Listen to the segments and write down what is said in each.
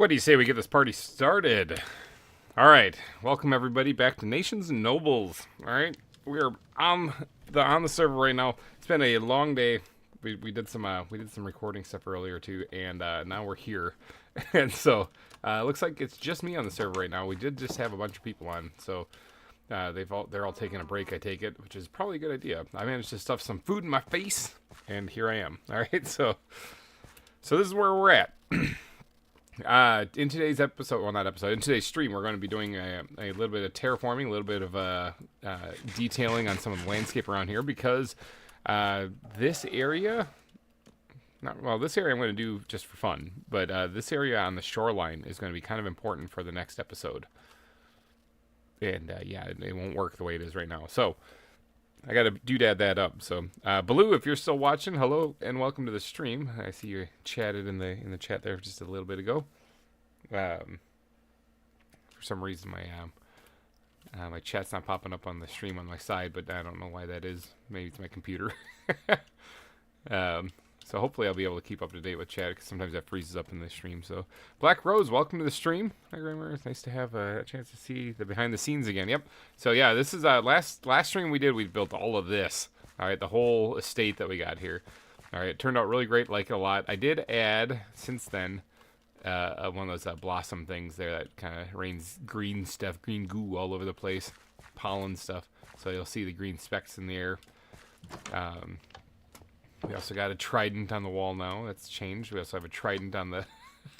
What do you say we get this party started? All right, welcome everybody back to Nations and Nobles. All right, we are on the server right now. It's been a long day. We did some recording stuff earlier too, and now we're here. And so it looks like it's just me on the server right now. We did just have a bunch of people on, so they're all taking a break. I take it, which is probably a good idea. I managed to stuff some food in my face, and here I am. All right, so this is where we're at. In today's episode, well, not episode, in today's stream, we're going to be doing a little bit of terraforming, a little bit of detailing on some of the landscape around here, because this area, this area I'm going to do just for fun, but this area on the shoreline is going to be kind of important for the next episode. And yeah, it won't work the way it is right now. So I got to doodad that up. So Baloo, if you're still watching, hello and welcome to the stream. I see you chatted in the chat there just a little bit ago. For some reason my chat's not popping up on the stream on my side, but I don't know why that is. Maybe it's my computer. So hopefully I'll be able to keep up to date with chat, because sometimes that freezes up in the stream. So Black Rose, welcome to the stream. Hi GReimer, it's nice to have a chance to see the behind the scenes again. Yep. So yeah, this is last stream we did. We built all of this. All right, the whole estate that we got here. All right, it turned out really great. Like it a lot. I did add since then one of those blossom things there that kind of rains green stuff, green goo all over the place, pollen stuff. So you'll see the green specks in the air. We also got a trident on the wall now. That's changed. We also have a trident on the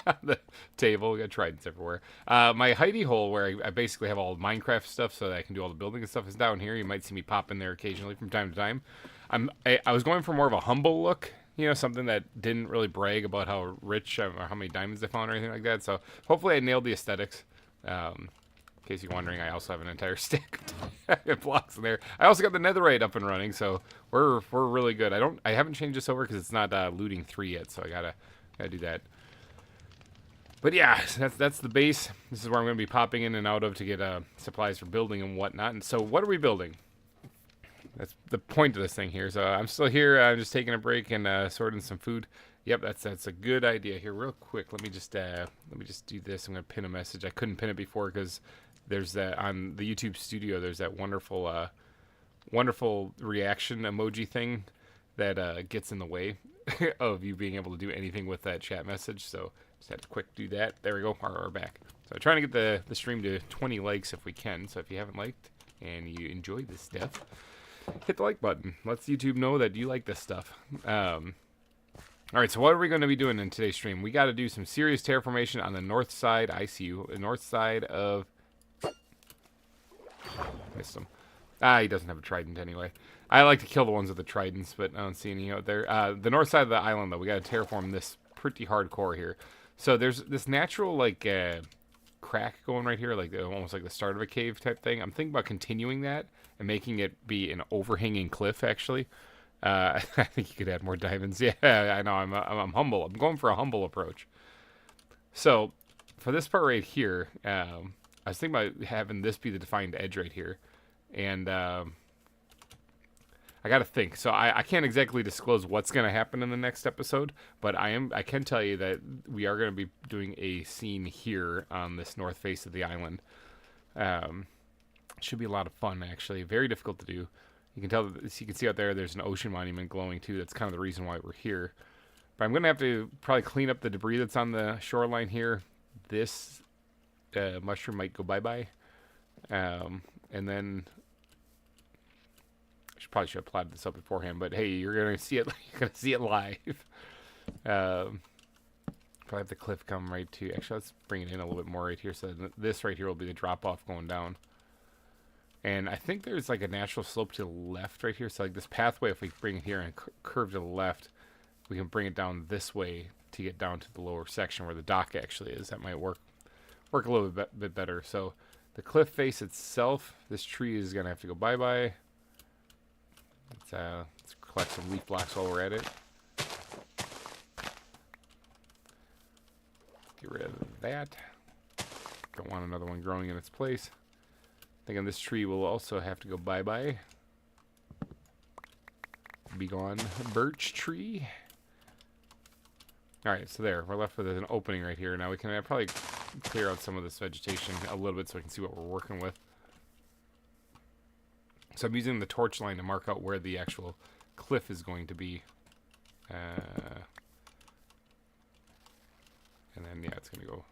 on the table. We got tridents everywhere. My hidey hole, where I basically have all Minecraft stuff so that I can do all the building and stuff, is down here. You might see me pop in there occasionally from time to time. I was going for more of a humble look, you know, something that didn't really brag about how rich or how many diamonds I found or anything like that. So hopefully I nailed the aesthetics. In case you're wondering, I also have an entire stack of blocks in there. I also got the netherite up and running, so we're really good. I haven't changed this over because it's not looting 3 yet, so I gotta do that. But yeah, that's the base. This is where I'm gonna be popping in and out of to get supplies for building and whatnot. And so, what are we building? That's the point of this thing here. So I'm still here. I'm just taking a break and sorting some food. Yep, that's a good idea here. Real quick, let me just do this. I'm gonna pin a message. I couldn't pin it before because there's that on the YouTube studio. There's that wonderful reaction emoji thing that gets in the way of you being able to do anything with that chat message. So just had to quick do that. There we go. We're back. So trying to get the stream to 20 likes if we can. So if you haven't liked and you enjoy this stuff, hit the like button. Lets YouTube know that you like this stuff. All right, so what are we going to be doing in today's stream? We got to do some serious terraformation on the north side. I see you. The north side of... Missed him. He doesn't have a trident anyway. I like to kill the ones with the tridents, but I don't see any out there. The north side of the island, though, we got to terraform this pretty hardcore here. So there's this natural, like, crack going right here, like almost like the start of a cave type thing. I'm thinking about continuing that and making it be an overhanging cliff, actually. I think you could add more diamonds. Yeah, I know. I'm humble. I'm going for a humble approach. So for this part right here, I was thinking about having this be the defined edge right here, and I got to think. So I can't exactly disclose what's going to happen in the next episode, but I can tell you that we are going to be doing a scene here on this north face of the island. Should be a lot of fun, actually. Very difficult to do. You can tell, as you can see out there, there's an ocean monument glowing too. That's kind of the reason why we're here. But I'm going to have to probably clean up the debris that's on the shoreline here. This mushroom might go bye-bye. And then I probably should have plotted this up beforehand, but hey, you're going to see it. You're going to see it live. Probably have the cliff come right to. Actually, let's bring it in a little bit more right here. So this right here will be the drop-off going down. And I think there's like a natural slope to the left right here. So like this pathway, if we bring it here and curve to the left, we can bring it down this way to get down to the lower section where the dock actually is. That might work a little bit better. So the cliff face itself, this tree is going to have to go bye-bye. Let's collect some leaf blocks while we're at it. Get rid of that. Don't want another one growing in its place. Thinking this tree will also have to go bye-bye. Be gone, birch tree. Alright, so there. We're left with an opening right here. Now we can probably clear out some of this vegetation a little bit so we can see what we're working with. So I'm using the torch line to mark out where the actual cliff is going to be. And then, yeah, it's going to go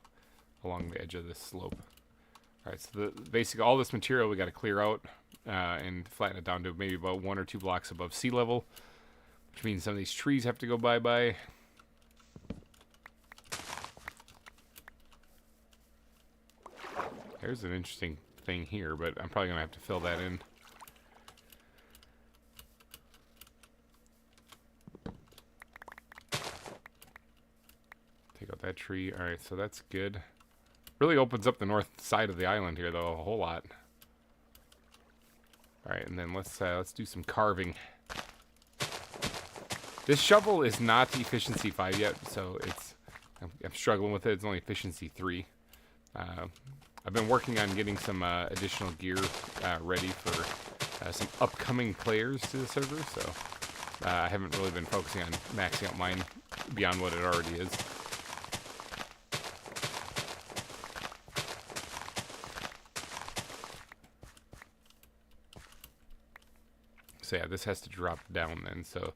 along the edge of this slope. Alright, so basically all this material we got to clear out and flatten it down to maybe about 1 or 2 blocks above sea level. Which means some of these trees have to go bye-bye. There's an interesting thing here, but I'm probably going to have to fill that in. Take out that tree. Alright, so that's good. Really opens up the north side of the island here, though, a whole lot. Alright, and then let's do some carving. This shovel is not efficiency 5 yet, so I'm struggling with it. It's only efficiency 3. I've been working on getting some additional gear ready for some upcoming players to the server, so I haven't really been focusing on maxing out mine beyond what it already is. So yeah, this has to drop down then, so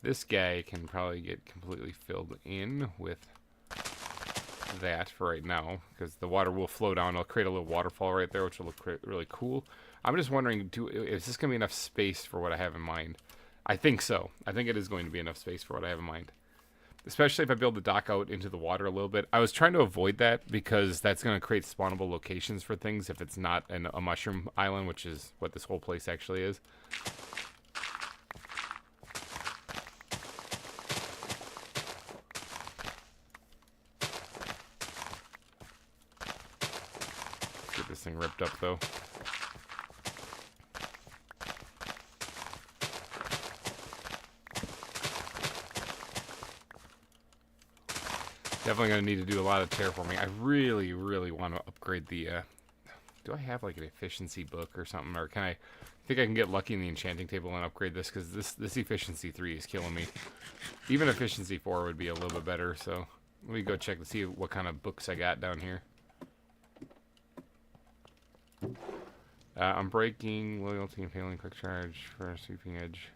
this guy can probably get completely filled in with that for right now, because the water will flow down. It'll create a little waterfall right there, which will look really cool. I'm just wondering, is this going to be enough space for what I have in mind? I think so. I think it is going to be enough space for what I have in mind. Especially if I build the dock out into the water a little bit. I was trying to avoid that because that's going to create spawnable locations for things if it's not a mushroom island, which is what this whole place actually is. Get this thing ripped up though. Definitely going to need to do a lot of terraforming. I really, really want to upgrade the... do I have like an efficiency book or something? Or can I think I can get lucky in the enchanting table and upgrade this? Because this efficiency 3 is killing me. Even efficiency 4 would be a little bit better. So let me go check to see what kind of books I got down here. I'm breaking, loyalty, and failing quick charge for a sweeping edge.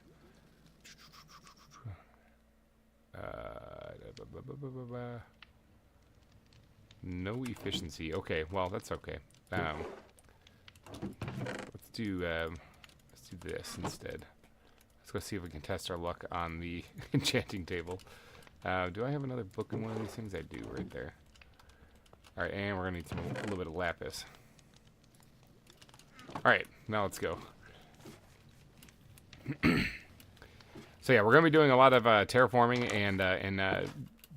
No efficiency. Okay, well that's okay. Let's do this instead. Let's go see if we can test our luck on the enchanting table. Do I have another book in one of these things? I do, right there. All right, and we're gonna need a little bit of lapis. All right, now let's go. So yeah, we're gonna be doing a lot of terraforming and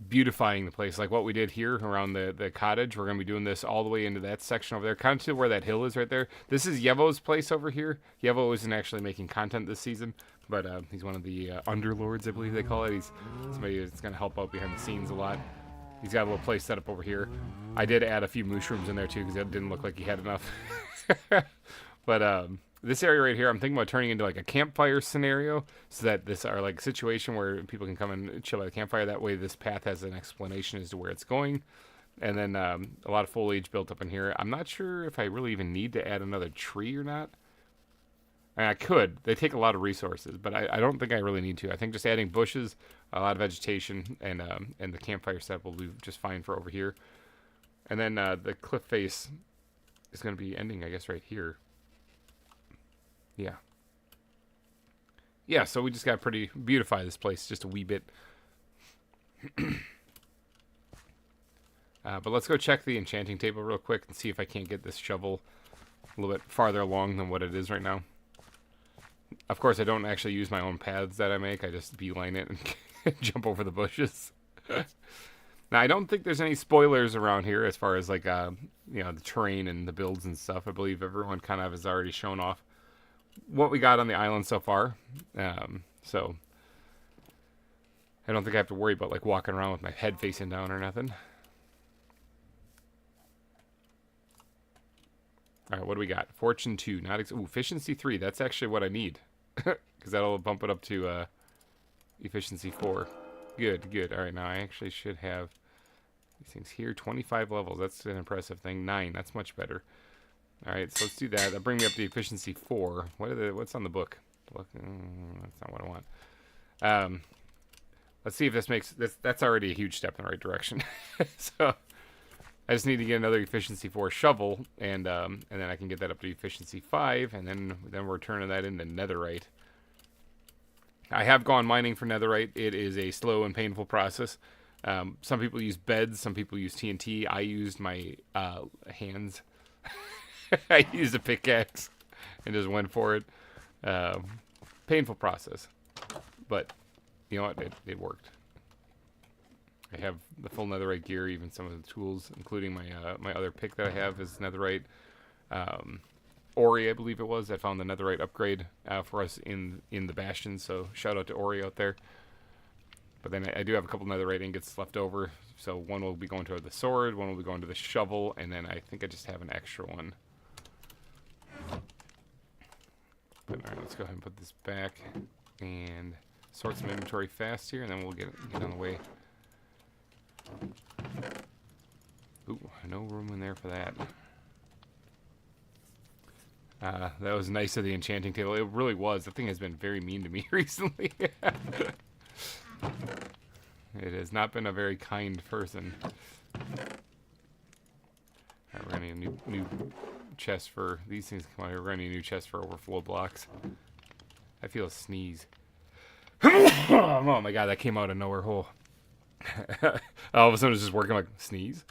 beautifying the place, like what we did here around the cottage. We're gonna be doing this all the way into that section over there, kind of to where that hill is right there. This is Yevo's place over here. Yevo isn't actually making content this season, but he's one of the underlords, I believe they call it. He's somebody that's gonna help out behind the scenes a lot. He's got a little place set up over here. I did add a few mushrooms in there too because it didn't look like he had enough. But this area right here, I'm thinking about turning into like a campfire scenario, so that this are like a situation where people can come and chill by the campfire. That way this path has an explanation as to where it's going. And then a lot of foliage built up in here. I'm not sure if I really even need to add another tree or not. I mean, I could. They take a lot of resources, but I don't think I really need to. I think just adding bushes, a lot of vegetation, and the campfire setup will do just fine for over here. And then the cliff face is going to be ending, I guess, right here. Yeah. Yeah, so we just got to beautify this place just a wee bit. But let's go check the enchanting table real quick and see if I can't get this shovel a little bit farther along than what it is right now. Of course, I don't actually use my own paths that I make. I just beeline it and jump over the bushes. Now, I don't think there's any spoilers around here as far as like, you know, the terrain and the builds and stuff. I believe everyone kind of has already shown off what we got on the island so far. So I don't think I have to worry about like walking around with my head facing down or nothing. All right, what do we got? Fortune 2, not efficiency 3. That's actually what I need, because that'll bump it up to efficiency 4. Good, good. All right, now I actually should have these things here. 25 levels. That's an impressive thing. 9. That's much better. All right, so let's do that. That'll bring me up to efficiency 4. What's on the book? That's not what I want. Let's see if this makes this. That's already a huge step in the right direction. So I just need to get another efficiency 4 shovel, and then I can get that up to efficiency 5, and then we're turning that into netherite. I have gone mining for netherite. It is a slow and painful process. Some people use beds. Some people use TNT. I used my hands. I used a pickaxe and just went for it. Painful process, but you know what? It worked. I have the full netherite gear, even some of the tools, including my other pick that I have is netherite. Ori, I believe it was, that found the netherite upgrade for us in the Bastion, so shout out to Ori out there. But then I do have a couple netherite ingots left over, so one will be going to the sword, one will be going to the shovel, and then I think I just have an extra one. But alright, let's go ahead and put this back and sort some inventory fast here, and then we'll get on the way. Ooh, no room in there for that. That was nice of the enchanting table. It really was. The thing has been very mean to me recently. It has not been a very kind person. Alright, we're gonna need a new chest for these things. Come on here, we're gonna need a new chest for overflow blocks. I feel a sneeze. Oh my god, that came out of nowhere hole. All of a sudden it's just working like sneeze.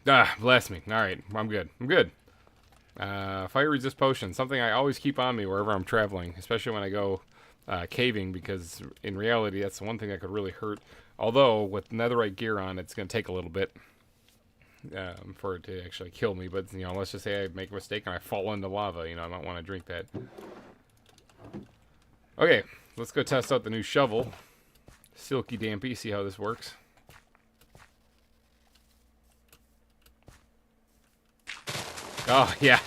Ah, bless me. Alright, I'm good. I'm good. Fire resist potion, something I always keep on me wherever I'm traveling, especially when I go caving, because in reality that's the one thing that could really hurt. Although with netherite gear on, it's going to take a little bit for it to actually kill me. But you know, let's just say I make a mistake and I fall into lava. You know, I don't want to drink that. Okay, let's go test out the new shovel, Silky Dampy. See how this works. Oh yeah,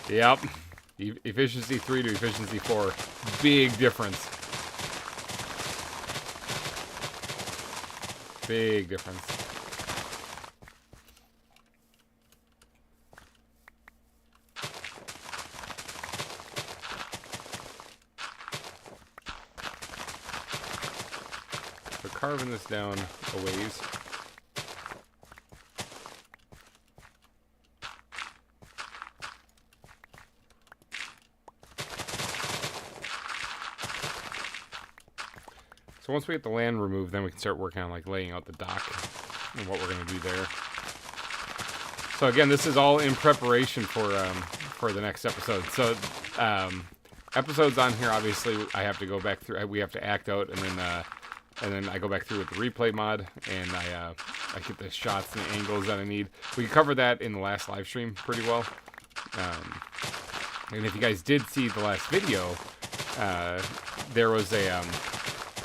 yep. Efficiency 3 to efficiency 4, big difference. Big difference. So carving this down a ways. So once we get the land removed, then we can start working on like laying out the dock and what we're going to do there. So again, this is all in preparation for the next episode. So episodes on here, obviously, I have to go back through. We have to act out, and then I go back through with the replay mod, and I get the shots and the angles that I need. We covered that in the last live stream pretty well. And if you guys did see the last video, there was a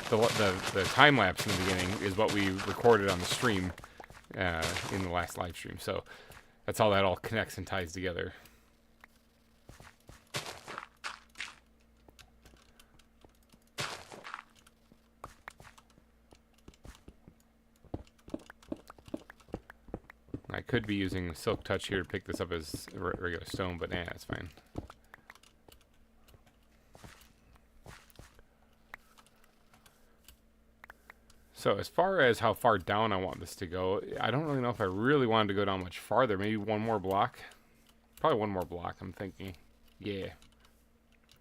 the time lapse in the beginning is what we recorded on the stream in the last live stream. So that's how that all connects and ties together. I could be using Silk Touch here to pick this up as regular stone, but nah, it's fine. So as far as how far down I want this to go, I don't really know if I really wanted to go down much farther. Maybe one more block. Probably one more block, I'm thinking. Yeah.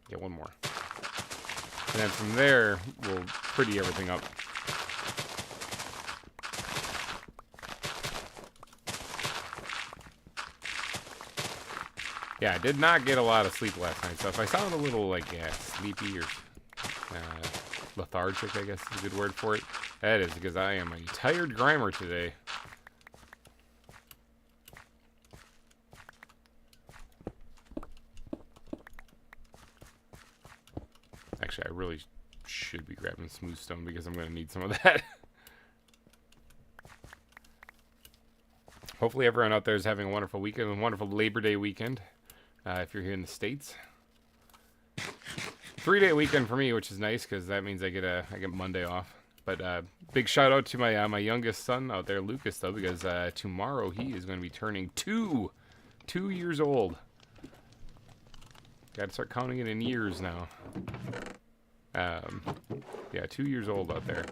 Yeah, one more. And then from there, we'll pretty everything up. Yeah, I did not get a lot of sleep last night, so if I sound a little, like, sleepy or lethargic, I guess is a good word for it, that is because I am a tired GReimer today. Actually, I really should be grabbing smooth stone because I'm going to need some of that. Hopefully everyone out there is having a wonderful weekend, a wonderful Labor Day weekend, if you're here in the States. 3-day weekend for me, which is nice because that means I get Monday off. But big shout out to my youngest son out there, Lucas, though, because tomorrow he is going to be turning 2 years old. Got to start counting it in years now. Yeah, 2 years old out there.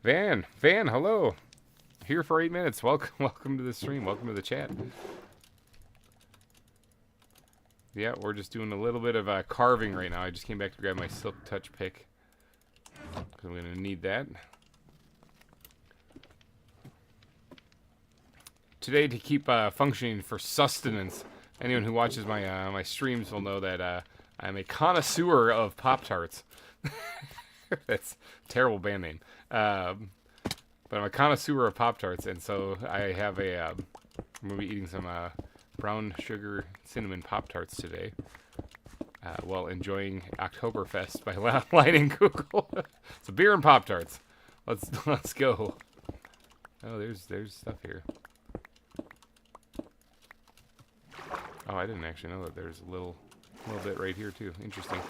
Van, hello. Here for 8 minutes. Welcome to the stream. Welcome to the chat. Yeah, we're just doing a little bit of carving right now. I just came back to grab my Silk Touch pick. I'm going to need that. Today, to keep functioning for sustenance, anyone who watches my my streams will know that I'm a connoisseur of Pop-Tarts. That's a terrible band name. But I'm a connoisseur of Pop-Tarts, and so I have a... I'm going to be eating some brown sugar cinnamon Pop-Tarts today while enjoying Oktoberfest by Lightning Kugel. So beer and Pop-Tarts. Let's go. Oh, there's stuff here. Oh, I didn't actually know that there's a little bit right here too. Interesting.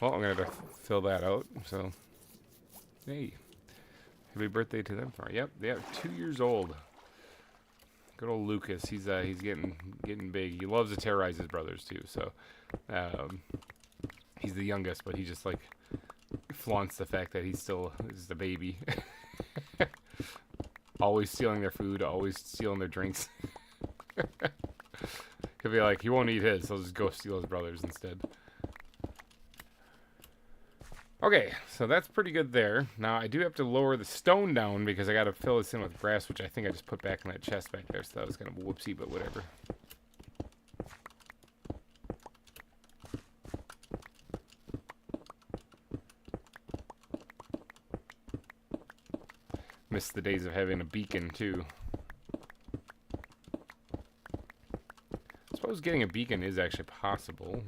Well, I'm gonna have to fill that out. So, hey, happy birthday to them! Yep, they are 2 years old. Good old Lucas. He's getting big. He loves to terrorize his brothers too. So, he's the youngest, but he just like flaunts the fact that he's still a baby. Always stealing their food. Always stealing their drinks. He'll be like, he won't eat his, so he'll just go steal his brother's instead. Okay, so that's pretty good there. Now, I do have to lower the stone down because I got to fill this in with grass, which I think I just put back in that chest back there, so that was kind of a whoopsie, but whatever. Miss the days of having a beacon, too. I suppose getting a beacon is actually possible.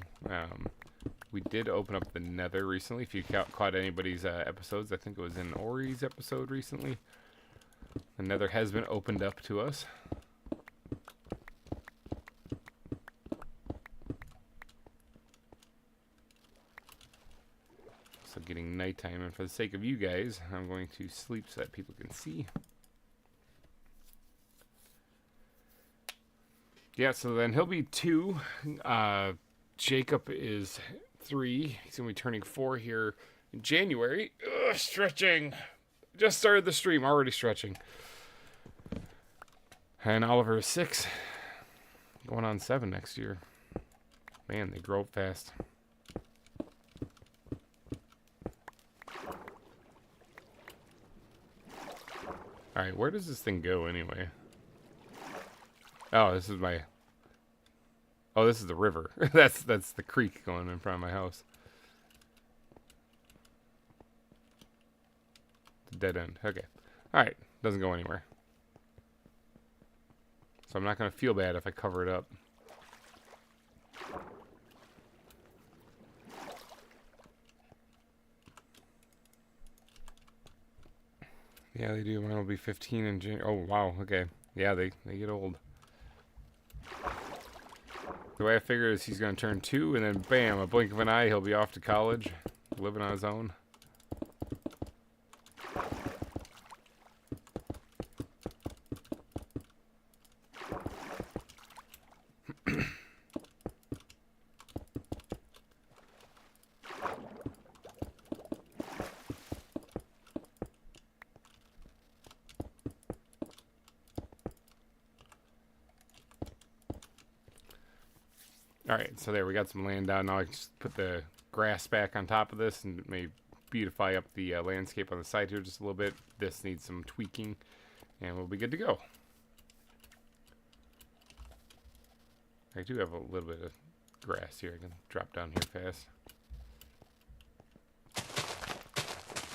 We did open up the Nether recently. If you caught anybody's episodes, I think it was in Ori's episode recently. The Nether has been opened up to us. So getting nighttime, and for the sake of you guys, I'm going to sleep so that people can see. Yeah, so then he'll be 2. Jacob is 3. He's going to be turning 4 here in January. Ugh, stretching. Just started the stream, already stretching. And Oliver is 6. Going on 7 next year. Man, they grow up fast. Alright, where does this thing go anyway? Oh, this is my... Oh, this is the river. that's the creek going in front of my house. The dead end. Okay. Alright. Doesn't go anywhere. So I'm not going to feel bad if I cover it up. Yeah, they do. Mine will be 15 in January. Oh, wow. Okay. Yeah, they get old. The way I figure is he's going to turn 2, and then bam, a blink of an eye, he'll be off to college, living on his own. Alright, so there, we got some land down. Now I can just put the grass back on top of this and it may beautify up the landscape on the side here just a little bit. This needs some tweaking, and we'll be good to go. I do have a little bit of grass here. I can drop down here fast.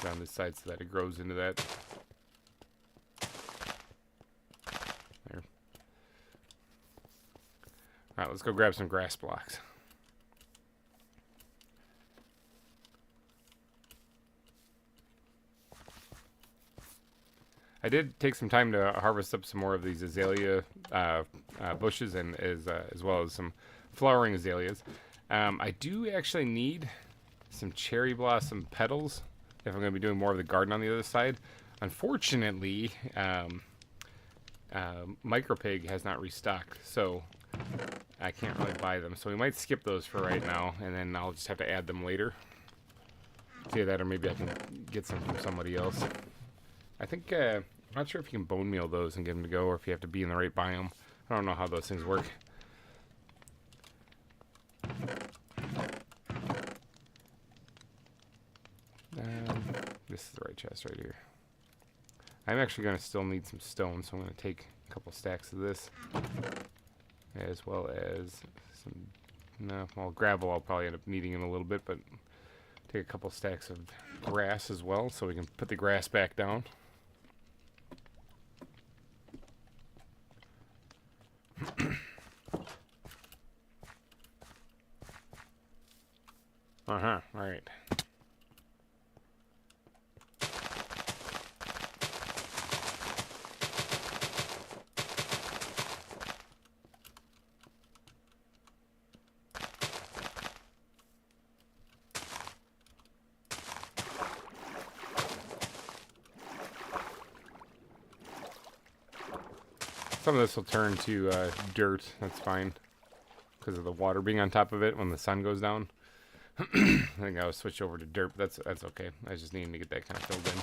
Down this side so that it grows into that. There. Alright, let's go grab some grass blocks. I did take some time to harvest up some more of these azalea bushes, and as well as some flowering azaleas. I do actually need some cherry blossom petals if I'm going to be doing more of the garden on the other side. Unfortunately, Micropig has not restocked, so I can't really buy them. So we might skip those for right now, and then I'll just have to add them later. Either that, or maybe I can get some from somebody else. I think, I'm not sure if you can bone meal those and get them to go, or if you have to be in the right biome. I don't know how those things work. This is the right chest right here. I'm actually going to still need some stone, so I'm going to take a couple stacks of this, as well as some, well, gravel I'll probably end up needing in a little bit, but take a couple stacks of grass as well, so we can put the grass back down. All right. Some of this will turn to dirt. That's fine, because of the water being on top of it when the sun goes down. I think I'll switch over to dirt, but that's okay. I just need to get that kind of filled in.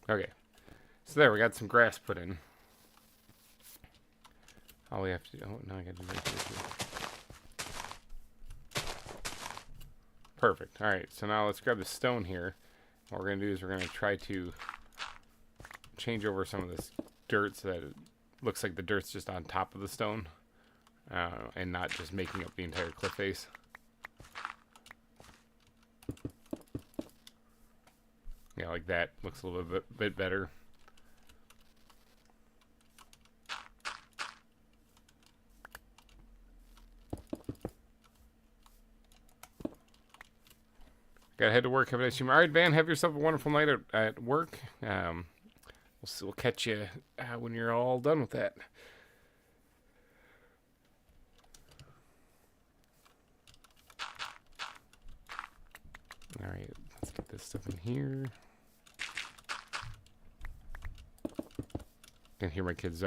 Okay, so there, we got some grass put in. All we have to do, oh, now I gotta do that. Perfect, alright, so now let's grab the stone here. What we're gonna do is we're gonna try to change over some of this dirt so that it looks like the dirt's just on top of the stone, and not just making up the entire cliff face. Yeah, like that. Looks a little bit better. Gotta head to work. Have a nice stream. All right, Van. Have yourself a wonderful night at work. We'll catch you when you're all done with that. All right, let's get this stuff in here. I can hear my kids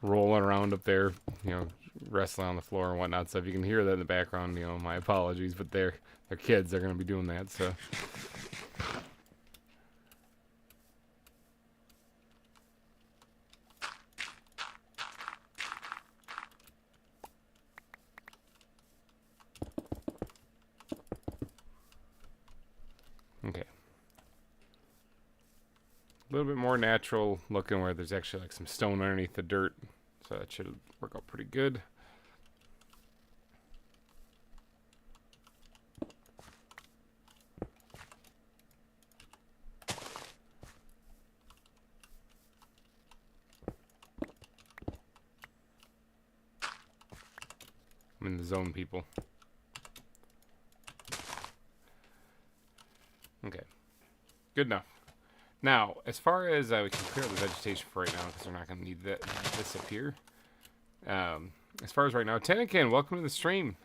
rolling around up there, you know, wrestling on the floor and whatnot. So if you can hear that in the background, you know, my apologies, but they're kids. They're going to be doing that, so. Okay. A little bit more natural looking where there's actually like some stone underneath the dirt. So that should work out pretty good. I'm in the zone, people. Okay. Good enough. Now, as far as we can clear the vegetation for right now, because we're not going to need this up here. As far as right now, Tenecan, welcome to the stream.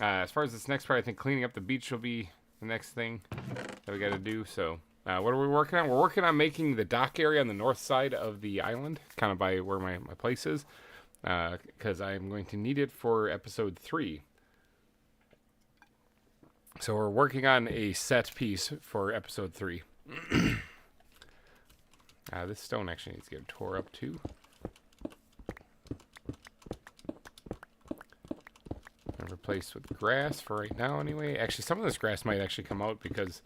As far as this next part, I think cleaning up the beach will be the next thing that we got to do. So, what are we working on? We're working on making the dock area on the north side of the island, kind of by where my place is, because I'm going to need it for episode 3. So we're working on a set piece for episode 3. This stone actually needs to get tore up too. And replaced with grass for right now anyway. Actually, some of this grass might actually come out because,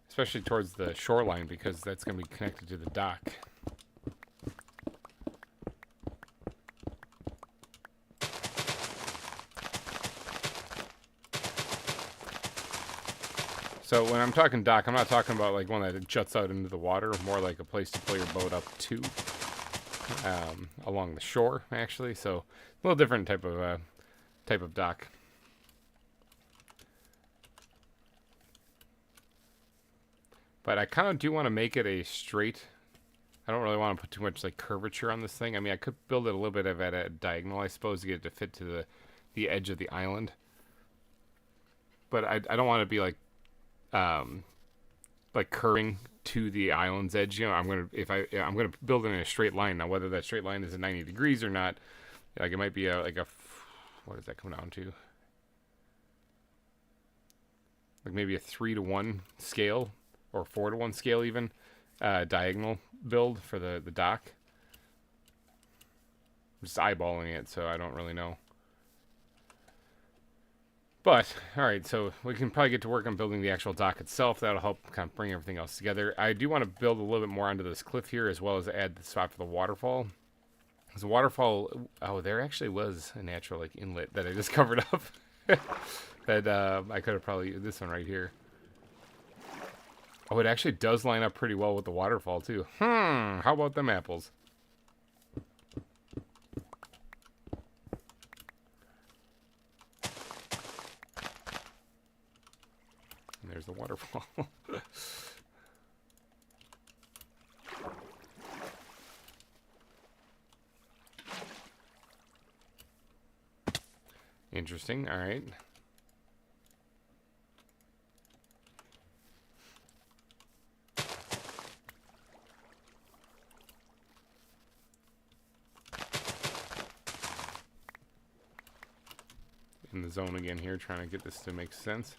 especially towards the shoreline, because that's going to be connected to the dock. So when I'm talking dock, I'm not talking about like one that juts out into the water, more like a place to pull your boat up to. along the shore, actually. So a little different type of dock. But I kind of do want to make it a straight. I don't really want to put too much like curvature on this thing. I mean, I could build it a little bit of at a diagonal, I suppose, to get it to fit to the edge of the island. But I don't want to be like curving to the island's edge. You know, I'm gonna build it in a straight line. Now, whether that straight line is at 90 degrees or not, like it might be like a, what does that come down to? Like maybe a 3-to-1 scale or 4-to-1 scale even, diagonal build for the dock. I'm just eyeballing it, so I don't really know. But, alright, so we can probably get to work on building the actual dock itself. That'll help kind of bring everything else together. I do want to build a little bit more onto this cliff here, as well as add the spot for the waterfall. Because the waterfall, oh, there actually was a natural like inlet that I just covered up. That I could have probably, this one right here. Oh, it actually does line up pretty well with the waterfall, too. How about them apples? And there's the waterfall. Interesting. All right. In the zone again here, trying to get this to make sense.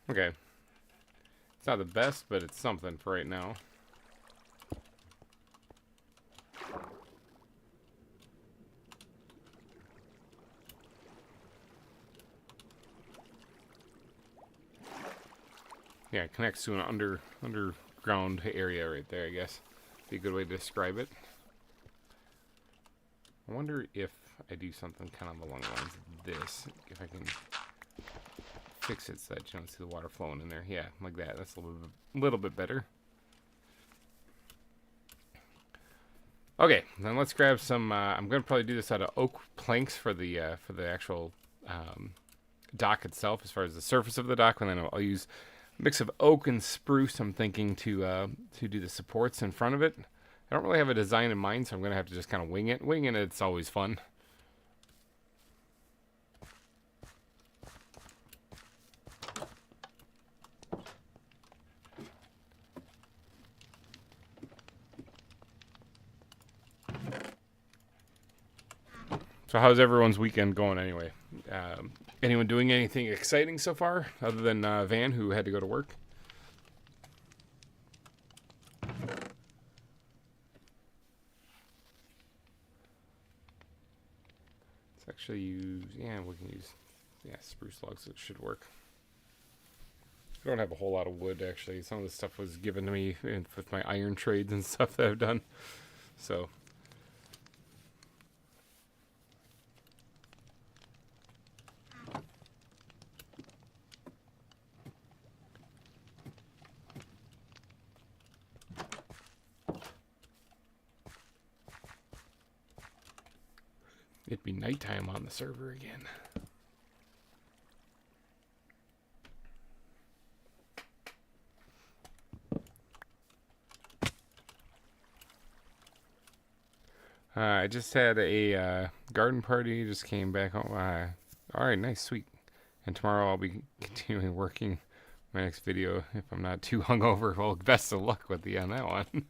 Okay. It's not the best, but it's something for right now. Yeah, it connects to an underground area right there, I guess. Be a good way to describe it. I wonder if I do something kind of along the lines of this. If I can fix it so that you don't see the water flowing in there. Yeah, like that. That's a little bit better. Okay, then let's grab some. I'm going to probably do this out of oak planks for the actual dock itself, as far as the surface of the dock. And then I'll use a mix of oak and spruce. I'm thinking to do the supports in front of it. I don't really have a design in mind, so I'm going to have to just kind of wing it. Winging it's always fun. So how's everyone's weekend going anyway? Anyone doing anything exciting so far, other than Van, who had to go to work? Let's actually use, yeah, we can use, yeah, spruce logs. It should work. I don't have a whole lot of wood, actually. Some of the stuff was given to me with my iron trades and stuff that I've done. So... it'd be nighttime on the server again. I just had a garden party. Just came back home. All right, nice, sweet. And tomorrow I'll be continuing working my next video if I'm not too hungover. Well, best of luck with on that one.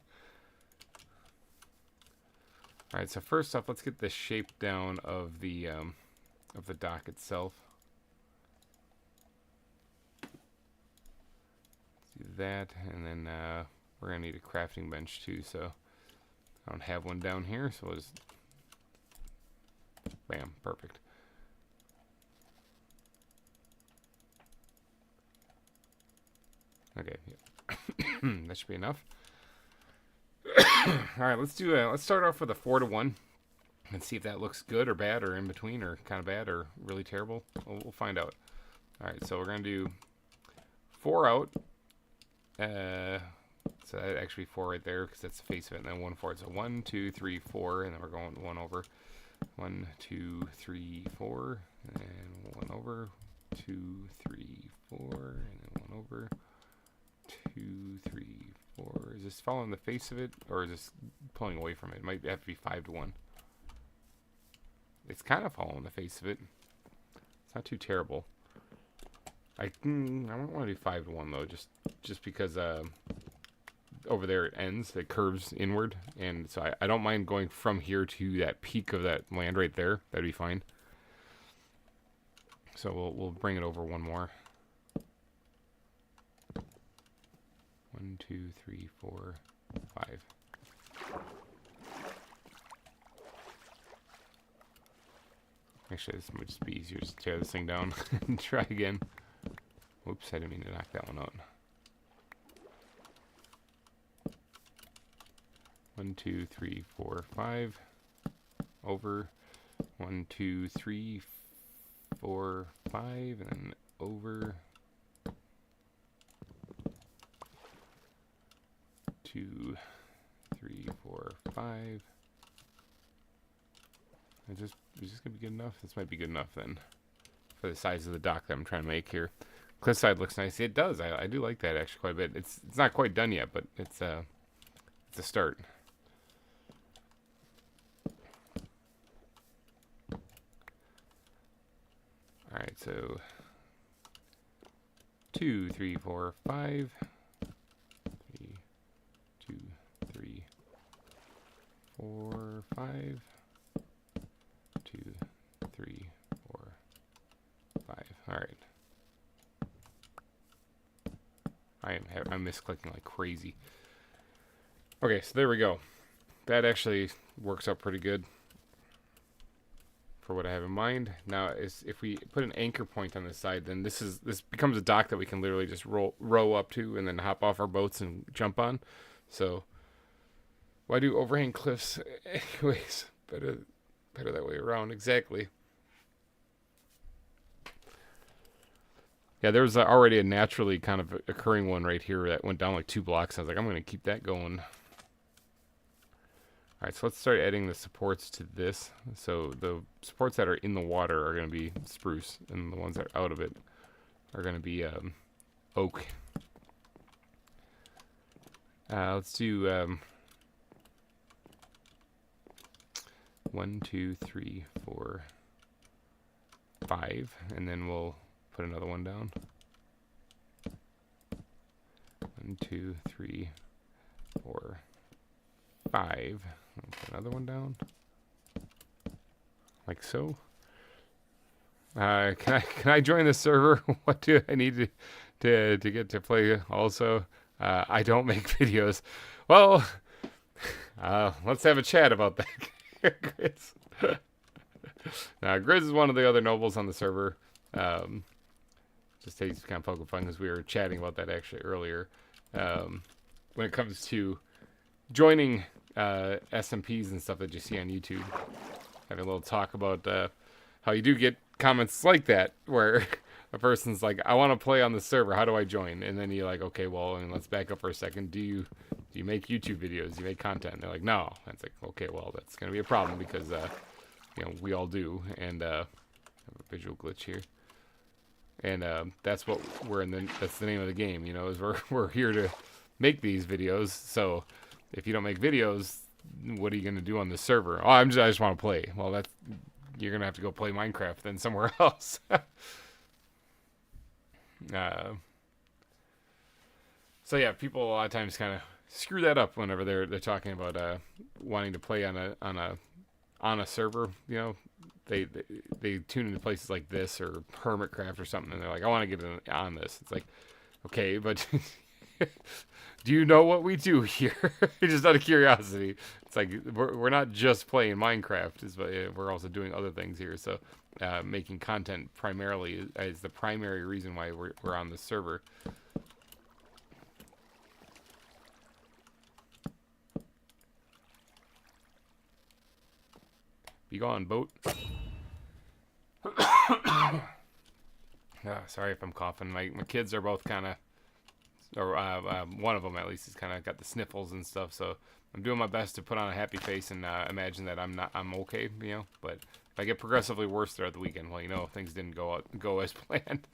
All right, so first off, let's get the shape down of the dock itself. Let's do that, and then we're gonna need a crafting bench too. So I don't have one down here, so we'll just bam, perfect. Okay, yeah. That should be enough. All right, let's start off with a 4-1 and see if that looks good or bad or in between or kind of bad or really terrible. We'll find out. All right, so we're gonna do 4 out. So that actually 4 right there because that's the face of it, and then 1 forward. So 1, 2, 3, 4, and then we're going 1 over. 1, 2, 3, 4, and 1 over. 2, 3, 4, and then 1 over. 2, 3, 4. Is this following the face of it, or is this pulling away from it? It might have to be 5-1. It's kind of following the face of it. It's not too terrible. I don't want to do 5-1 though, just because over there it ends, it curves inward, and so I don't mind going from here to that peak of that land right there. That'd be fine. So we'll bring it over 1 more. 1, 2, 3, 4, 5. Actually, this might just be easier. Just tear this thing down and try again. Whoops, I didn't mean to knock that one out. 1, 2, 3, 4, 5. Over. 1, 2, 3, 4, 5, and then over. 2, 3, 4, 5. Is this gonna be good enough? This might be good enough then, for the size of the dock that I'm trying to make here. Cliffside looks nice. It does. I do like that actually quite a bit. It's not quite done yet, but it's a start. All right, so 2, 3, 4, 5. 3, 2, 3, 4, 5. 2, 3, 4, 5. All right. I'm misclicking like crazy. Okay, so there we go. That actually works out pretty good for what I have in mind. Now, if we put an anchor point on this side, then this becomes a dock that we can literally just row up to and then hop off our boats and jump on. So why do overhang cliffs anyways? Better that way around. Exactly. Yeah, there was already a naturally kind of occurring one right here that went down like 2 blocks. I was like, I'm going to keep that going. All right, so let's start adding the supports to this. So the supports that are in the water are going to be spruce, and the ones that are out of it are going to be oak. Let's do 1, 2, 3, 4, 5, and then we'll put another one down. 1, 2, 3, 4, 5. I'll put another one down, like so. Can I join the server? What do I need to get to play? Also, I don't make videos. Well, let's have a chat about that. Grizz. Now, Grizz is one of the other nobles on the server. Just takes kind of poking fun because we were chatting about that actually earlier. When it comes to joining SMPs and stuff that you see on YouTube, having a little talk about how you do get comments like that where a person's like, I want to play on the server, how do I join? And then you're like, okay, well, and let's back up for a second. Do you make YouTube videos? Do you make content? And they're like, no. And it's like, okay, well, that's going to be a problem because we all do. And I have a visual glitch here. And that's what that's the name of the game, is we're here to make these videos. So if you don't make videos, what are you going to do on the server? Oh, I just want to play. Well, you're going to have to go play Minecraft then somewhere else. So yeah, people a lot of times kind of screw that up whenever they're talking about wanting to play on a server. They tune into places like this or Hermitcraft or something, and they're like, I want to get on this. It's like, okay, but do you know what we do here? Just out of curiosity. It's like we're not just playing Minecraft, we're also doing other things here. So making content primarily is the primary reason why we're on the server. Be gone, boat. Sorry if I'm coughing. My kids are both kind of, or one of them at least, is kind of got the sniffles and stuff. So I'm doing my best to put on a happy face and imagine that I'm okay, you know. But if I get progressively worse throughout the weekend, well, you know, things didn't go as planned.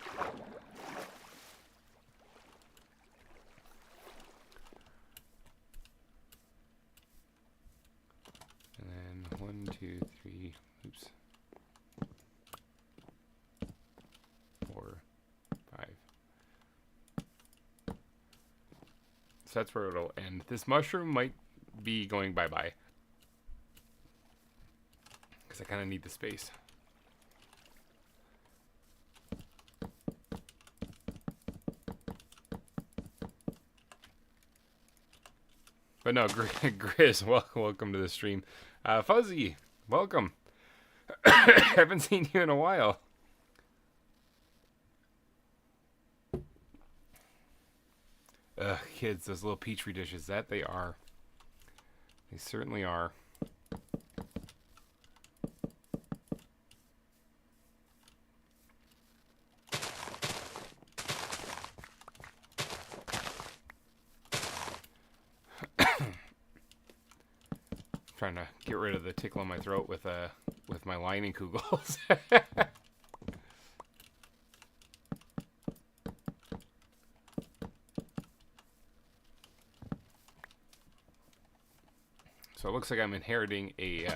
And then 1, 2, 3. Oops. 4, 5. So that's where it'll end. This mushroom might be going bye-bye. Because I kind of need the space. But no, Grizz, welcome to the stream. Fuzzy, welcome. Haven't seen you in a while. Kids, those little petri dishes, that they are. They certainly are. Trying to get rid of the tickle in my throat with my lining kugels. So it looks like I'm inheriting a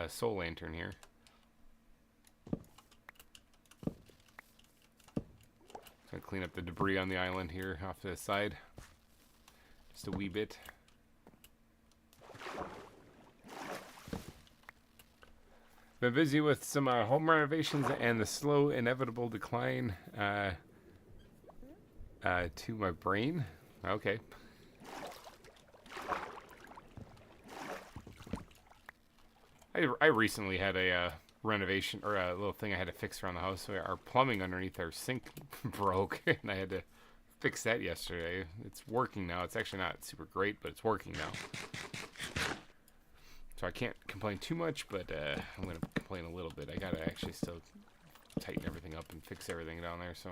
soul lantern here. So I clean up the debris on the island here off to the side, just a wee bit. Been busy with some home renovations and the slow, inevitable decline to my brain. Okay. I recently had a renovation, or a little thing I had to fix around the house. So our plumbing underneath our sink broke, and I had to fix that yesterday. It's working now. It's actually not super great, but it's working now. So I can't complain too much, but I'm going to complain a little bit. I got to actually still tighten everything up and fix everything down there, so...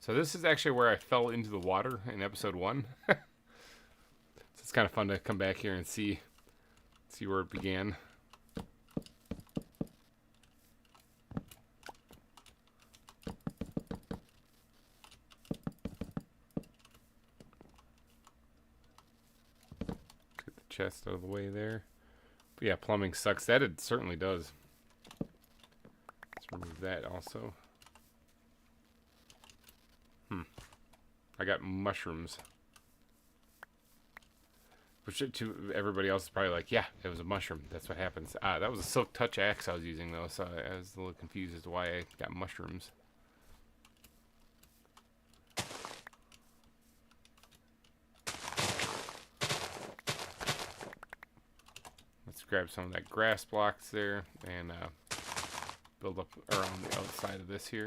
So this is actually where I fell into the water in episode 1. So it's kind of fun to come back here and see where it began. Get the chest out of the way there. But yeah, plumbing sucks. That it certainly does. Let's remove that also. I got mushrooms. Which to everybody else is probably like, yeah, it was a mushroom. That's what happens. That was a silk touch axe I was using though, so I was a little confused as to why I got mushrooms. Let's grab some of that grass blocks there and build up around the outside of this here.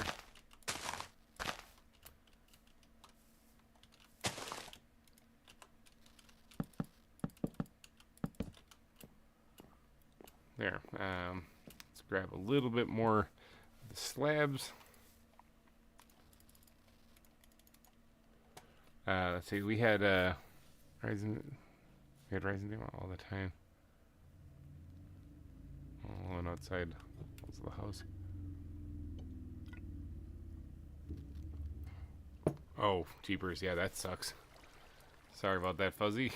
There. Let's grab a little bit more of the slabs. Let's see. We had rising down all the time. Oh, and outside of the house. Oh, jeepers! Yeah, that sucks. Sorry about that, Fuzzy.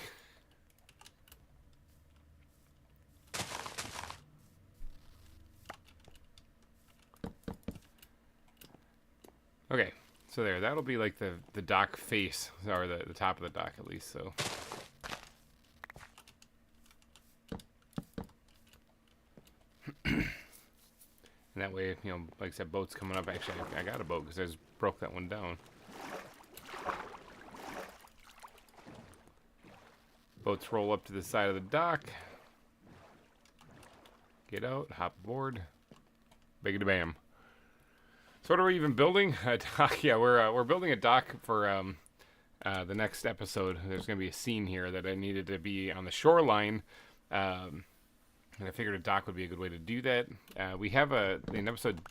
Okay, so there, that'll be like the dock face, or the top of the dock at least, so. And that way, you know, like I said, boats coming up. Actually, I got a boat because I just broke that one down. Boats roll up to the side of the dock. Get out, hop aboard. Big bam. So what are we even building? A dock. Yeah, we're building a dock for the next episode. There's going to be a scene here that I needed to be on the shoreline, and I figured a dock would be a good way to do that. We have in episode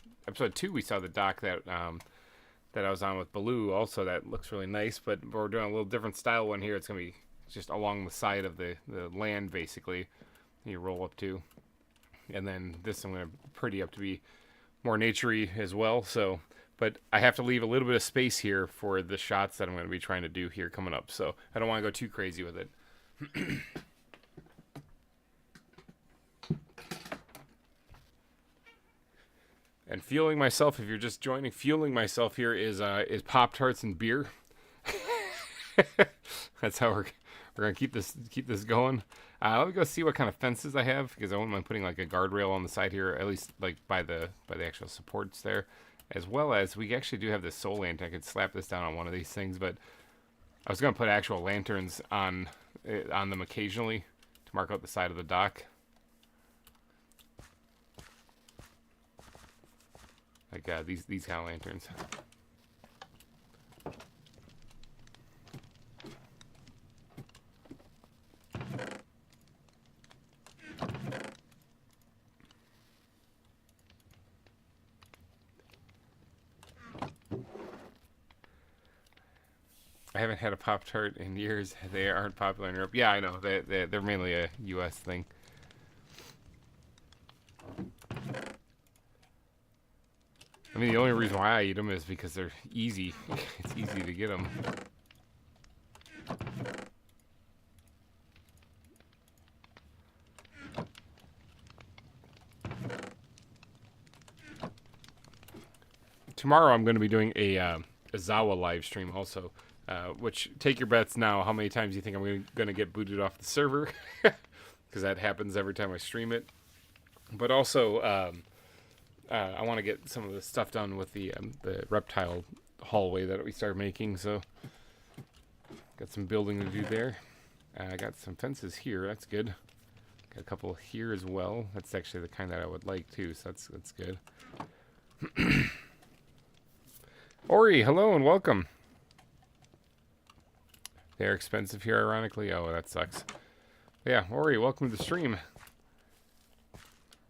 2 we saw the dock that I was on with Baloo. Also, that looks really nice, but we're doing a little different style one here. It's going to be just along the side of the land, basically. You roll up to, and then this I'm going to pretty up to be more naturey as well. So, but I have to leave a little bit of space here for the shots that I'm going to be trying to do here coming up. So I don't want to go too crazy with it. And fueling myself, if you're just joining, fueling myself here is Pop-Tarts and beer. That's how we're gonna keep this going. Let me go see what kind of fences I have, because I wouldn't mind putting like a guardrail on the side here, at least like by the actual supports there, as well as we actually do have this soul lantern. I could slap this down on one of these things, but I was gonna put actual lanterns on them occasionally to mark out the side of the dock. Like these kind of lanterns. I haven't had a Pop-Tart in years. They aren't popular in Europe. Yeah, I know. They're mainly a U.S. thing. I mean, the only reason why I eat them is because they're easy. It's easy to get them. Tomorrow I'm going to be doing a Zawa live stream also, which take your bets now how many times you think I'm going to get booted off the server, because that happens every time I stream it. But also, I want to get some of the stuff done with the reptile hallway that we started making, so got some building to do there. I got some fences here, that's good. Got a couple here as well. That's actually the kind that I would like too, so that's good. Ori, hello and welcome. They're expensive here, ironically. Oh, that sucks. Yeah, Ori, welcome to the stream.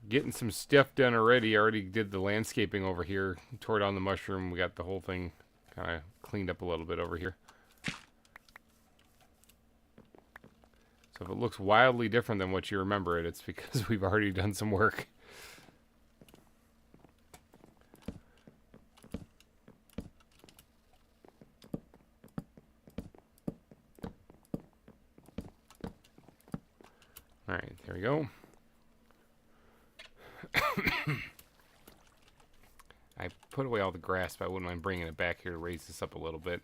Getting some stuff done already. I already did the landscaping over here. Tore down the mushroom. We got the whole thing kind of cleaned up a little bit over here. So if it looks wildly different than what you remember it's because we've already done some work. Alright, there we go. I put away all the grass, but I wouldn't mind bringing it back here to raise this up a little bit.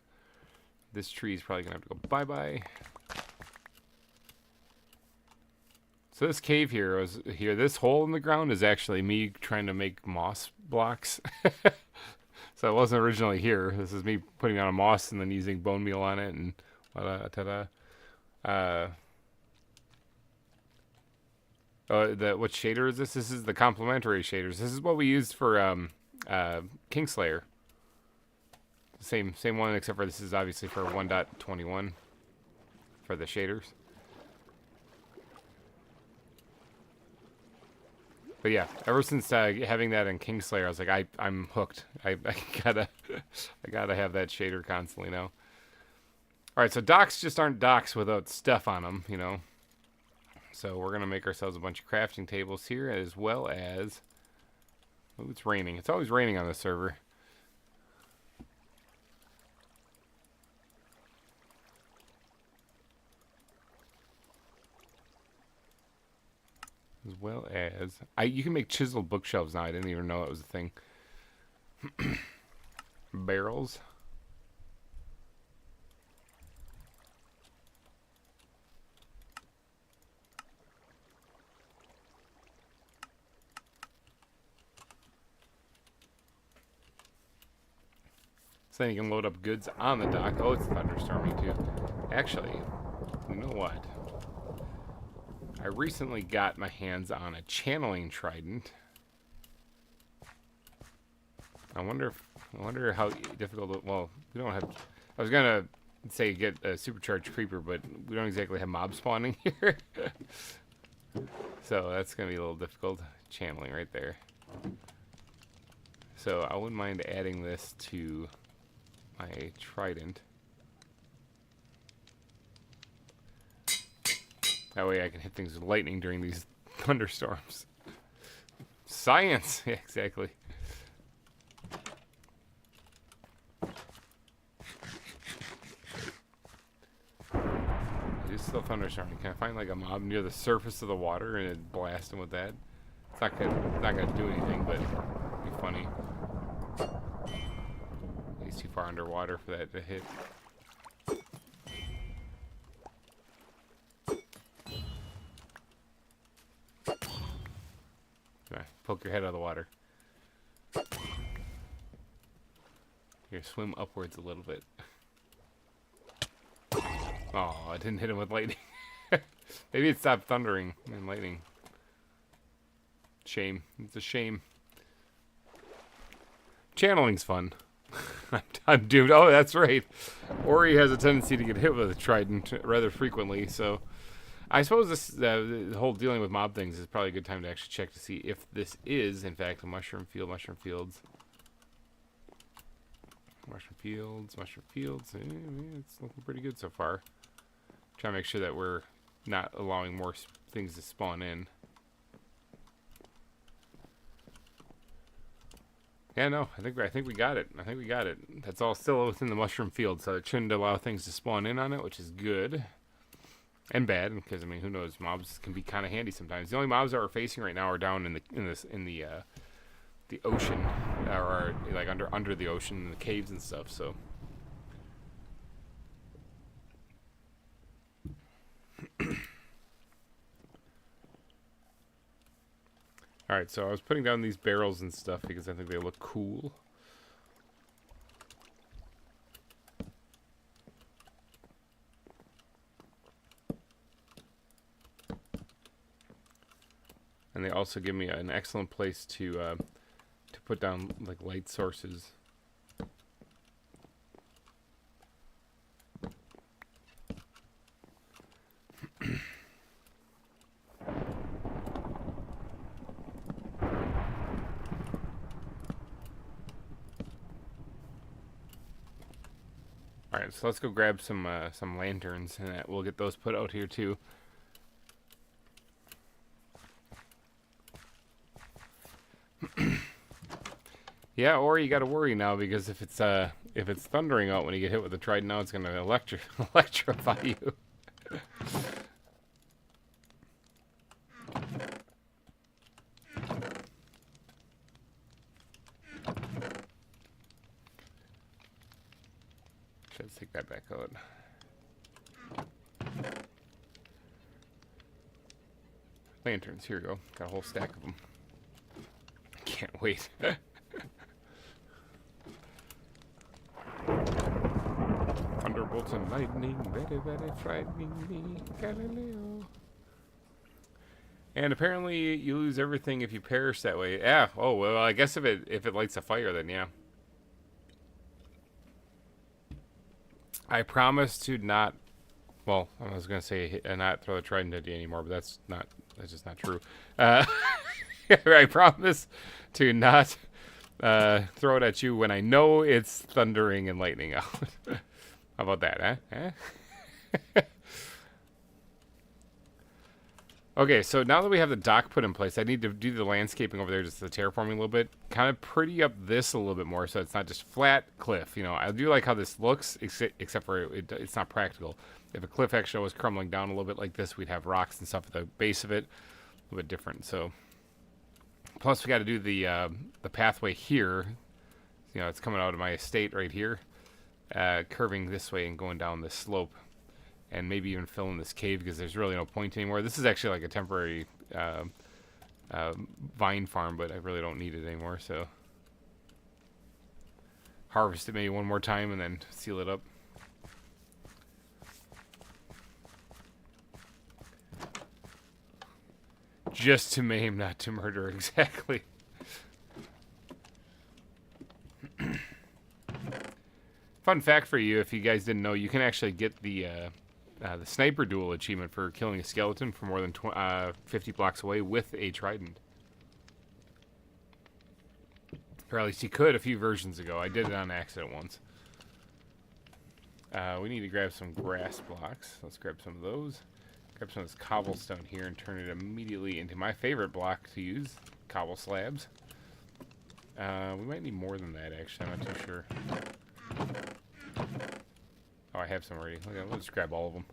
This tree is probably going to have to go bye-bye. So this cave here, this hole in the ground is actually me trying to make moss blocks. So it wasn't originally here. This is me putting on a moss and then using bone meal on it and ta-da. What shader is this? This is the complementary shaders. This is what we used for Kingslayer. Same one, except for this is obviously for 1.21 for the shaders. But yeah, ever since having that in Kingslayer, I was like, I'm hooked. I gotta have that shader constantly now. All right, so docks just aren't docks without stuff on them, you know. So we're gonna make ourselves a bunch of crafting tables here, as well as. Oh, it's raining. It's always raining on the server. As well as you can make chiseled bookshelves now. I didn't even know that was a thing. Barrels. So then you can load up goods on the dock. Oh, it's thunderstorming too. Actually, you know what? I recently got my hands on a channeling trident. I wonder how difficult. Well, we don't have. I was gonna say get a supercharged creeper, but we don't exactly have mob spawning here, so that's gonna be a little difficult. Channeling right there. So I wouldn't mind adding this to my trident. That way I can hit things with lightning during these thunderstorms. Science! Yeah, exactly. It is still thunderstorming. Can I find like a mob near the surface of the water and blast them with that? It's not gonna do anything, but it'd be funny. He's too far underwater for that to hit. Poke your head out of the water. Here, swim upwards a little bit. Oh, I didn't hit him with lightning. Maybe it stopped thundering and lightning. Shame. It's a shame. Channeling's fun. I'm doomed. Oh, that's right. Ori has a tendency to get hit with a trident rather frequently, so I suppose this the whole dealing with mob things is probably a good time to actually check to see if this is, in fact, a mushroom field. Mushroom fields. Mushroom fields. Mushroom fields. It's looking pretty good so far. Try to make sure that we're not allowing more things to spawn in. Yeah, no, I think we got it. I think we got it. That's all still within the mushroom field, so it shouldn't allow things to spawn in on it, which is good. And bad, because I mean, who knows? Mobs can be kind of handy sometimes. The only mobs that we're facing right now are down in the ocean, or like under the ocean, in the caves and stuff. So, all right. So I was putting down these barrels and stuff because I think they look cool. And they also give me an excellent place to put down like light sources. All right, so let's go grab some lanterns, and we'll get those put out here too. Yeah, or you got to worry now because if it's thundering out when you get hit with a trident, now it's gonna electrify you. Let's take that back out. Lanterns, here we go. Got a whole stack of them. Can't wait. Thunderbolts and lightning, very, very frightening me, Galileo. And apparently you lose everything if you perish that way. Yeah. Oh well, I guess if it lights a fire, then yeah. I promise to not. Well, I was gonna say not throw the trident at you anymore, but that's just not true. I promise to not throw it at you when I know it's thundering and lightning out. How about that, huh? Okay, so now that we have the dock put in place, I need to do the landscaping over there, just the terraforming a little bit. Kind of pretty up this a little bit more so it's not just flat cliff. You know, I do like how this looks, except for it's not practical. If a cliff actually was crumbling down a little bit like this, we'd have rocks and stuff at the base of it. A little bit different, so. Plus, we got to do the pathway here. You know, it's coming out of my estate right here. Curving this way and going down this slope. And maybe even fill in this cave because there's really no point anymore. This is actually like a temporary vine farm, but I really don't need it anymore, so. Harvest it maybe one more time and then seal it up. Just to maim, not to murder, exactly. Fun fact for you, if you guys didn't know, you can actually get the sniper duel achievement for killing a skeleton from more than 50 blocks away with a trident. Or at least you could a few versions ago. I did it on accident once. We need to grab some grass blocks. Let's grab some of those. Grab some of this cobblestone here and turn it immediately into my favorite block to use, cobble slabs. We might need more than that, actually. I'm not too sure. Oh, I have some already. Okay, let's grab all of them.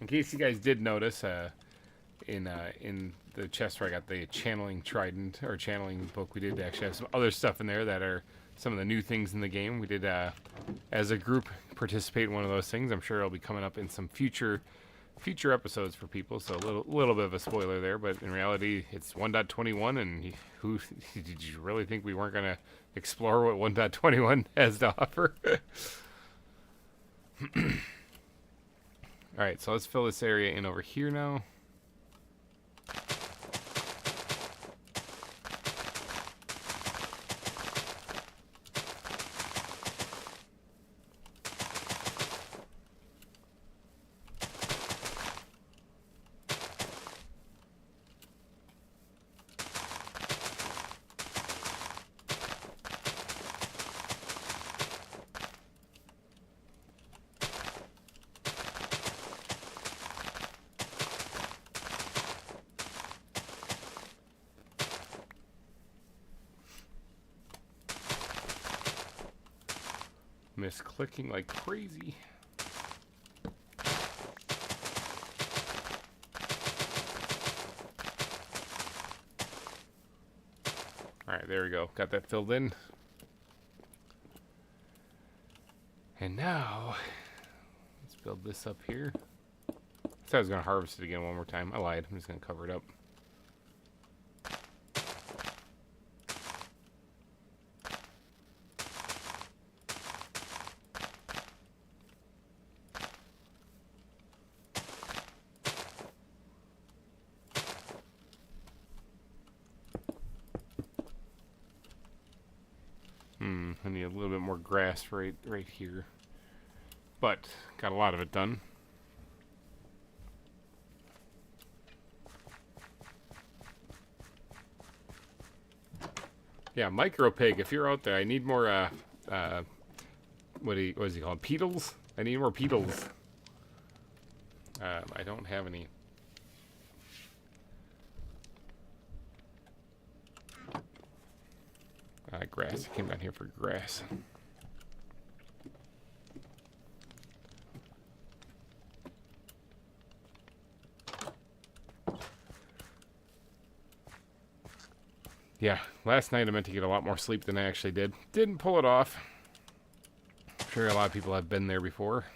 In case you guys did notice, in the chest where I got the channeling trident or channeling book, we did actually have some other stuff in there that are some of the new things in the game. We did, as a group, participate in one of those things. I'm sure it'll be coming up in some future episodes for people, so a little bit of a spoiler there, but in reality it's 1.21, and who did you really think we weren't going to explore what 1.21 has to offer? Alright, so let's fill this area in over here now. Misclicking like crazy. Alright, there we go. Got that filled in. And now, let's build this up here. I said I was going to harvest it again one more time. I lied. I'm just going to cover it up. I need a little bit more grass right here. But, got a lot of it done. Yeah, Micro Pig, if you're out there, I need more, what is he called? Pedals? I need more pedals. I don't have any. Grass. I came down here for grass. Yeah, last night I meant to get a lot more sleep than I actually did. Didn't pull it off. I'm sure a lot of people have been there before.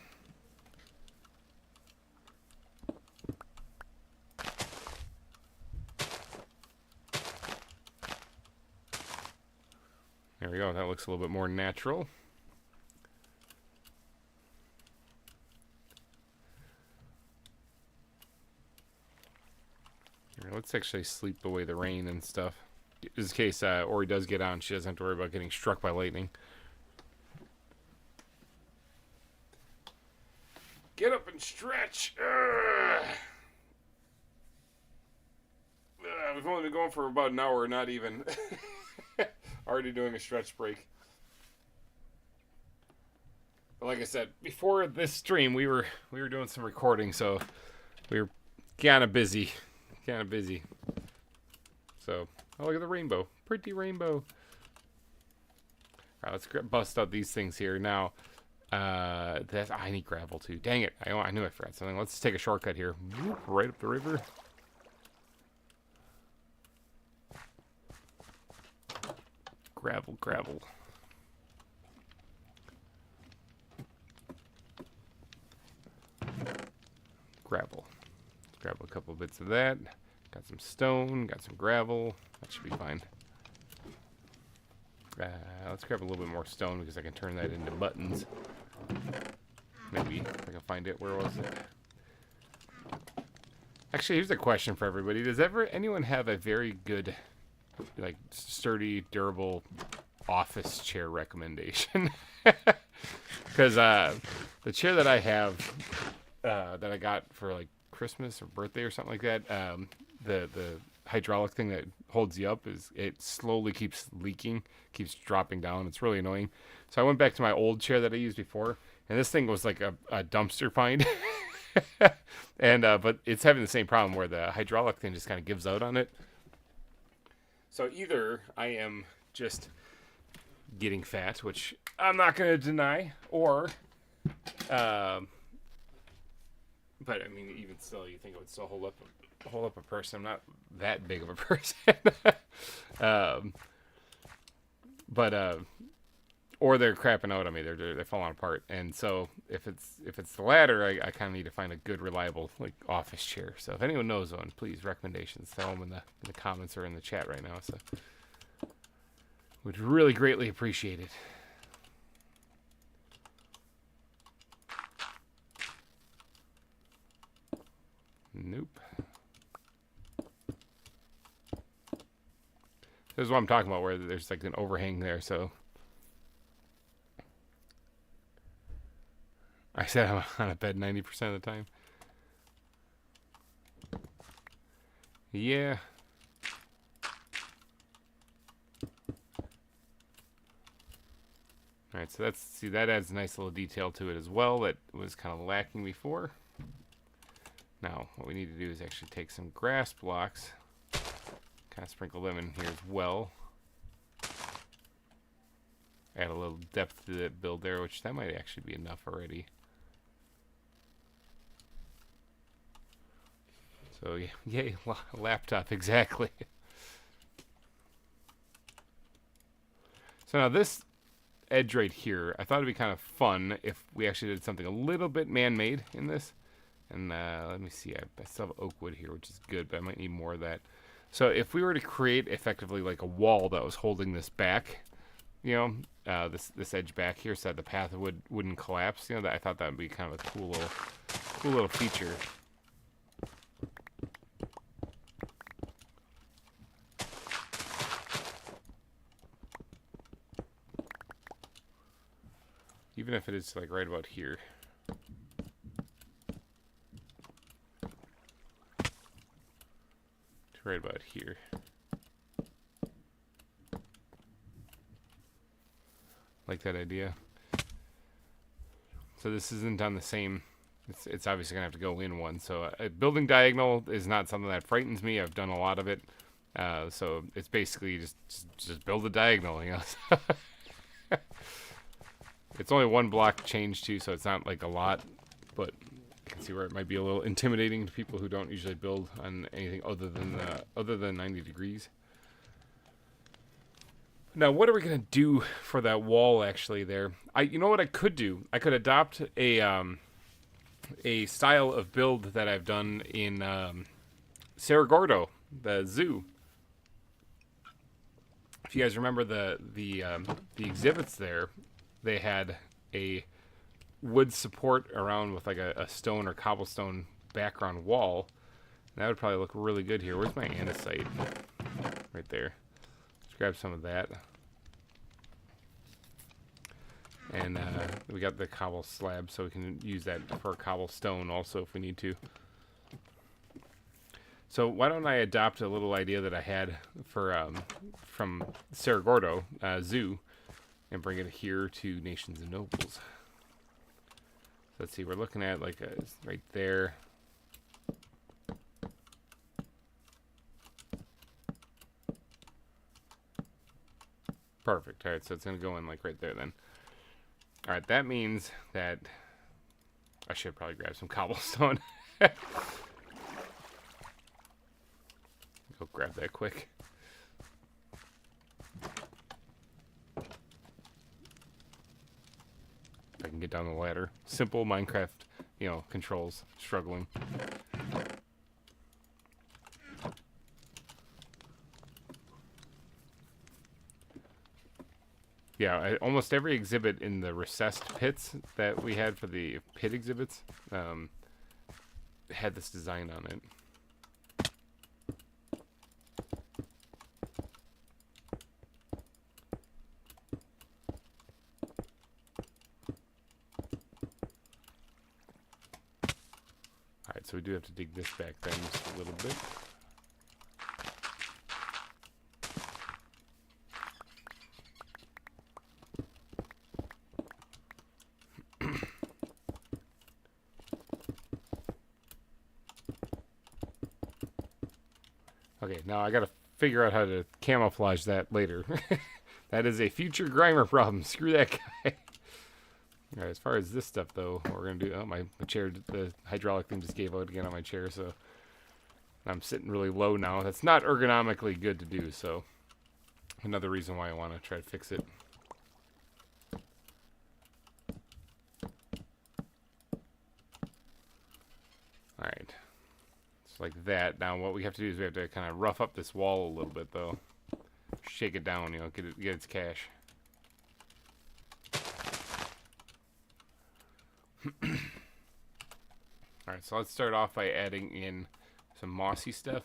There we go. That looks a little bit more natural. Here, let's actually sleep away the rain and stuff. In case Ori does get on, she doesn't have to worry about getting struck by lightning. Get up and stretch! We've only been going for about an hour, not even. Already doing a stretch break. But like I said, before this stream, we were doing some recording, so we were kind of busy. So, oh, look at the rainbow. Pretty rainbow. Alright, let's bust out these things here. Now, I need gravel too. Dang it. I knew I forgot something. Let's take a shortcut here. Whoop, right up the river. Gravel. Gravel. Let's grab a couple bits of that. Got some stone, got some gravel. That should be fine. Let's grab a little bit more stone because I can turn that into buttons. Maybe, if I can find it. Where was it? Actually, here's a question for everybody. Does anyone have a very good, like, sturdy, durable office chair recommendation. Because the chair that I have, that I got for like Christmas or birthday or something like that, the hydraulic thing that holds you up, it slowly keeps leaking, keeps dropping down. It's really annoying. So I went back to my old chair that I used before, and this thing was like a dumpster find. And but it's having the same problem where the hydraulic thing just kind of gives out on it. So either I am just getting fat, which I'm not going to deny, or but I mean, even still, you think it would still hold up a person. I'm not that big of a person. Or they're crapping out on me. They're falling apart. And so if it's the latter, I kind of need to find a good, reliable like office chair. So if anyone knows one, please recommendations. Tell them in the comments or in the chat right now. So would really greatly appreciate it. Nope. This is what I'm talking about, where there's like an overhang there. So I said I'm on a bed 90% of the time. Yeah. Alright, so that adds a nice little detail to it as well that was kind of lacking before. Now, what we need to do is actually take some grass blocks, kind of sprinkle them in here as well. Add a little depth to that build there, which that might actually be enough already. So, yay, laptop, exactly. So now this edge right here, I thought it'd be kind of fun if we actually did something a little bit man-made in this. And let me see, I still have oak wood here, which is good, but I might need more of that. So if we were to create effectively like a wall that was holding this back, you know, this edge back here, so that the path wouldn't collapse, you know, I thought that would be kind of a cool little feature. Even if it is like right about here. Right about here. Like that idea. So this isn't on the same, it's obviously gonna have to go in one. So building diagonal is not something that frightens me. I've done a lot of it. So it's basically just build a diagonal, you know. It's only one block change too, so it's not like a lot, but you can see where it might be a little intimidating to people who don't usually build on anything other than 90 degrees. Now, what are we gonna do for that wall actually there? You know what I could do? I could adopt a style of build that I've done in Cerro Gordo, the zoo. If you guys remember the exhibits there, they had a wood support around with like a stone or cobblestone background wall. And that would probably look really good here. Where's my andesite? Right there. Let's grab some of that. And we got the cobble slab, so we can use that for cobblestone also if we need to. So why don't I adopt a little idea that I had for from Cerro Gordo Zoo and bring it here to Nations and Nobles. So let's see, we're looking at like right there. Perfect. All right, so it's going to go in like right there then. All right, that means that I should probably grab some cobblestone. Go grab that quick. I can get down the ladder. Simple Minecraft, you know, controls. Struggling. Yeah, almost every exhibit in the recessed pits that we had for the pit exhibits had this design on it. do have to dig this back then just a little bit. Okay, now I gotta figure out how to camouflage that later. That is a future GReimer problem. Screw that guy. Alright, as far as this stuff, though, what we're going to do... Oh, my chair, the hydraulic thing just gave out again on my chair, so... I'm sitting really low now. That's not ergonomically good to do, so... Another reason why I want to try to fix it. Alright. It's like that. Now, what we have to do is we have to kind of rough up this wall a little bit, though. Shake it down, you know, get its cash. Alright, so let's start off by adding in some mossy stuff.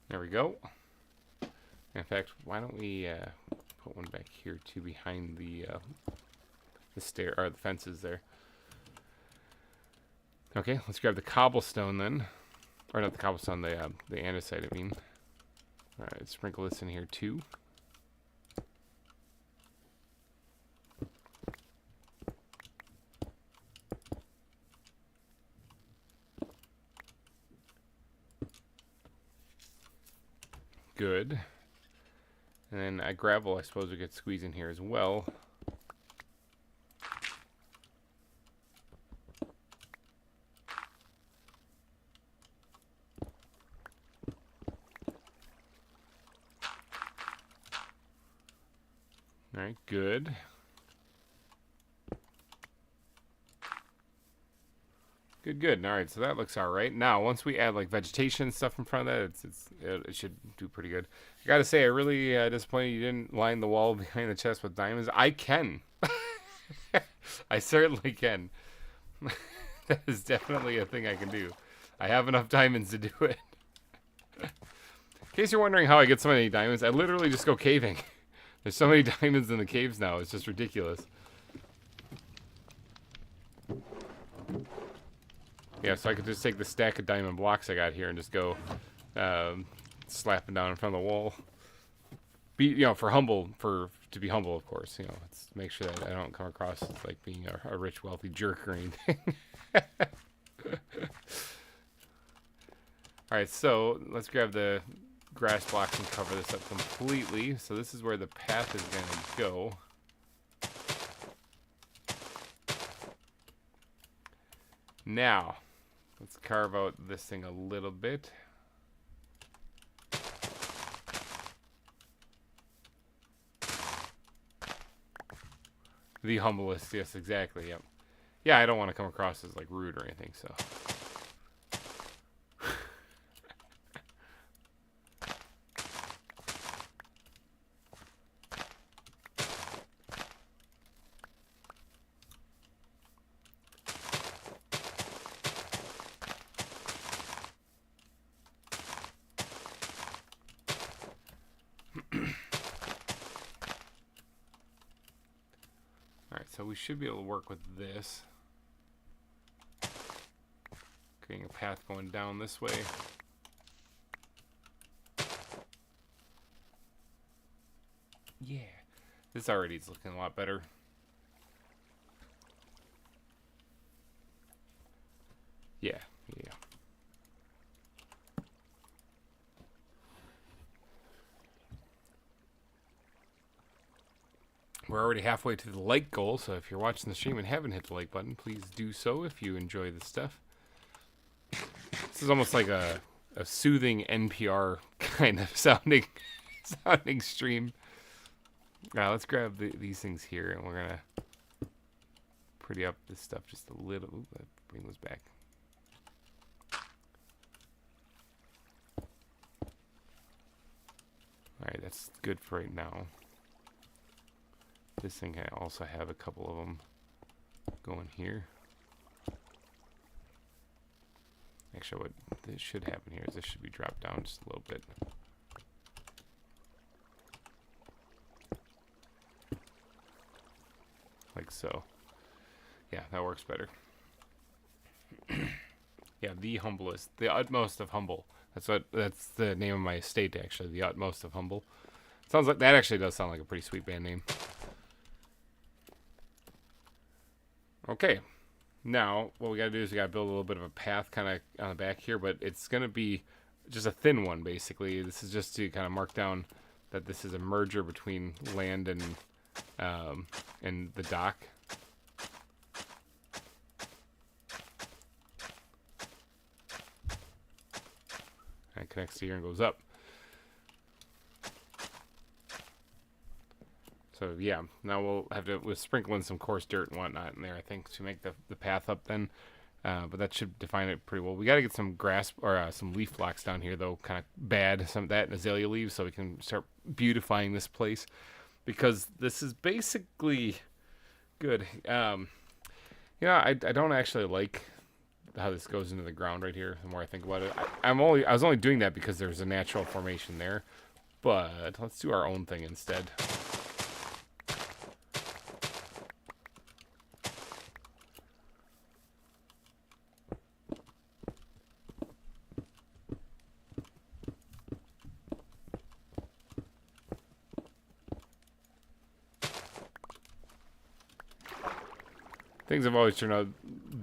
There we go. In fact, why don't we put one back here too, behind the stair or the fences there. Okay, let's grab the cobblestone then, or not the cobblestone, the andesite. I mean. All right, sprinkle this in here too. Good. And then gravel, I suppose we could squeeze in here as well. All right, good. Good. All right, so that looks all right. Now, once we add like vegetation and stuff in front of that, it should do pretty good. I gotta say, I really disappointed you didn't line the wall behind the chest with diamonds. I can. I certainly can. That is definitely a thing I can do. I have enough diamonds to do it. In case you're wondering how I get so many diamonds, I literally just go caving. There's so many diamonds in the caves now. It's just ridiculous. Yeah, so I could just take the stack of diamond blocks I got here and just go slapping down in front of the wall. You know, to be humble, of course. You know, let's make sure that I don't come across as like being a rich, wealthy jerk or anything. All right, so let's grab the grass blocks and cover this up completely. So this is where the path is going to go. Now, let's carve out this thing a little bit. The humblest, yes, exactly, yep. Yeah, I don't want to come across as like rude or anything, so. Alright, so we should be able to work with this. Creating a path going down this way. Yeah. This already is looking a lot better. Yeah. We're already halfway to the like goal, so if you're watching the stream and haven't hit the like button, please do so if you enjoy this stuff. This is almost like a soothing NPR kind of sounding stream. Now let's grab these things here, and we're gonna pretty up this stuff just a little. Ooh, bring those back. All right, that's good for right now. This thing can also have a couple of them Go in here. Actually, what this should happen here is this should be dropped down just a little bit. Like so. Yeah, that works better. Yeah, the humblest. The utmost of humble. That's the name of my estate, actually. The utmost of humble. Sounds like that actually does sound like a pretty sweet band name. Okay. Now, what we gotta do is we gotta build a little bit of a path kind of on the back here, but it's gonna be just a thin one, basically. This is just to kind of mark down that this is a merger between land and the dock. And it connects to here and goes up. So yeah, now we'll sprinkle in some coarse dirt and whatnot in there, I think, to make the path up then. But that should define it pretty well. We got to get some grass or some leaf blocks down here, though, kind of bad. Some of that and azalea leaves, so we can start beautifying this place. Because this is basically good. I don't actually like how this goes into the ground right here. The more I think about it, I was only doing that because there's a natural formation there. But let's do our own thing instead. Things have always turned out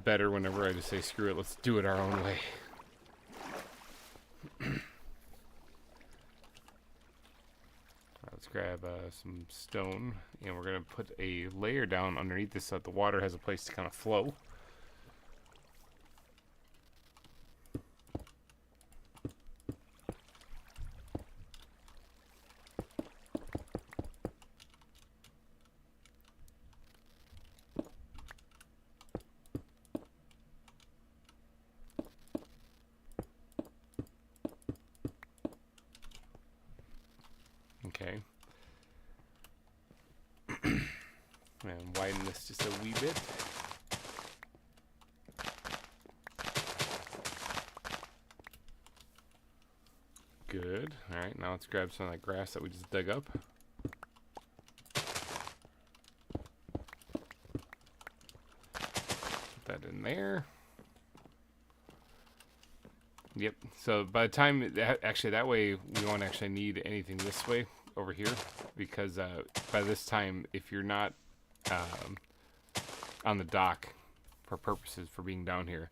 better whenever I just say, screw it, let's do it our own way. Let's grab some stone, and we're going to put a layer down underneath this so that the water has a place to kind of flow. Okay. And widen this just a wee bit. Good. Alright, now let's grab some of that grass that we just dug up. Put that in there. Yep. So by the time, actually that way we won't actually need anything this way over here, because by this time, if you're not on the dock for purposes for being down here,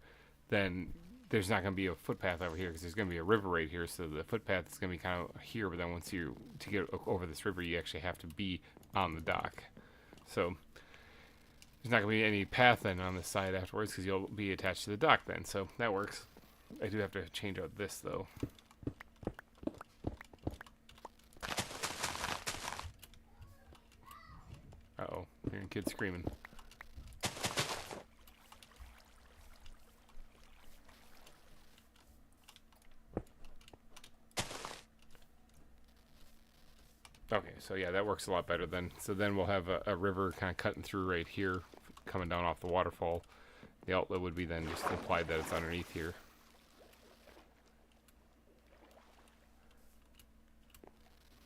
then there's not going to be a footpath over here because there's going to be a river right here. So the footpath is going to be kind of here, but then once to get over this river, you actually have to be on the dock. So there's not going to be any path then on this side afterwards because you'll be attached to the dock then. So that works. I do have to change out this though. Uh-oh, hearing kids screaming. Okay, so yeah, that works a lot better then. So then we'll have a river kind of cutting through right here, coming down off the waterfall. The outlet would be then just implied that it's underneath here.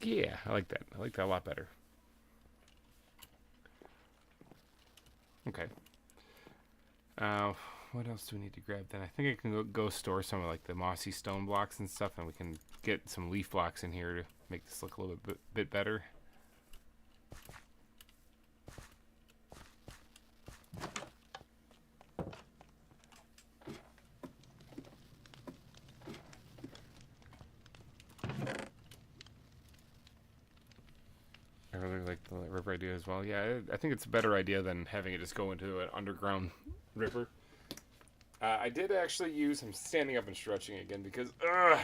Yeah, I like that. I like that a lot better. Okay. What else do we need to grab then? I think I can go store some of like the mossy stone blocks and stuff, and we can get some leaf blocks in here to make this look a little bit better. I really like the river idea as well. Yeah, I think it's a better idea than having it just go into an underground river. I did actually use, I'm standing up and stretching again because, like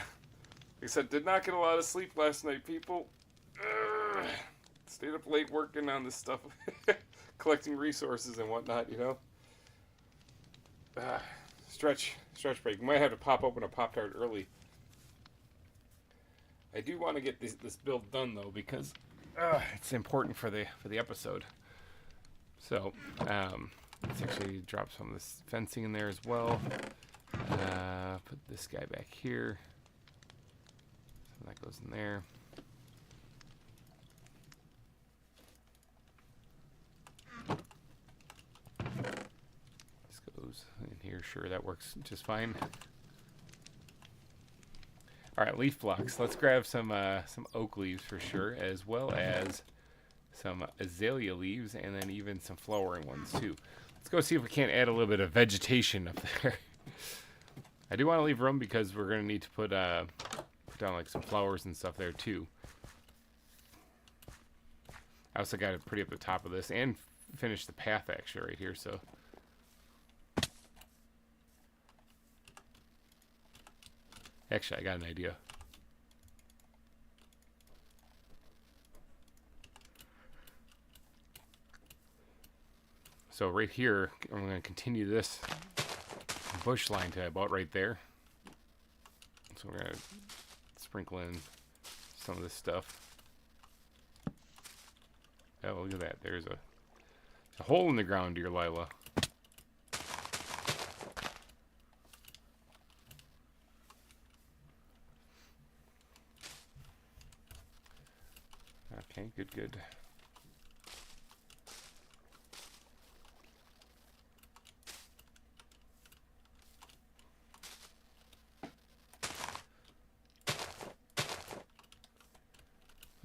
I said, did not get a lot of sleep last night, people. Stayed up late working on this stuff, collecting resources and whatnot, you know. Stretch break. Might have to pop open a Pop-Tart early. I do want to get this build done though because it's important for the episode. So Let's actually drop some of this fencing in there as well. Put this guy back here. So that goes in there. This goes in here. Sure, that works just fine. All right, leaf blocks. Let's grab some oak leaves for sure, as well as some azalea leaves, and then even some flowering ones too. Let's go see if we can't add a little bit of vegetation up there. I do want to leave room because we're going to need to put down like some flowers and stuff there too. I also got it pretty up the top of this and finish the path actually right here. So actually, I got an idea. So right here, I'm going to continue this bush line to about right there. So we're going to sprinkle in some of this stuff. Oh, look at that. There's a hole in the ground, dear Lila. Okay, good, good.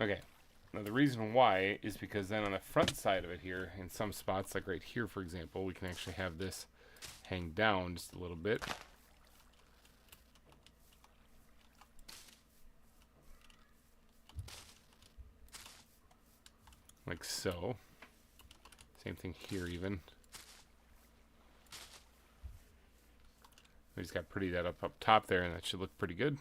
Okay, now the reason why is because then on the front side of it here, in some spots, like right here, for example, we can actually have this hang down just a little bit. Like so. Same thing here even. We just got pretty that up top there, and that should look pretty good.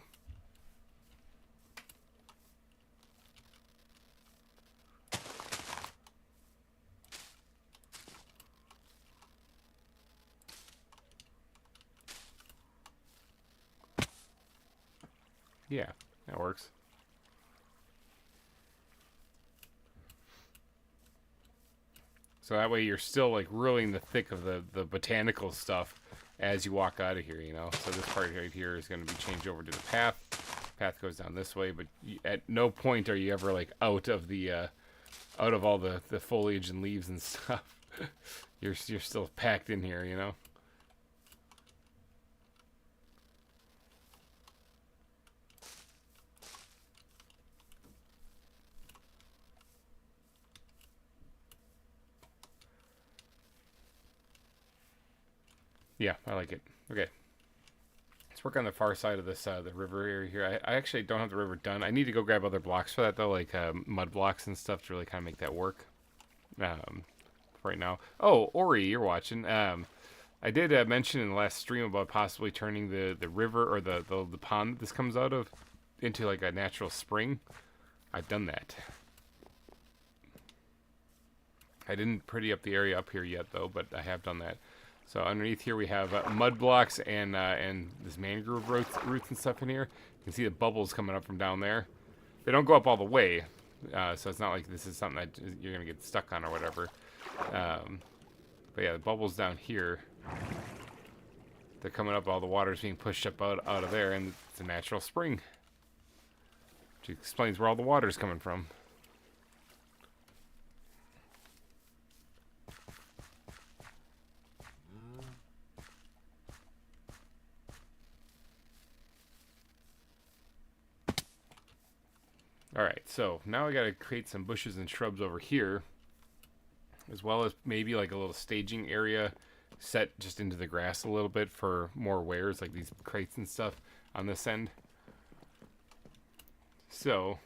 Yeah, that works. So that way you're still like really in the thick of the botanical stuff as you walk out of here, you know. So this part right here is going to be changed over to the path. Path goes down this way, but at no point are you ever like out of all the foliage and leaves and stuff. You're still packed in here, you know. Yeah, I like it. Okay. Let's work on the far side of this the river area here. I actually don't have the river done. I need to go grab other blocks for that though, like mud blocks and stuff to really kind of make that work. Right now. Oh, Ori, you're watching. I did mention in the last stream about possibly turning the river or the pond that this comes out of into like a natural spring. I've done that. I didn't pretty up the area up here yet though, but I have done that. So underneath here we have mud blocks and this mangrove roots and stuff in here. You can see the bubbles coming up from down there. They don't go up all the way, so it's not like this is something that you're gonna get stuck on or whatever. But yeah, the bubbles down here, they're coming up. All the water's being pushed up out of there, and it's a natural spring, which explains where all the water's coming from. Alright, so now I gotta create some bushes and shrubs over here, as well as maybe like a little staging area set just into the grass a little bit for more wares, like these crates and stuff on this end. So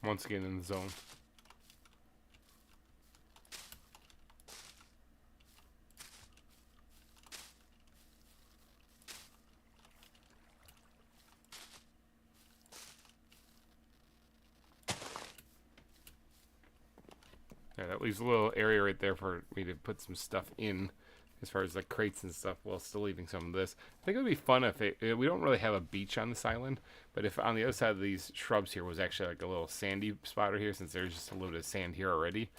once again in the zone. Yeah, that leaves a little area right there for me to put some stuff in, as far as like crates and stuff, while still leaving some of this. I think it would be fun if we don't really have a beach on this island, but if on the other side of these shrubs here was actually like a little sandy spot right here, since there's just a little bit of sand here already.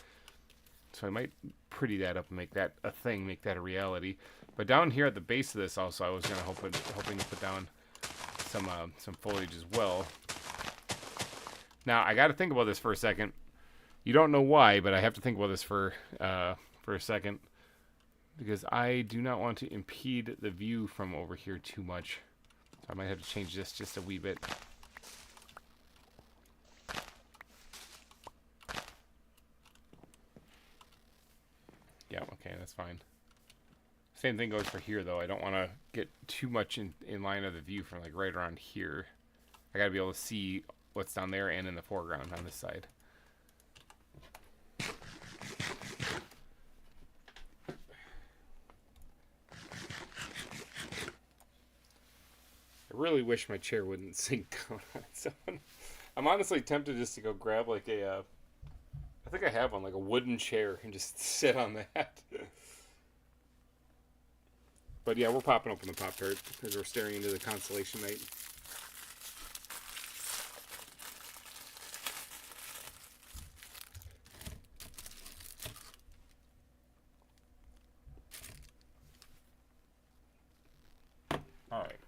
So I might pretty that up and make that a thing, make that a reality. But down here at the base of this also, I was gonna hoping to put down some foliage as well. Now I got to think about this for a second. You don't know why, but I have to think about this for a second, because I do not want to impede the view from over here too much. So I might have to change this just a wee bit. Yeah, okay, that's fine. Same thing goes for here, though. I don't want to get too much in line of the view from like right around here. I got to be able to see what's down there and in the foreground on this side. I really wish my chair wouldn't sink down on its own. I'm honestly tempted just to go grab like a, I think I have one, like a wooden chair, and just sit on that. But yeah, we're popping open the Pop-Tart as we're staring into the constellation night. Alright.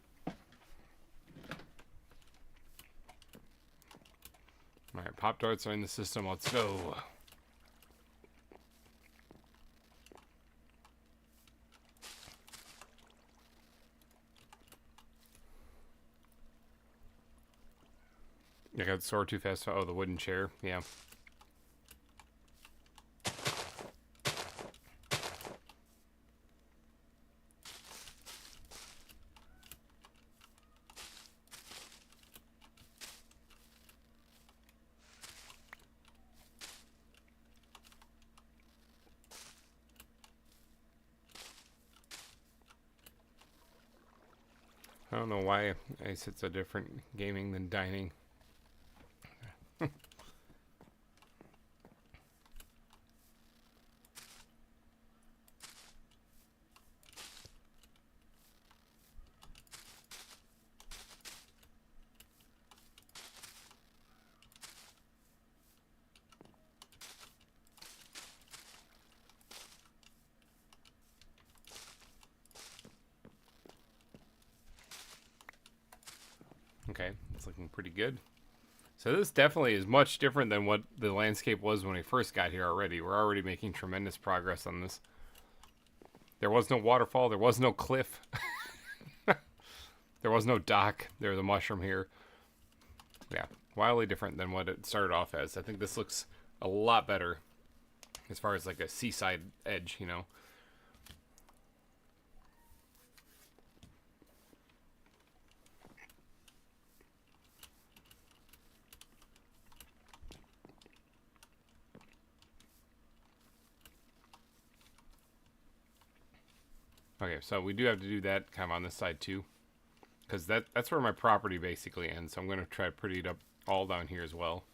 Alright, Pop-Tarts are in the system. Let's go. I got soared too fast. Oh, the wooden chair. Yeah. I don't know why I said so different gaming than dining. Okay, it's looking pretty good. So this definitely is much different than what the landscape was when we first got here already. We're already making tremendous progress on this. There was no waterfall. There was no cliff. There was no dock. There's a mushroom here. Yeah, wildly different than what it started off as. I think this looks a lot better as far as like a seaside edge, you know. Okay, so we do have to do that kind of on this side too, because that's where my property basically ends. So I'm going to try to pretty it up all down here as well.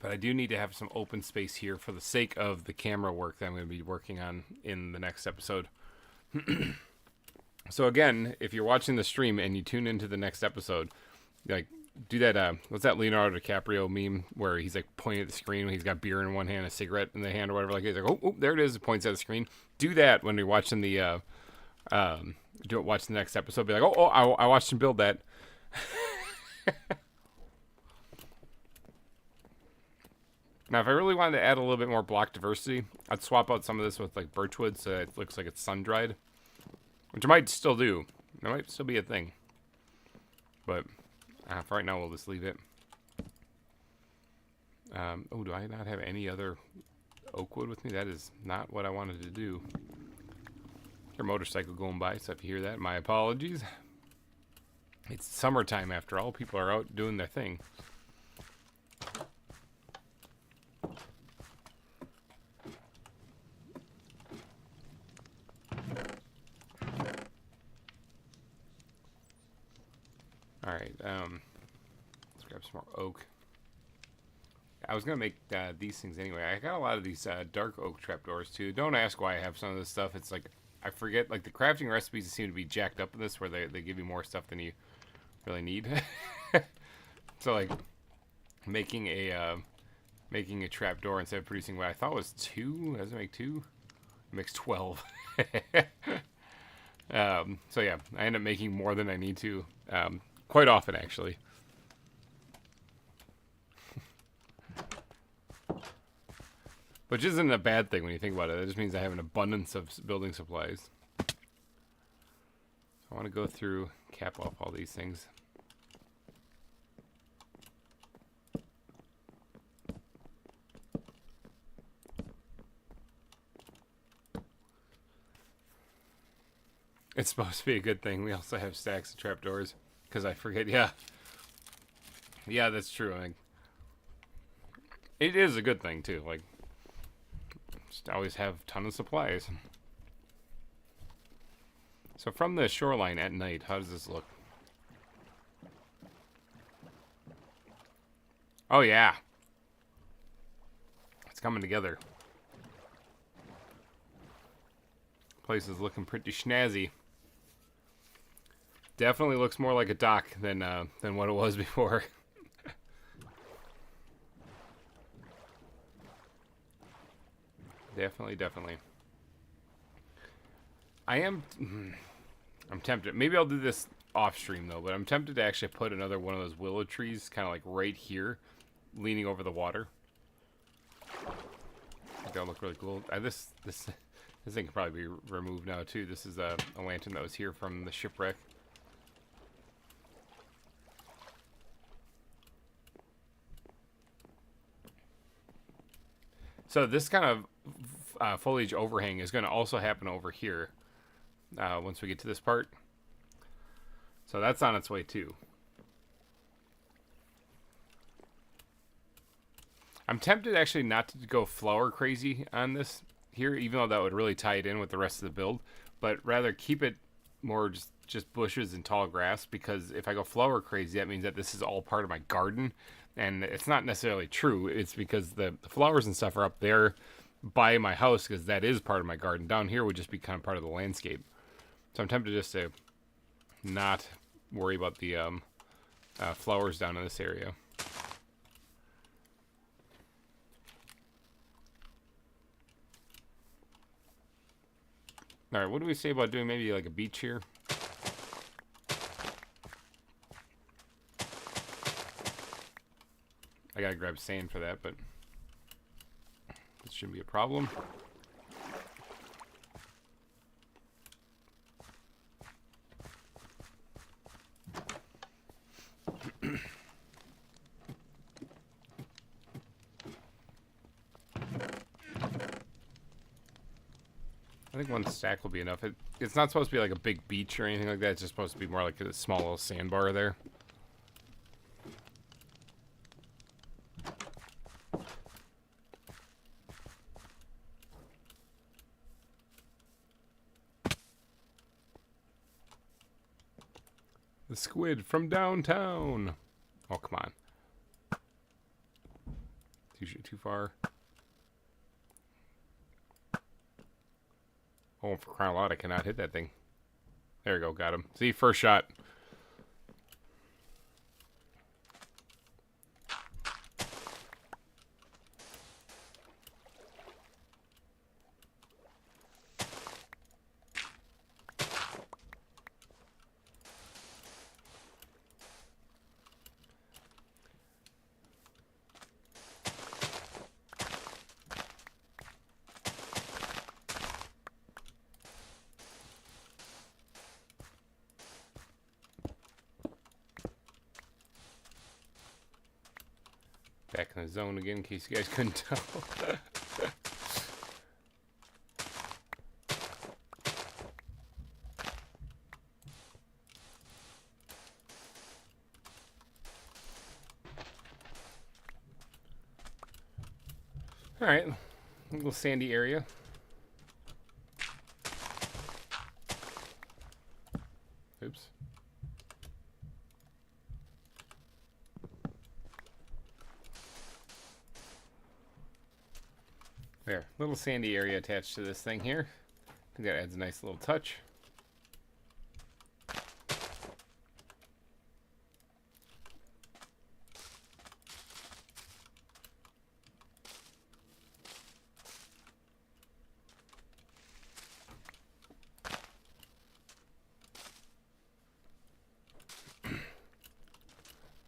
But I do need to have some open space here for the sake of the camera work that I'm going to be working on in the next episode. So again, if you're watching the stream and you tune into the next episode, like, do that, what's that Leonardo DiCaprio meme where he's like pointing at the screen when he's got beer in one hand, a cigarette in the hand or whatever, like he's like, oh, there it is, it points at the screen. Do that when you're watching the, watch the next episode, be like, I watched him build that. Now, if I really wanted to add a little bit more block diversity, I'd swap out some of this with like birchwood so it looks like it's sun-dried, which I might still do. That might still be a thing. But for right now, we'll just leave it. Oh, do I not have any other oak wood with me? That is not what I wanted to do. Your motorcycle going by, so if you hear that, my apologies. It's summertime after all. People are out doing their thing. Alright, let's grab some more oak. I was going to make these things anyway. I got a lot of these dark oak trapdoors too. Don't ask why I have some of this stuff. It's like, I forget, like the crafting recipes seem to be jacked up in this where they give you more stuff than you really need. So like making a trapdoor instead of producing what I thought was 2. Does it make 2? It makes 12. So yeah, I end up making more than I need to quite often actually. Which isn't a bad thing when you think about it. It just means I have an abundance of building supplies. I want to go through, cap off all these things. It's supposed to be a good thing. We also have stacks of trapdoors. Because I forget, yeah. Yeah, that's true. Like, it is a good thing, too. Like, just always have a ton of supplies. So from the shoreline at night, how does this look? Oh, yeah. It's coming together. Place is looking pretty snazzy. Definitely looks more like a dock than what it was before. Definitely. I'm tempted. Maybe I'll do this off stream though, but I'm tempted to actually put another one of those willow trees kind of like right here, leaning over the water. That'll look really cool. This thing can probably be removed now too. This is a lantern that was here from the shipwreck. So this kind of foliage overhang is going to also happen over here once we get to this part. So that's on its way too. I'm tempted actually not to go flower crazy on this here, even though that would really tie it in with the rest of the build, but rather keep it more just bushes and tall grass, because if I go flower crazy, that means that this is all part of my garden. And it's not necessarily true. It's because the flowers and stuff are up there by my house, because that is part of my garden. Down here would just be kind of part of the landscape. So I'm tempted just to not worry about the flowers down in this area. Alright, what do we say about doing maybe like a beach here? I gotta grab sand for that, but this shouldn't be a problem. I think one stack will be enough. It's not supposed to be like a big beach or anything like that. It's just supposed to be more like a small little sandbar there. The squid from downtown. Oh, come on. Too far. Oh, for crying out loud, I cannot hit that thing. There we go, got him. See, first shot. Back in the zone again, in case you guys couldn't tell. All right, a little sandy area. Oops. There, little sandy area attached to this thing here. I think that adds a nice little touch.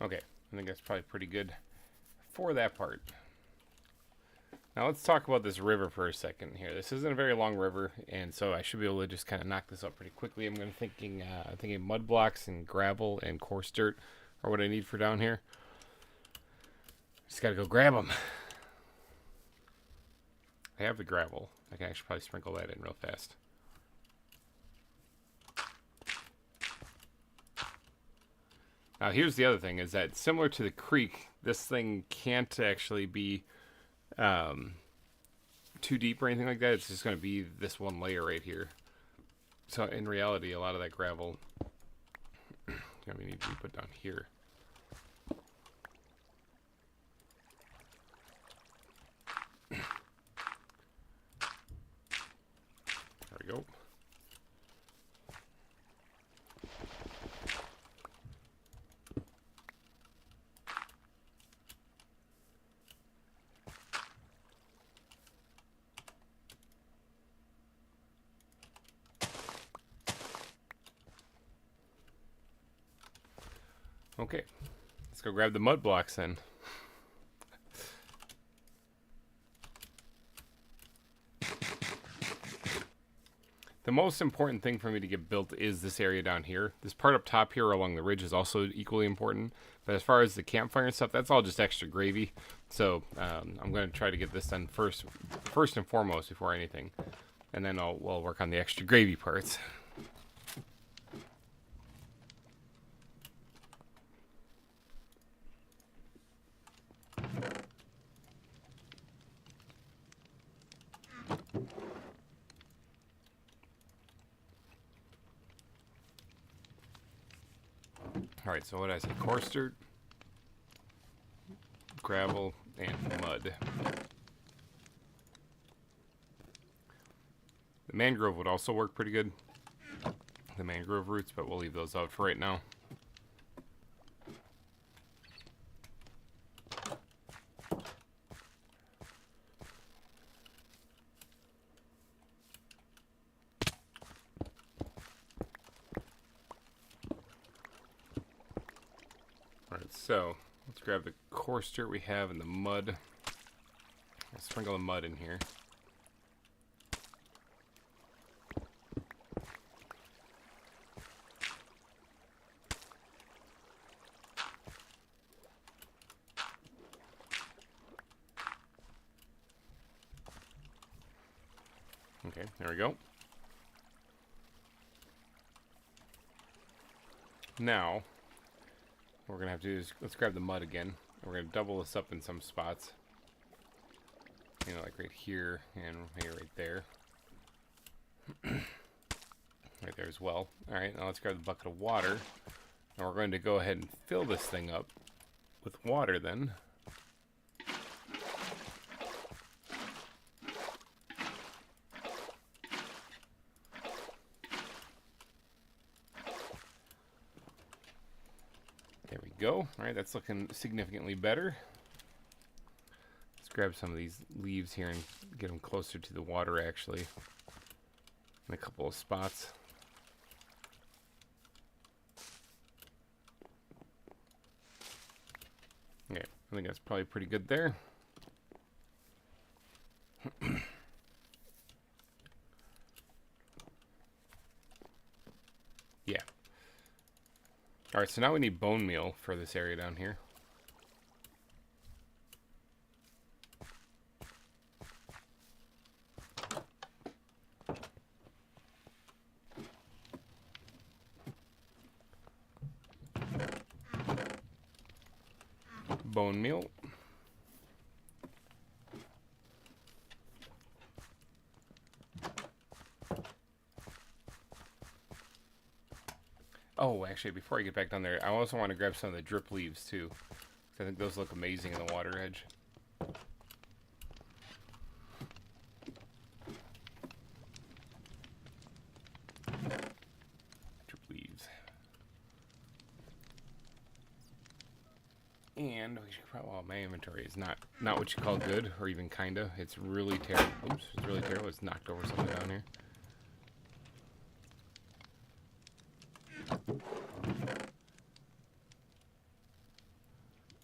Okay, I think that's probably pretty good for that part. Now let's talk about this river for a second here. This isn't a very long river, and so I should be able to just kind of knock this up pretty quickly. I'm thinking mud blocks and gravel and coarse dirt are what I need for down here. Just gotta go grab them. I have the gravel. I can actually probably sprinkle that in real fast. Now here's the other thing, is that similar to the creek, this thing can't actually be too deep or anything like that. It's just going to be this one layer right here. So in reality, a lot of that gravel we need to be put down here. There we go. Okay, let's go grab the mud blocks then. The most important thing for me to get built is this area down here. This part up top here along the ridge is also equally important. But as far as the campfire and stuff, that's all just extra gravy. So I'm going to try to get this done first and foremost before anything. And then we'll work on the extra gravy parts. Alright, so what did I say? Coarse dirt, gravel, and mud. The mangrove would also work pretty good. The mangrove roots, but we'll leave those out for right now. Alright, so let's grab the coarse dirt we have in the mud. I'll sprinkle the mud in here. Okay, there we go. Now, what we're going to have to do is, let's grab the mud again. We're going to double this up in some spots. You know, like right here and maybe right there. Right there as well. Alright, now let's grab the bucket of water. And we're going to go ahead and fill this thing up with water then. There we go. Alright, that's looking significantly better. Let's grab some of these leaves here and get them closer to the water actually. In a couple of spots. Okay, I think that's probably pretty good there. Yeah. Alright, so now we need bone meal for this area down here. Bone meal. Oh, actually, before I get back down there, I also want to grab some of the drip leaves too. I think those look amazing in the water edge. Drip leaves. And we should probably, well, my inventory is not what you call good, or even kinda. It's really terrible. Oops, it's really terrible. It's knocked over something down here.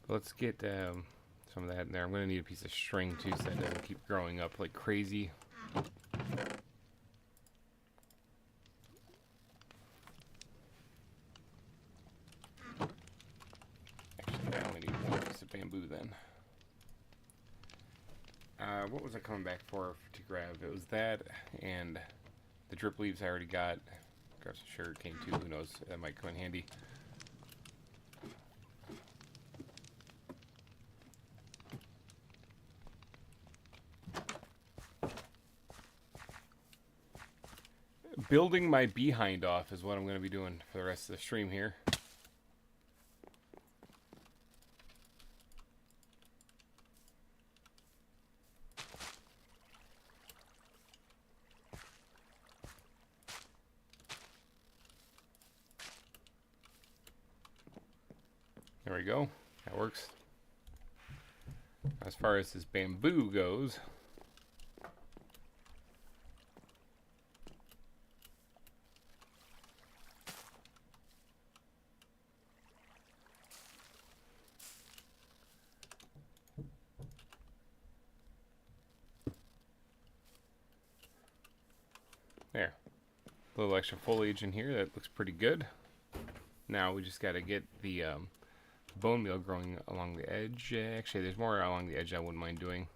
Let's get some of that in there. I'm going to need a piece of string too, so that doesn't keep growing up like crazy. Actually, I only need one piece of bamboo then. What was I coming back for to grab? It was that and the drip leaves I already got. Grab some sugar cane too. Who knows? That might come in handy. Building my behind off is what I'm going to be doing for the rest of the stream here. There we go. That works. As far as this bamboo goes, there. A little extra foliage in here. That looks pretty good. Now we just got to get the bone meal growing along the edge. Actually, there's more along the edge I wouldn't mind doing.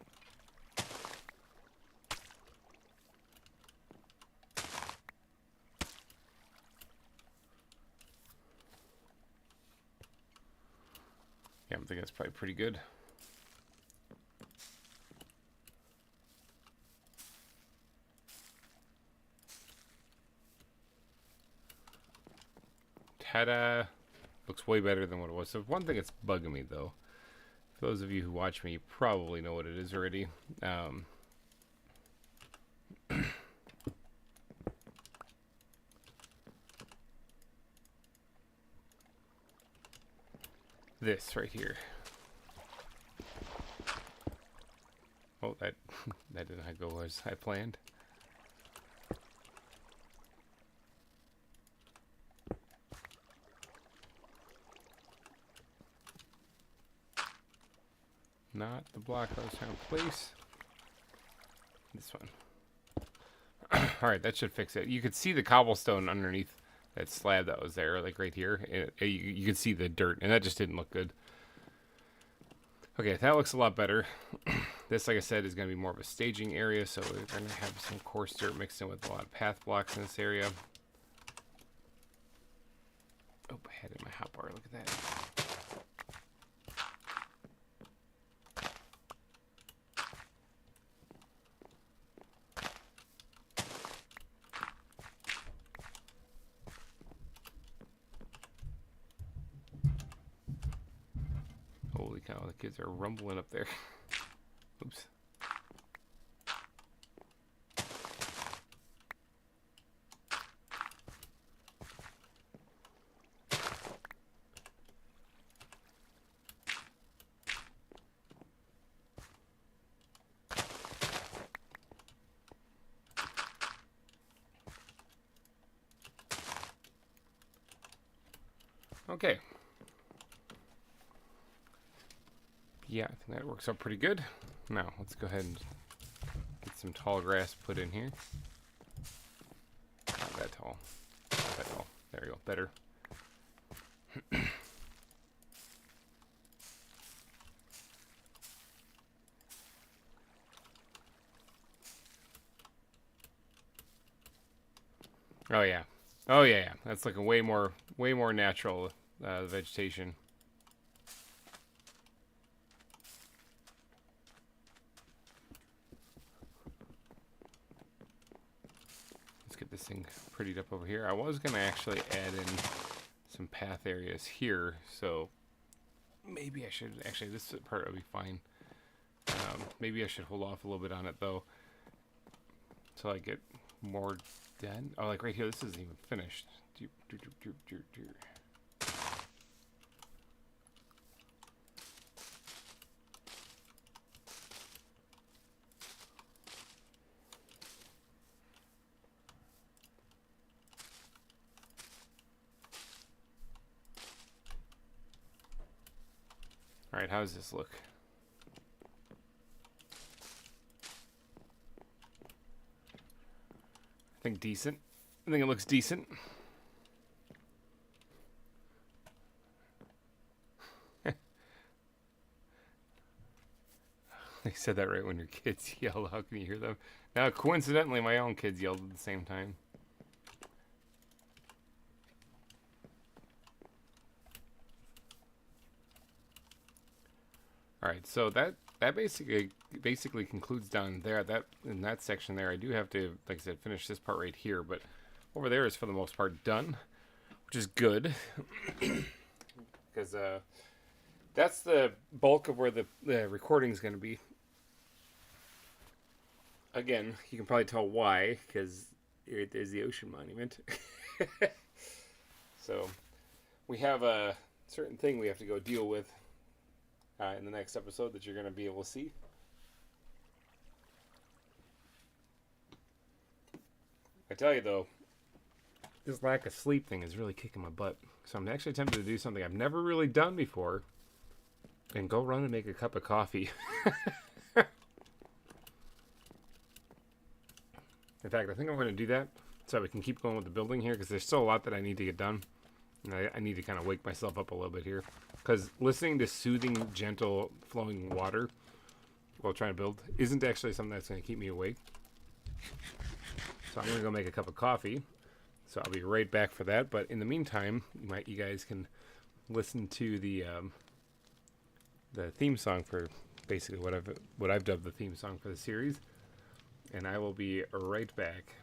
Yeah, I think that's probably pretty good. Ta-da! Looks way better than what it was. So one thing that's bugging me though, for those of you who watch me, you probably know what it is already. This right here. Oh, that didn't go as I planned. Not the block I was trying to place. This one. Alright, that should fix it. You could see the cobblestone underneath that slab that was there, like right here. You could see the dirt, and that just didn't look good. Okay, that looks a lot better. This, like I said, is going to be more of a staging area, so we're going to have some coarse dirt mixed in with a lot of path blocks in this area. Oh, I had it in my hotbar. Look at that. Holy cow, the kids are rumbling up there. Oops. Okay. Yeah, I think that works out pretty good. Now, let's go ahead and get some tall grass put in here. Not that tall. Not that tall. There we go. Better. Oh yeah. Oh yeah. That's looking way more natural vegetation. Let's get this thing prettied up over here. I was gonna actually add in some path areas here, so maybe I should, actually this part will be fine. Maybe I should hold off a little bit on it though, until I get more done. Oh, like right here, this isn't even finished. All right, how does this look? I think decent. I think it looks decent. They said that right when your kids yell. How can you hear them? Now, coincidentally, my own kids yelled at the same time. All right, so that basically concludes down there. That in that section there, I do have to, like I said, finish this part right here. But over there is for the most part done, which is good because that's the bulk of where the recording is going to be. Again, you can probably tell why, because there's the ocean monument. So we have a certain thing we have to go deal with in the next episode that you're going to be able to see. I tell you though, this lack of sleep thing is really kicking my butt. So I'm actually tempted to do something I've never really done before and go run and make a cup of coffee. In fact, I think I'm going to do that so we can keep going with the building here, because there's still a lot that I need to get done. And I need to kind of wake myself up a little bit here. Because listening to soothing, gentle, flowing water while trying to build isn't actually something that's going to keep me awake. So I'm going to go make a cup of coffee. So I'll be right back for that. But in the meantime, you guys can listen to the theme song for basically what I've dubbed the theme song for the series. And I will be right back.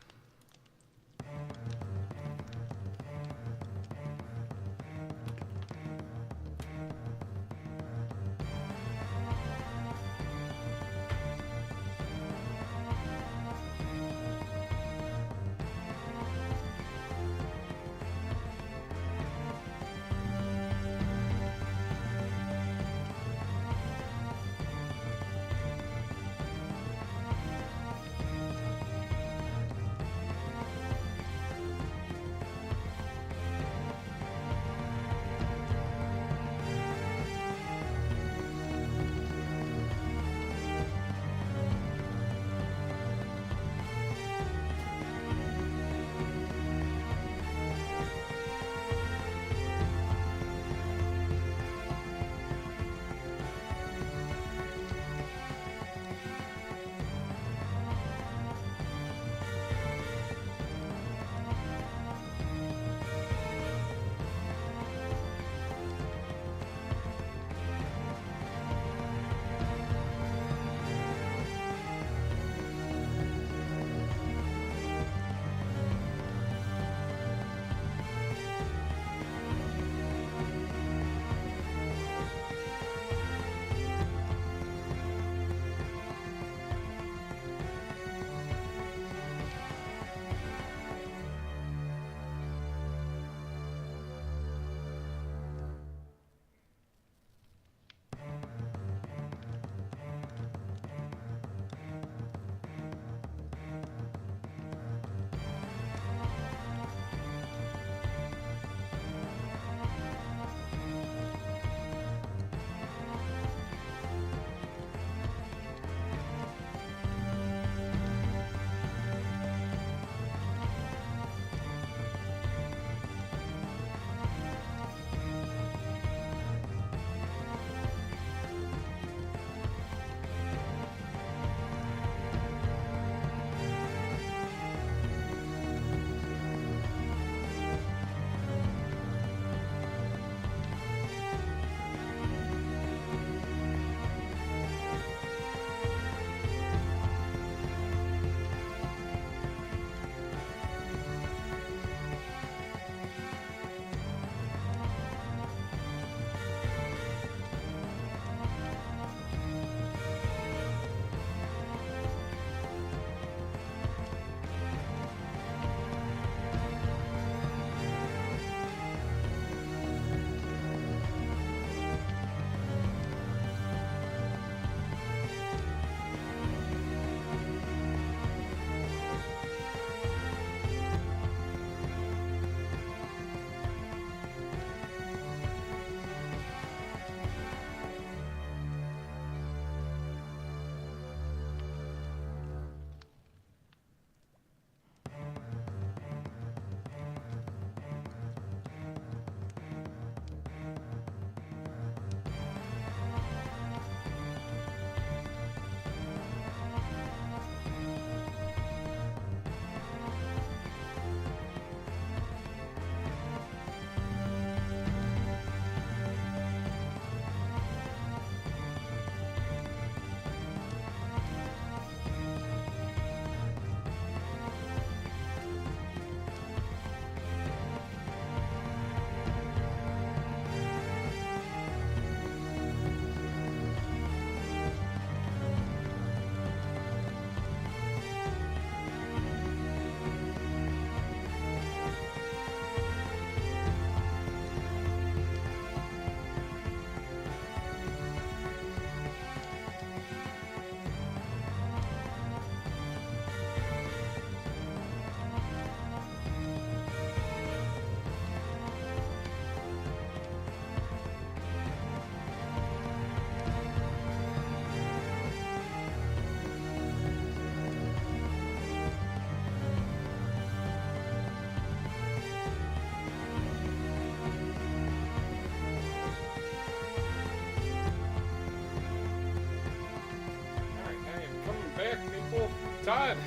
Todd,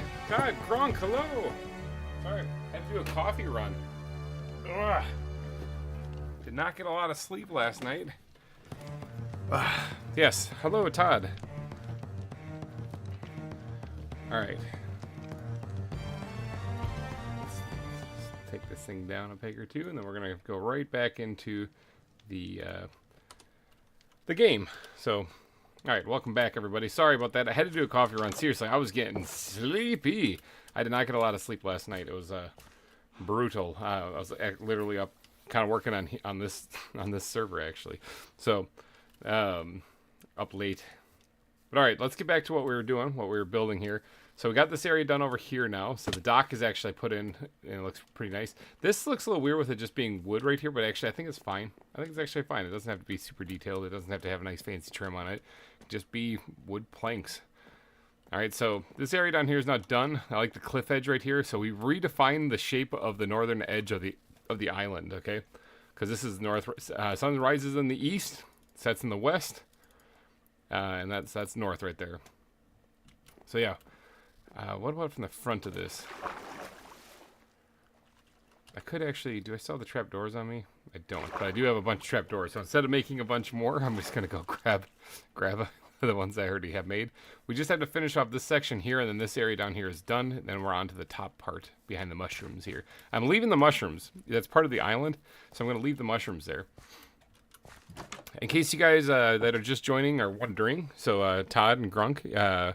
Gronk, hello. Sorry, had to do a coffee run. Ugh. Did not get a lot of sleep last night. Yes, hello, Todd. All right. Let's take this thing down a peg or two, and then we're gonna go right back into the game. So, all right, welcome back, everybody. Sorry about that. I had to do a coffee run. Seriously, I was getting sleepy. I did not get a lot of sleep last night. It was brutal. I was literally up, kind of working on this server actually. So, up late. But all right, let's get back to what we were doing, what we were building here. So we got this area done over here now. So the dock is actually put in, and it looks pretty nice. This looks a little weird with it just being wood right here, but actually I think it's fine. I think it's actually fine. It doesn't have to be super detailed. It doesn't have to have a nice fancy trim on it. Just be wood planks. All right, so this area down here is not done. I like the cliff edge right here. So we redefined the shape of the northern edge of the island, okay? Because this is north. Sun rises in the east, sets in the west, and that's north right there. So yeah. What about from the front of this? I could actually... Do I still have the trapdoors on me? I don't, but I do have a bunch of trapdoors. So instead of making a bunch more, I'm just going to go grab the ones I already have made. We just have to finish off this section here, and then this area down here is done. And then we're on to the top part behind the mushrooms here. I'm leaving the mushrooms. That's part of the island, so I'm going to leave the mushrooms there. In case you guys that are just joining are wondering, so Todd and Grunk...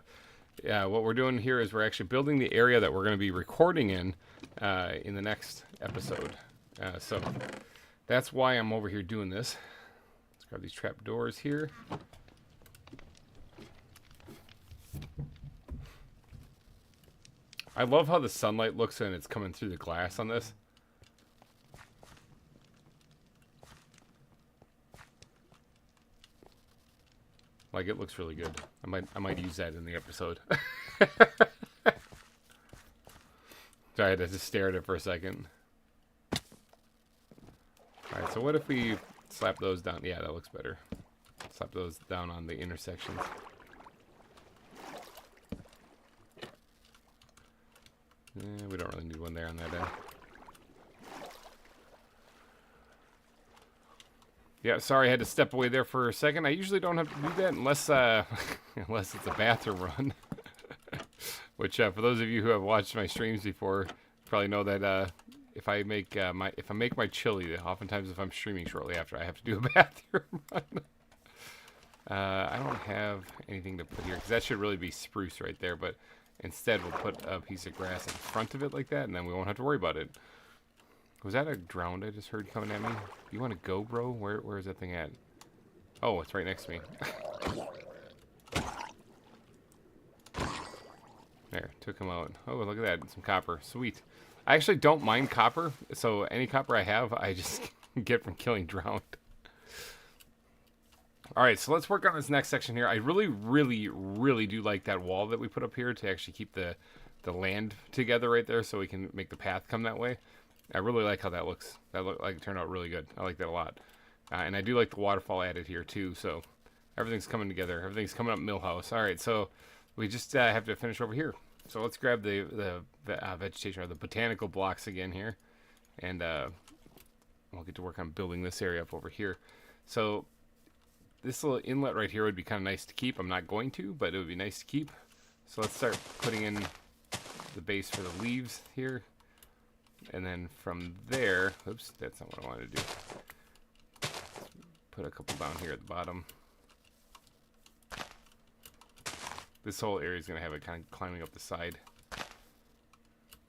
what we're doing here is we're actually building the area that we're going to be recording in the next episode. So that's why I'm over here doing this. Let's grab these trap doors here. I love how the sunlight looks and it's coming through the glass on this. Like, it looks really good. I might use that in the episode. Sorry, I had to just stare at it for a second. Alright, so what if we slap those down? Yeah, that looks better. Slap those down on the intersections. We don't really need one there on that end. Yeah, sorry I had to step away there for a second. I usually don't have to do that unless unless it's a bathroom run. Which for those of you who have watched my streams before, probably know that if I make my chili, oftentimes if I'm streaming shortly after, I have to do a bathroom run. I don't have anything to put here because that should really be spruce right there, but instead we'll put a piece of grass in front of it like that, and then we won't have to worry about it. Was that a drowned I just heard coming at me? You want to go, bro? Where is that thing at? Oh, it's right next to me. There, took him out. Oh, look at that. Some copper. Sweet. I actually don't mind copper, so any copper I have, I just get from killing drowned. Alright, so let's work on this next section here. I really, really, really do like that wall that we put up here to actually keep the land together right there so we can make the path come that way. I really like how that looks. That looked like it turned out really good. I like that a lot. And I do like the waterfall added here too, so everything's coming together. Everything's coming up Millhouse. Alright, so we just have to finish over here. So let's grab the vegetation, or the botanical blocks again here. And we'll get to work on building this area up over here. So this little inlet right here would be kind of nice to keep. I'm not going to, but it would be nice to keep. So let's start putting in the base for the leaves here. And then from there, oops, that's not what I wanted to do. Put a couple down here at the bottom. This whole area is going to have it kind of climbing up the side.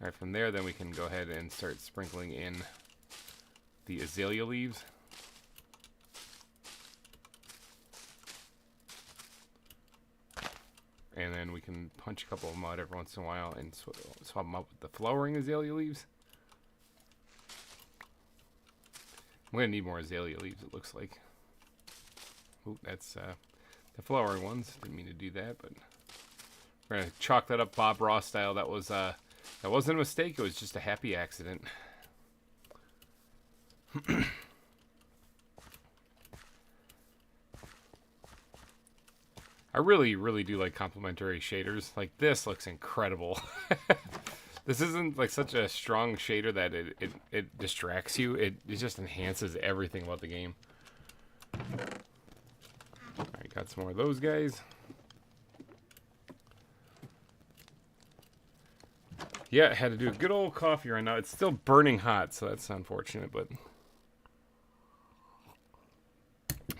Alright, from there, then we can go ahead and start sprinkling in the azalea leaves. And then we can punch a couple of them out every once in a while and swap them up with the flowering azalea leaves. I'm going to need more azalea leaves, it looks like. Ooh, that's the flowering ones. Didn't mean to do that, but we're going to chalk that up Bob Ross style. That wasn't a mistake. It was just a happy accident. I really, really do like complementary shaders. Like, this looks incredible. This isn't like such a strong shader that it distracts you. It just enhances everything about the game. Alright, got some more of those guys. Yeah, I had to do a good old coffee right now. It's still burning hot, so that's unfortunate, but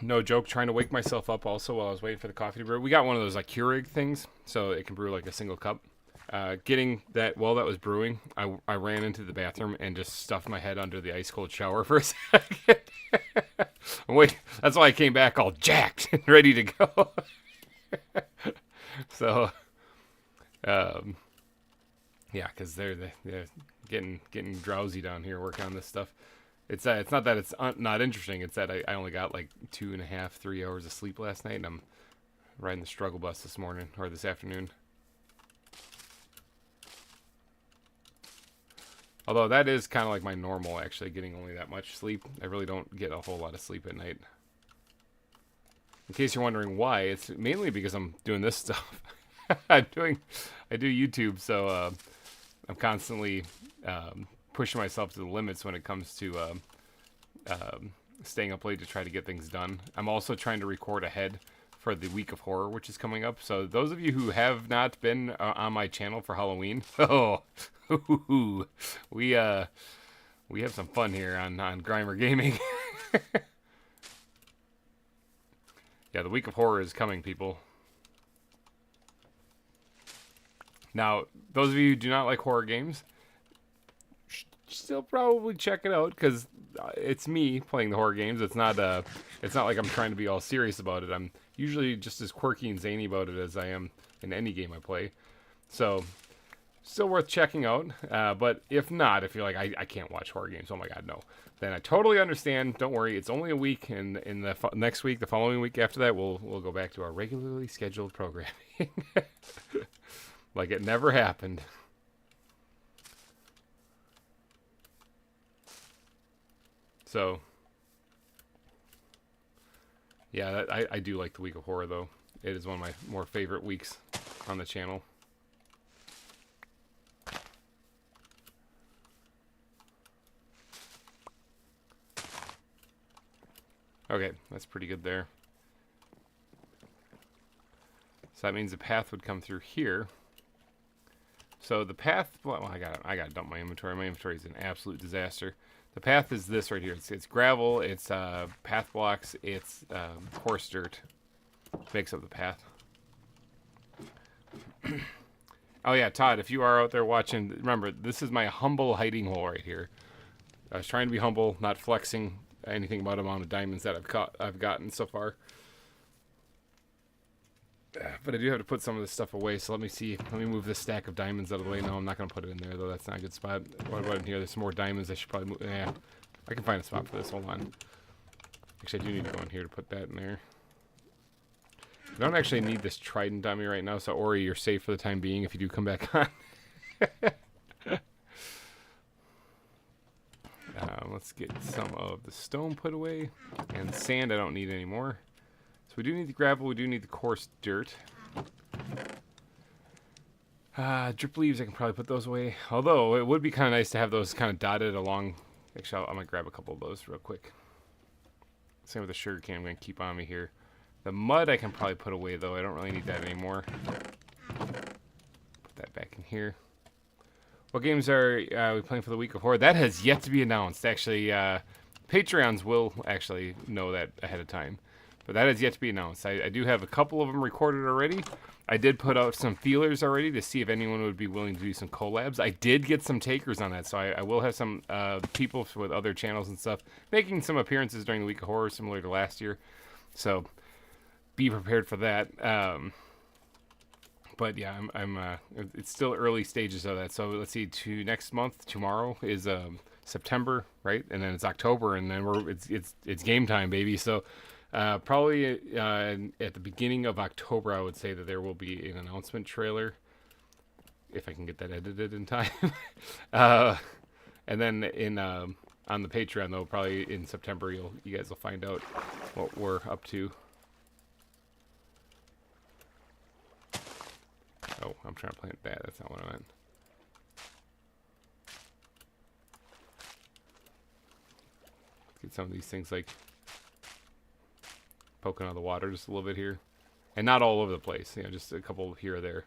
no joke, trying to wake myself up also while I was waiting for the coffee to brew. We got one of those like Keurig things, so it can brew like a single cup. Getting that while that was brewing, I ran into the bathroom and just stuffed my head under the ice cold shower for a second. Wait, that's why I came back all jacked and ready to go. So, yeah, because they're getting drowsy down here working on this stuff. It's not that it's not interesting. It's that I only got like 2.5, 3 hours of sleep last night, and I'm riding the struggle bus this morning or this afternoon. Although that is kind of like my normal, actually, getting only that much sleep. I really don't get a whole lot of sleep at night. In case you're wondering why, it's mainly because I'm doing this stuff. I do YouTube, so I'm constantly pushing myself to the limits when it comes to staying up late to try to get things done. I'm also trying to record ahead for the week of horror, which is coming up. So those of you who have not been on my channel for Halloween, we have some fun here on GReimer Gaming. Yeah, the week of horror is coming, people. Now, those of you who do not like horror games, still probably check it out, because it's me playing the horror games. It's not like I'm trying to be all serious about it. I'm usually just as quirky and zany about it as I am in any game I play. So, still worth checking out. But if not, if you're like, I can't watch horror games, oh my god, no, then I totally understand. Don't worry, it's only a week, and in the next week, the following week after that, we'll go back to our regularly scheduled programming. Like it never happened. So, yeah, I do like the week of horror, though. It is one of my more favorite weeks on the channel. Okay, that's pretty good there. So that means the path would come through here. So the path, well, I gotta dump my inventory. My inventory is an absolute disaster. The path is this right here. It's gravel, it's path blocks, it's coarse dirt. Makes up the path. Oh yeah, Todd, if you are out there watching, remember, this is my humble hiding hole right here. I was trying to be humble, not flexing anything about the amount of diamonds that I've gotten so far. But I do have to put some of this stuff away, so let me see. Let me move this stack of diamonds out of the way. No, I'm not going to put it in there, though. That's not a good spot. What about in here? There's some more diamonds. I should probably move. Yeah, I can find a spot for this. Hold on. Actually, I do need to go in here to put that in there. I don't actually need this trident on me right now, so Ori, you're safe for the time being if you do come back on. Let's get some of the stone put away. And sand I don't need anymore. So we do need the gravel, we do need the coarse dirt. Drip leaves, I can probably put those away. Although, it would be kind of nice to have those kind of dotted along. Actually, I might grab a couple of those real quick. Same with the sugar cane I'm going to keep on me here. The mud I can probably put away, though. I don't really need that anymore. Put that back in here. What games are we playing for the week of horror? That has yet to be announced. Actually, Patreons will actually know that ahead of time. But that has yet to be announced. I do have a couple of them recorded already. I did put out some feelers already to see if anyone would be willing to do some collabs. I did get some takers on that, so I will have some people with other channels and stuff making some appearances during the week of horror, similar to last year. So be prepared for that. But yeah, it's still early stages of that. So let's see. Next month, tomorrow is September, right? And then it's October, and then it's game time, baby. So. Probably at the beginning of October, I would say that there will be an announcement trailer, if I can get that edited in time. And then on the Patreon, though, probably in September, you guys will find out what we're up to. Oh, I'm trying to plant that. That's not what I meant. Let's get some of these things like poking out of the water just a little bit here. And not all over the place. You know, just a couple here or there.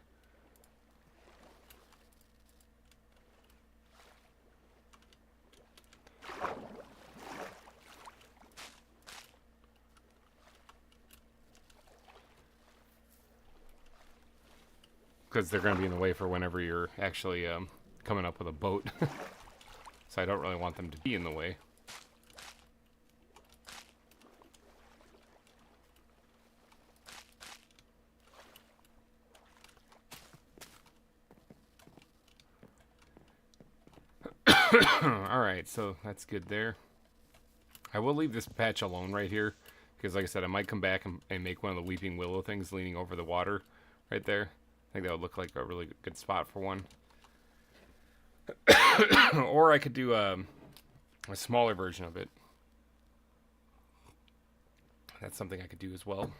Because they're going to be in the way for whenever you're actually coming up with a boat. So I don't really want them to be in the way. Alright, so that's good there. I will leave this patch alone right here. Because like I said, I might come back and make one of the weeping willow things leaning over the water right there. I think that would look like a really good spot for one. Or I could do a smaller version of it. That's something I could do as well.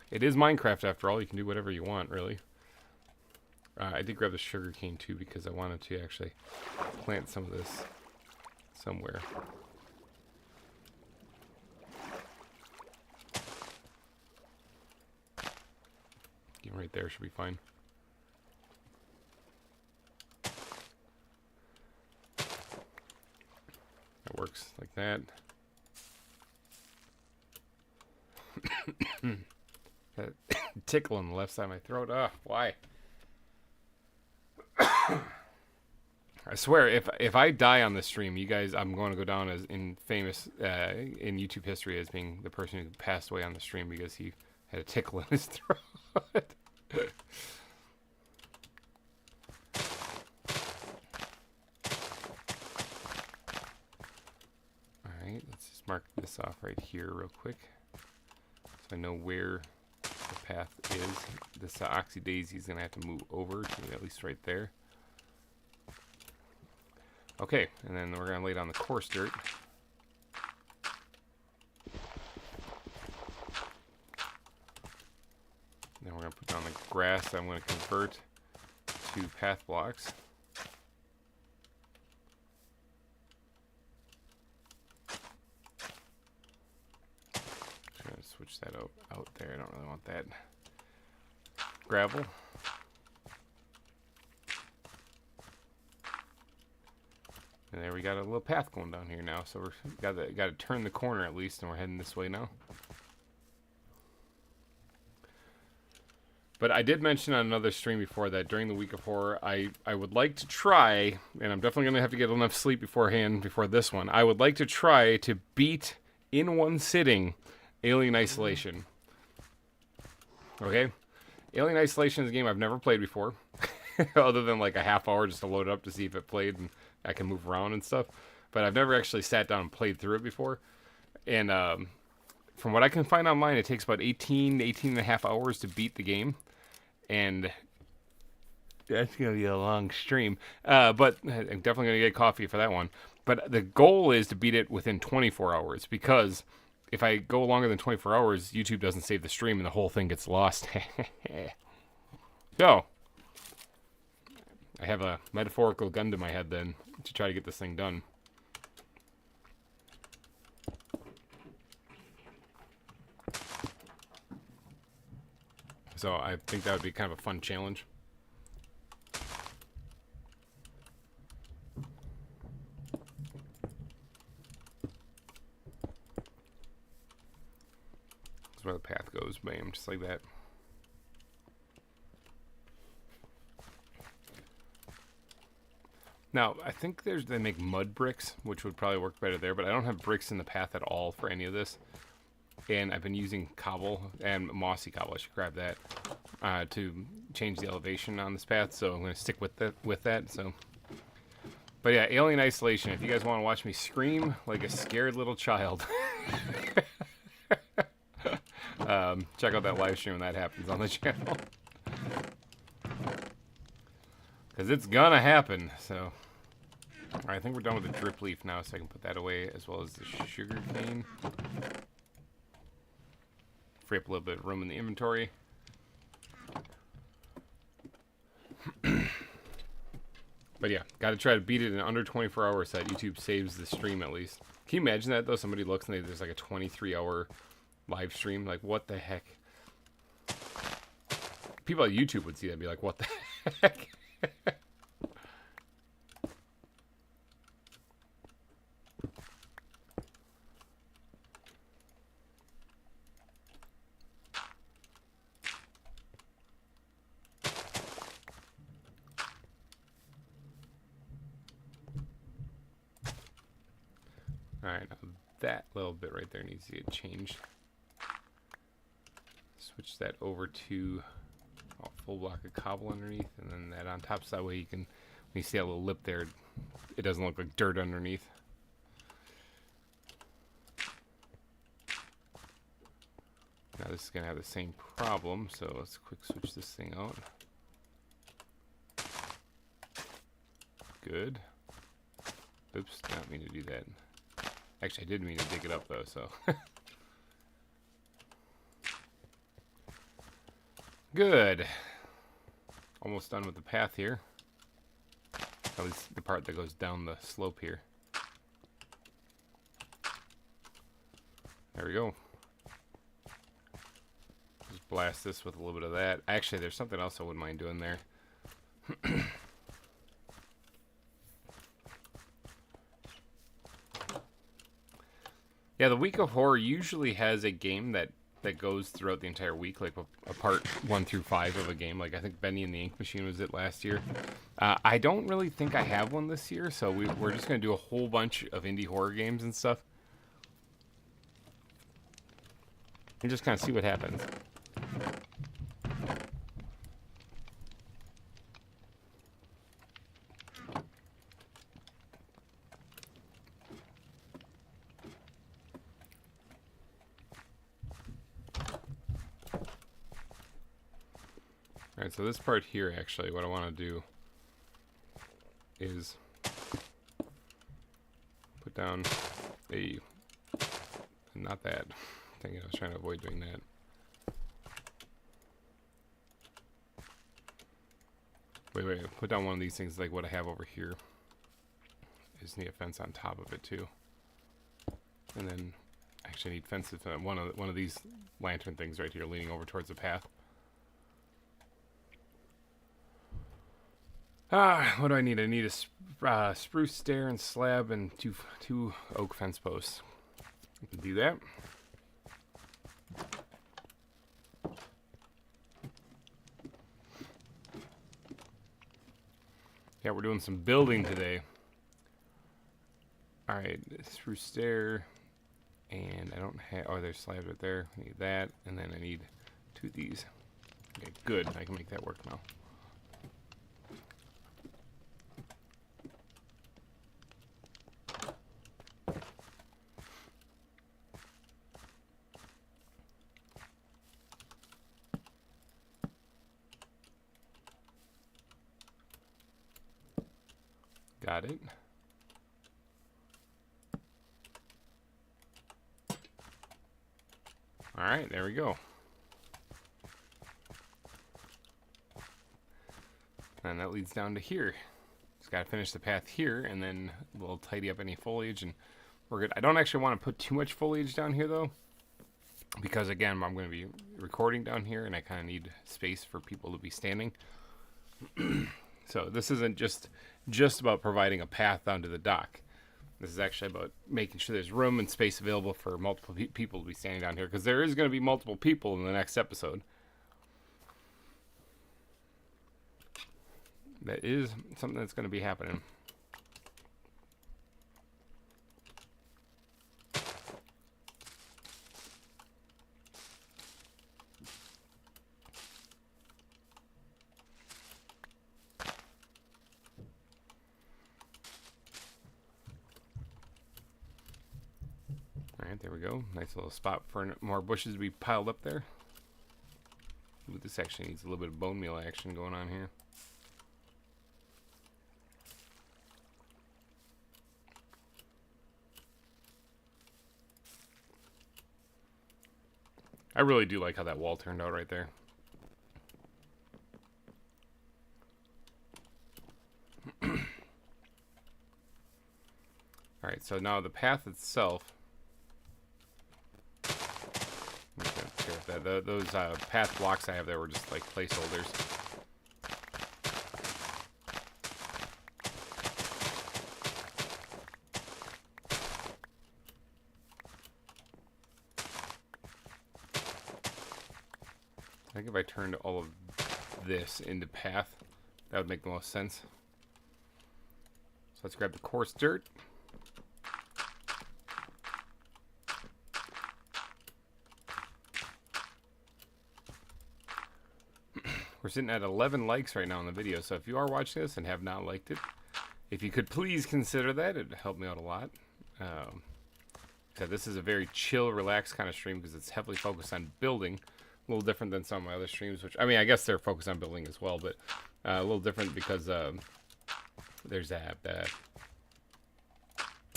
It is Minecraft after all. You can do whatever you want, really. I did grab the sugar cane too because I wanted to actually plant some of this somewhere. Even right there should be fine. That works like that. That tickle on the left side of my throat. Ah, why? I swear, if I die on this stream, you guys, I'm going to go down as in famous in YouTube history as being the person who passed away on the stream because he had a tickle in his throat. Alright, let's just mark this off right here real quick. So I know where the path is. This Oxy Daisy is going to have to move over to at least right there. Okay, and then we're going to lay down the coarse dirt. Then we're going to put down the grass I'm going to convert to path blocks. I'm going to switch that out there. I don't really want that. Gravel. And there we got a little path going down here now. So we're got to turn the corner at least, and we're heading this way now. But I did mention on another stream before that during the week of horror, I would like to try, and I'm definitely going to have to get enough sleep beforehand before this one. I would like to try to beat in one sitting Alien Isolation. Okay? Alien Isolation is a game I've never played before. Other than like a half hour just to load it up to see if it played and I can move around and stuff. But I've never actually sat down and played through it before. And from what I can find online, it takes about 18 and a half hours to beat the game. And that's going to be a long stream. But I'm definitely going to get coffee for that one. But the goal is to beat it within 24 hours. Because if I go longer than 24 hours, YouTube doesn't save the stream and the whole thing gets lost. So, I have a metaphorical gun to my head then to try to get this thing done. So I think that would be kind of a fun challenge. That's where the path goes, bam, just like that. Now, I think they make mud bricks, which would probably work better there, but I don't have bricks in the path at all for any of this. And I've been using cobble and mossy cobble. I should grab that to change the elevation on this path. So I'm going to stick with that. So, but yeah, Alien Isolation. If you guys want to watch me scream like a scared little child, check out that live stream when that happens on the channel. Because it's gonna happen. So, all right, I think we're done with the drip leaf now, so I can put that away as well as the sugar cane. Free up a little bit of room in the inventory. But yeah, got to try to beat it in under 24 hours so that YouTube saves the stream at least. Can you imagine that though? Somebody looks and there's like a 23-hour live stream. Like, what the heck? People at YouTube would see that and be like, what the heck? Alright, now that little bit right there needs to get changed. Switch that over to a full block of cobble underneath, and then that on top, so that way you can, when you see that little lip there, it doesn't look like dirt underneath. Now this is going to have the same problem, so let's quick switch this thing out. Good. Oops, didn't mean to do that. Actually, I did mean to dig it up though, so. Good. Almost done with the path here. At least the part that goes down the slope here. There we go. Just blast this with a little bit of that. Actually, there's something else I wouldn't mind doing there. Yeah, the Week of Horror usually has a game that goes throughout the entire week, like a part 1 through 5 of a game. Like I think Benny and the Ink Machine was it last year. I don't really think I have one this year, so we're just going to do a whole bunch of indie horror games and stuff. And just kind of see what happens. Alright, so this part here, actually, what I want to do is put down a, not that, I was trying to avoid doing that. Wait, put down one of these things like what I have over here. I just need a fence on top of it too. And then, actually I need fences, one of these lantern things right here leaning over towards the path. What do I need? I need a spruce stair and slab and two oak fence posts. I can do that. Yeah, we're doing some building today. Alright, spruce stair. And I don't have... Oh, there's slabs right there. I need that. And then I need 2 of these. Okay, good. I can make that work now. Got it. Alright, there we go. And that leads down to here. Just gotta finish the path here, and then we'll tidy up any foliage, and we're good. I don't actually want to put too much foliage down here, though, because, again, I'm going to be recording down here, and I kind of need space for people to be standing. So this isn't just about providing a path down to the dock. This is actually about making sure there's room and space available for multiple people to be standing down here, because there is going to be multiple people in the next episode. That is something that's going to be happening. Alright, there we go. Nice little spot for more bushes to be piled up there. Ooh, this actually needs a little bit of bone meal action going on here. I really do like how that wall turned out right there. Alright, so now the path itself. Those path blocks I have there were just like placeholders. I think if I turned all of this into path, that would make the most sense. So let's grab the coarse dirt. We're sitting at 11 likes right now on the video, so if you are watching this and have not liked it, if you could please consider that, it'd help me out a lot. So this is a very chill, relaxed kind of stream because it's heavily focused on building. A little different than some of my other streams, which, I mean, I guess they're focused on building as well, but a little different because there's that.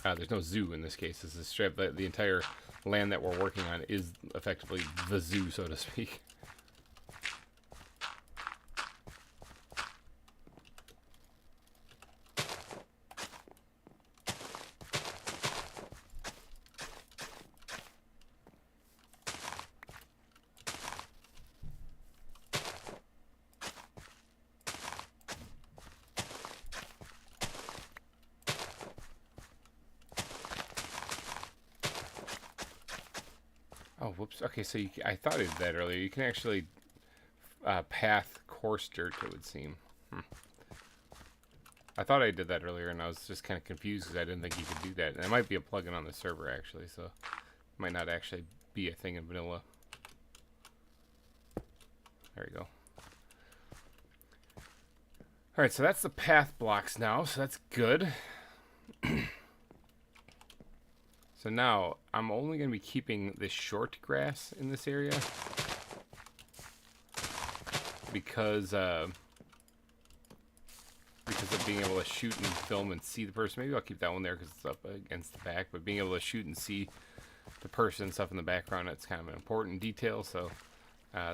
There's no zoo in this case. This is straight, the entire land that we're working on is effectively the zoo, so to speak. Oh, whoops. Okay, so I thought I did that earlier. You can actually path coarse dirt, it would seem. I thought I did that earlier, and I was just kind of confused because I didn't think you could do that. And it might be a plugin on the server, actually, so it might not actually be a thing in vanilla. There we go. Alright, so that's the path blocks now, so that's good. So now, I'm only going to be keeping this short grass in this area because of being able to shoot and film and see the person. Maybe I'll keep that one there because it's up against the back, but being able to shoot and see the person and stuff in the background, it's kind of an important detail, so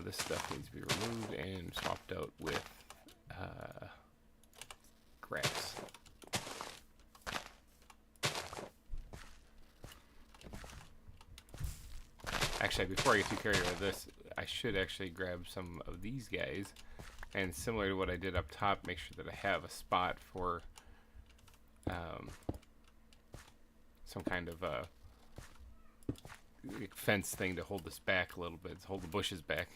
this stuff needs to be removed and swapped out with grass. Actually, before I get too carried away with this, I should actually grab some of these guys, and similar to what I did up top, make sure that I have a spot for some kind of fence thing to hold this back a little bit, to hold the bushes back.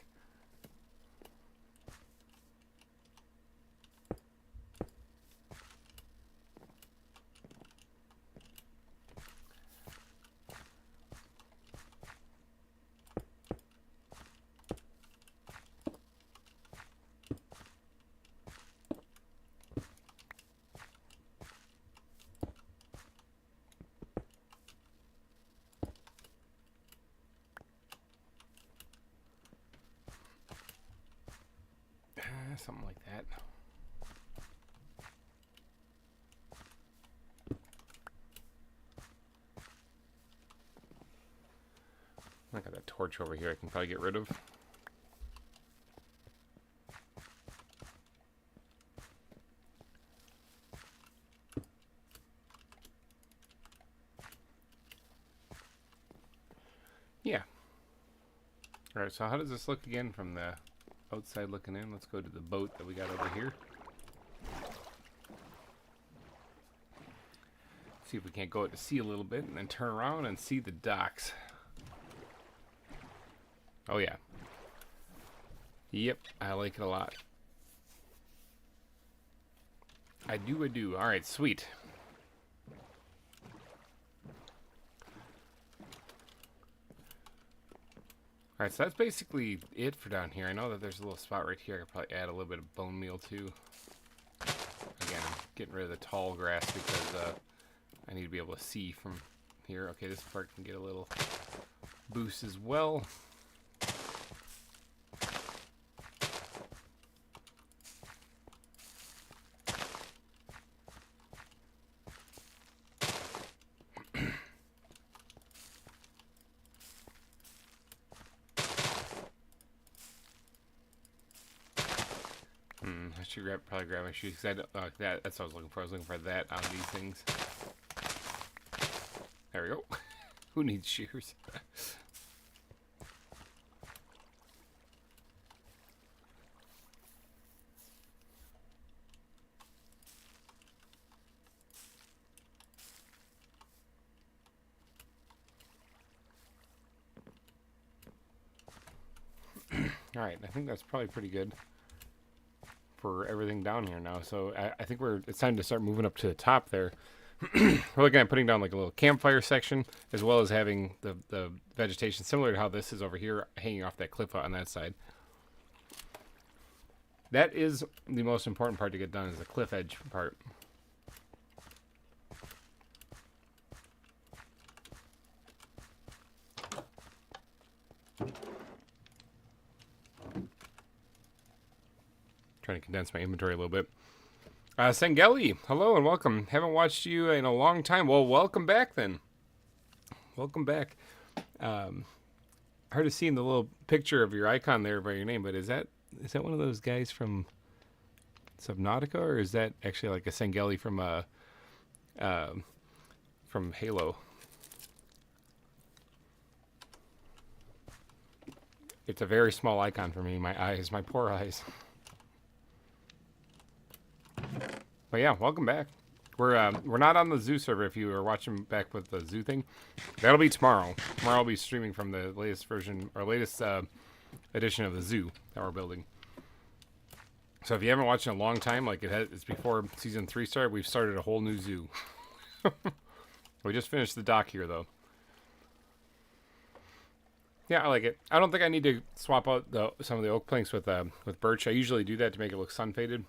Something like that. I got that torch over here I can probably get rid of. Yeah. Alright, so how does this look again from the outside looking in? Let's go to the boat that we got over here. See if we can't go out to sea a little bit and then turn around and see the docks. Oh yeah. Yep, I like it a lot. I do. Alright, sweet. Alright, so that's basically it for down here. I know that there's a little spot right here I could probably add a little bit of bone meal to. Again, I'm getting rid of the tall grass because I need to be able to see from here. Okay, this part can get a little boost as well. I should probably grab my shoes because I don't, that's what I was looking for. I was looking for that on these things. There we go. Who needs shears? All right, I think that's probably pretty good for everything down here now. So I think it's time to start moving up to the top there. We're looking at putting down like a little campfire section, as well as having the vegetation similar to how this is over here, hanging off that cliff on that side. That is the most important part to get done, is the cliff edge part. Trying to condense my inventory a little bit. Sengeli, hello and welcome. Haven't watched you in a long time. Well, welcome back then. Welcome back. Hard to see in the little picture of your icon there by your name, but is that one of those guys from Subnautica, or is that actually like a Sengeli from Halo? It's a very small icon for me. My eyes, my poor eyes. But yeah, welcome back. We're not on the zoo server if you are watching back with the zoo thing. That'll be tomorrow. Tomorrow I'll be streaming from the latest version, or latest edition of the zoo that we're building. So if you haven't watched in a long time, like it's before season 3 started, we've started a whole new zoo. We just finished the dock here though. Yeah, I like it. I don't think I need to swap out some of the oak planks with birch. I usually do that to make it look sun faded.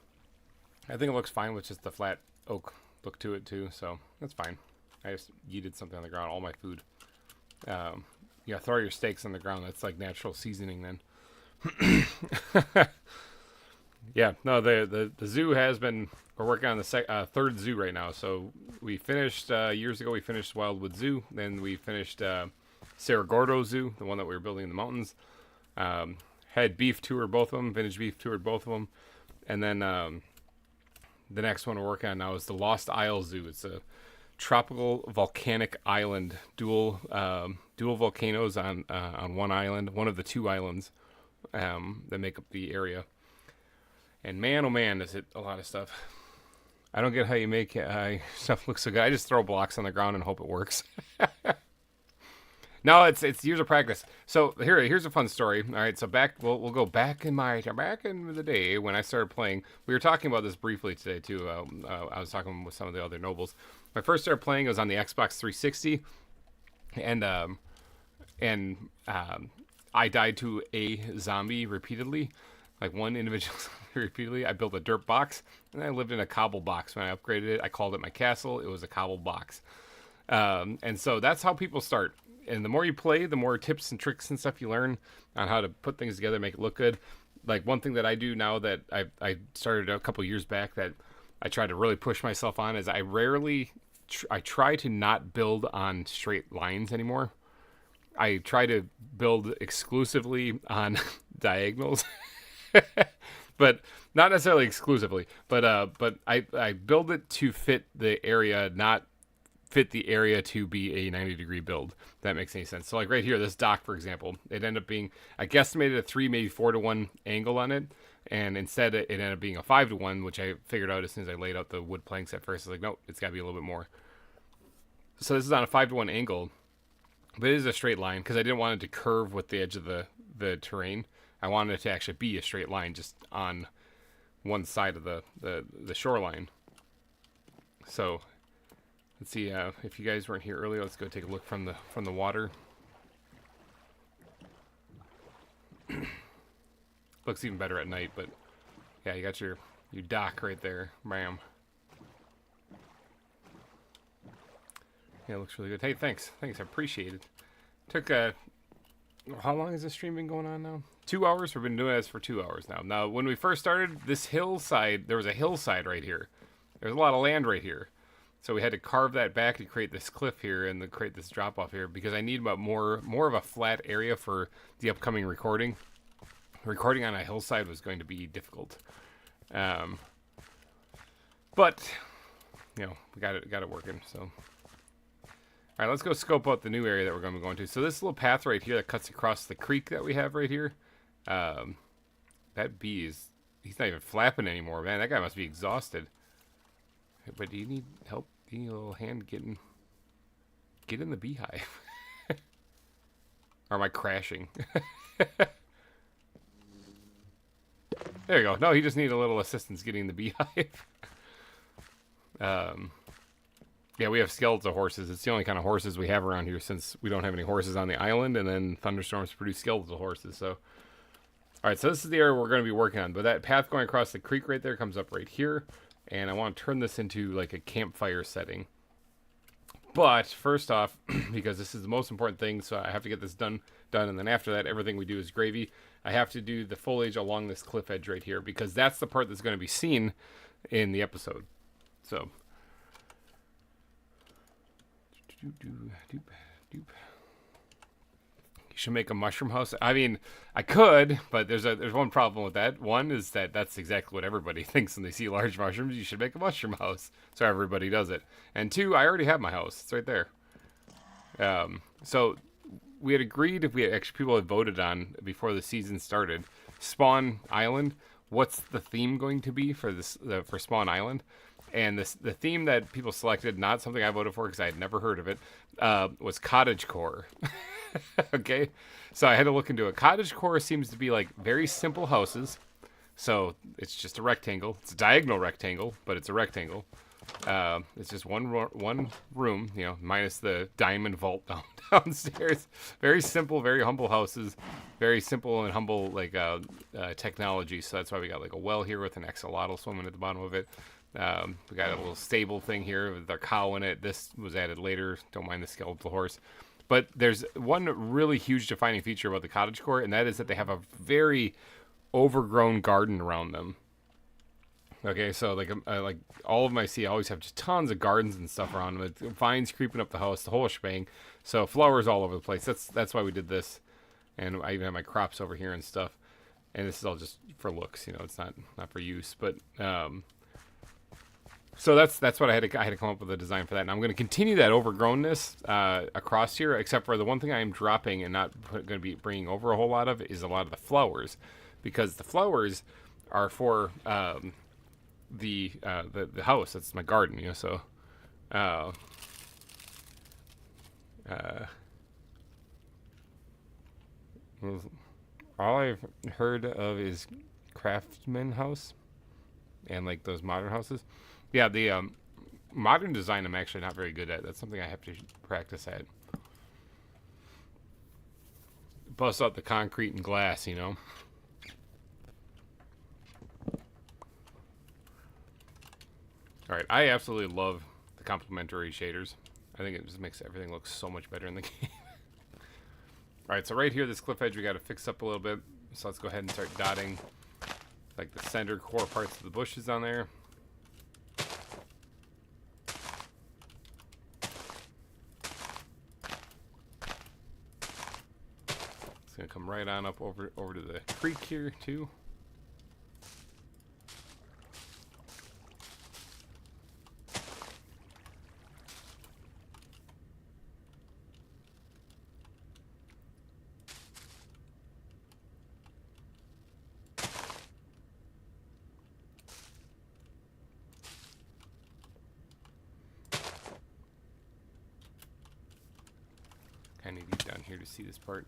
I think it looks fine with just the flat oak look to it too, so that's fine. I just yeeted something on the ground, all my food. Yeah, throw your steaks on the ground. That's like natural seasoning then. Yeah, no, the zoo has been, we're working on the third zoo right now. So we finished, years ago we finished Wildwood Zoo. Then we finished Cerro Gordo Zoo, the one that we were building in the mountains. Had beef tour both of them, vintage beef toured both of them. And then the next one we're working on now is the Lost Isle Zoo. It's a tropical volcanic island, dual volcanoes on one island, one of the 2 islands that make up the area. And man, oh man, is it a lot of stuff. I don't get how you make stuff look so good. I just throw blocks on the ground and hope it works. No, it's years of practice. So here's a fun story. All right, so we'll go back in the day when I started playing. We were talking about this briefly today too. I was talking with some of the other nobles. When I first started playing, it was on the Xbox 360, and I died to a zombie repeatedly, like one individual zombie repeatedly. I built a dirt box, and I lived in a cobble box. When I upgraded it, I called it my castle. It was a cobble box, and so that's how people start. And the more you play, the more tips and tricks and stuff you learn on how to put things together, make it look good. Like one thing that I do now that I started a couple years back that I try to really push myself on is I try to not build on straight lines anymore. I try to build exclusively on diagonals, but not necessarily exclusively. But I build it to fit the area, not fit the area to be a 90-degree build. If that makes any sense. So like right here, this dock, for example, it ended up being, I guesstimated a 3, maybe 4-to-1 angle on it. And instead it ended up being a 5-to-1, which I figured out as soon as I laid out the wood planks at first. I was like, nope, it's got to be a little bit more. So this is on a 5-to-1 angle, but it is a straight line because I didn't want it to curve with the edge of the terrain. I wanted it to actually be a straight line just on one side of the shoreline. So let's see, if you guys weren't here earlier, let's go take a look from the water. Looks even better at night, but yeah, you got your dock right there. Bam. Yeah, it looks really good. Hey, thanks. I appreciate it. Took how long has this stream been going on now? 2 hours? We've been doing this for 2 hours now. Now, when we first started, this hillside, there was a hillside right here. There's a lot of land right here. So we had to carve that back to create this cliff here and to create this drop off here because I need more of a flat area for the upcoming recording. Recording on a hillside was going to be difficult. But you know, we got it working. So All right, let's go scope out the new area that we're going to be going to. So this little path right here that cuts across the creek that we have right here. That bee is... He's not even flapping anymore, man. That guy must be exhausted. But do you need help? Do you need a little hand getting... Get in the beehive. Or am I crashing? There you go. No, he just needed a little assistance getting the beehive. Yeah, we have skeletal horses. It's the only kind of horses we have around here since we don't have any horses on the island, and then thunderstorms produce skeletal horses. So, all right, so this is the area we're going to be working on. But that path going across the creek right there comes up right here, and I want to turn this into like a campfire setting. But first off, because this is the most important thing, so I have to get this done, and then after that, everything we do is gravy. I have to do the foliage along this cliff edge right here, because that's the part that's going to be seen in the episode. So... You should make a mushroom house. I mean, I could, but there's one problem with that. One is that that's exactly what everybody thinks when they see large mushrooms. You should make a mushroom house, so everybody does it. And two, I already have my house. It's right there. So we had agreed, if we actually people had voted on before the season started, Spawn Island. What's the theme going to be for this for Spawn Island? And the theme that people selected, not something I voted for because I had never heard of it, was cottagecore. Okay, so I had to look into it. Cottagecore seems to be like very simple houses. So it's just a rectangle. It's a diagonal rectangle, but it's a rectangle. It's just one room, you know, minus the diamond vault downstairs. Very simple, very humble houses. Very simple and humble like technology. So that's why we got like a well here with an axolotl swimming at the bottom of it. We got a little stable thing here with our cow in it. This was added later. Don't mind the skeletal horse. But there's one really huge defining feature about the cottagecore, and that is that they have a very overgrown garden around them. Okay, so like all of them I see always have just tons of gardens and stuff around them. With vines creeping up the house, the whole shebang. So flowers all over the place. That's why we did this. And I even have my crops over here and stuff. And this is all just for looks, you know. It's not for use, but so that's what I had to come up with a design for that. And I'm going to continue that overgrownness across here, except for the one thing I am dropping and not going to be bringing over a whole lot of is a lot of the flowers, because the flowers are for the house. That's my garden, you know. So all I've heard of is craftsman house and like those modern houses. Yeah, the modern design I'm actually not very good at. That's something I have to practice at. Bust out the concrete and glass, you know. Alright, I absolutely love the complementary shaders. I think it just makes everything look so much better in the game. Alright, so right here, this cliff edge we got to fix up a little bit. So let's go ahead and start dotting like the center core parts of the bushes on there. Gonna come right on up over to the creek here too. Kind of get down here to see this part.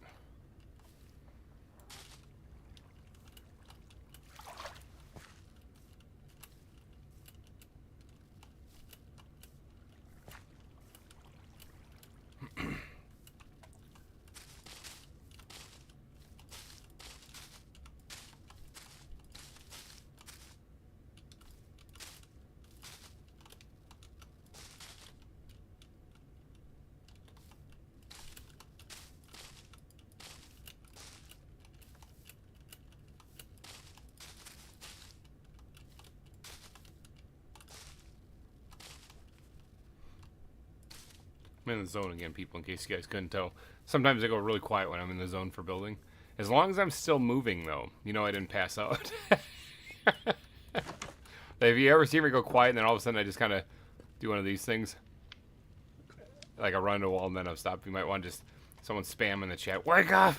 I'm in the zone again, people, in case you guys couldn't tell. Sometimes I go really quiet when I'm in the zone for building. As long as I'm still moving, though, you know I didn't pass out. Have you ever seen me go quiet and then all of a sudden I just kind of do one of these things? like I run into a wall and then I'll stop. You might want to just someone spam in the chat. Wake up!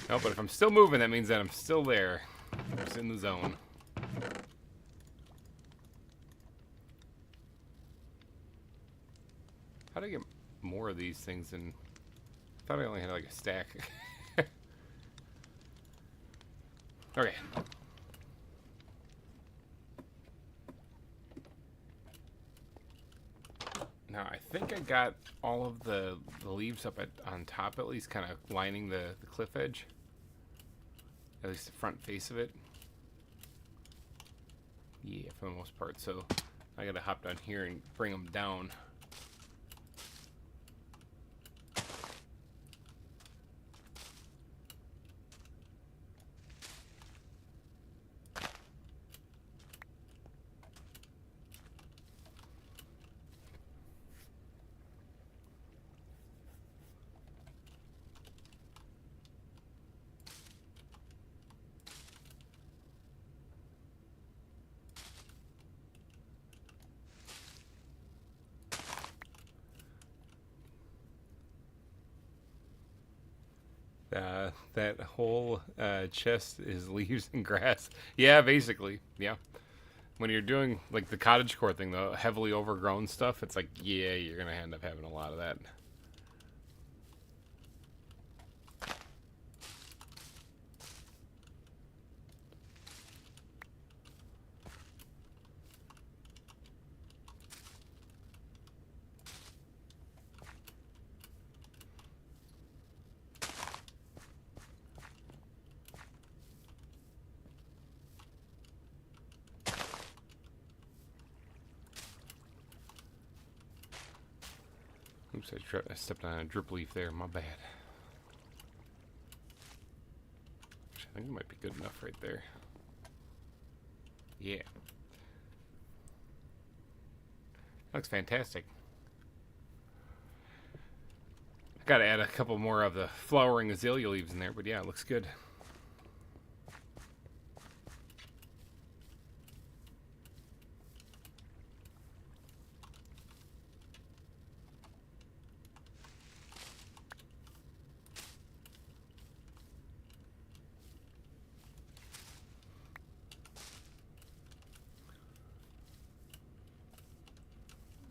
No, but if I'm still moving, that means that I'm still there. I'm just in the zone. How do I get more of these things? And I thought I only had like a stack. Okay. Now I think I got all of the leaves up on top, at least, kind of lining the cliff edge. At least the front face of it. Yeah, for the most part. So I gotta hop down here and bring them down. That whole chest is leaves and grass. Yeah, basically. Yeah. When you're doing like the cottagecore thing, the heavily overgrown stuff, it's like, yeah, you're gonna end up having a lot of that. Oops, I stepped on a drip leaf there. My bad. I think it might be good enough right there. Yeah. Looks fantastic. Got to add a couple more of the flowering azalea leaves in there, but yeah, it looks good.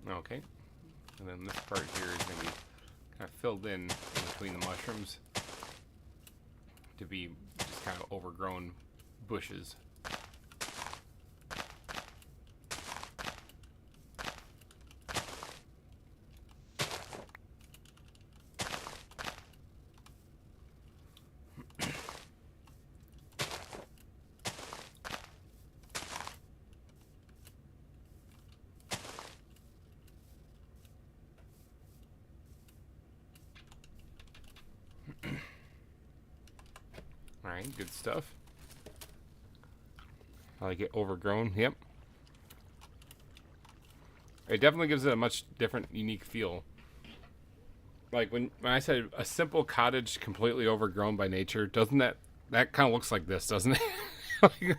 Okay, and then this part here is going to be kind of filled in between the mushrooms to be just kind of overgrown bushes. Alright, good stuff. I like it overgrown, yep. It definitely gives it a much different, unique feel. Like when I said a simple cottage completely overgrown by nature, doesn't that kind of looks like this, doesn't it?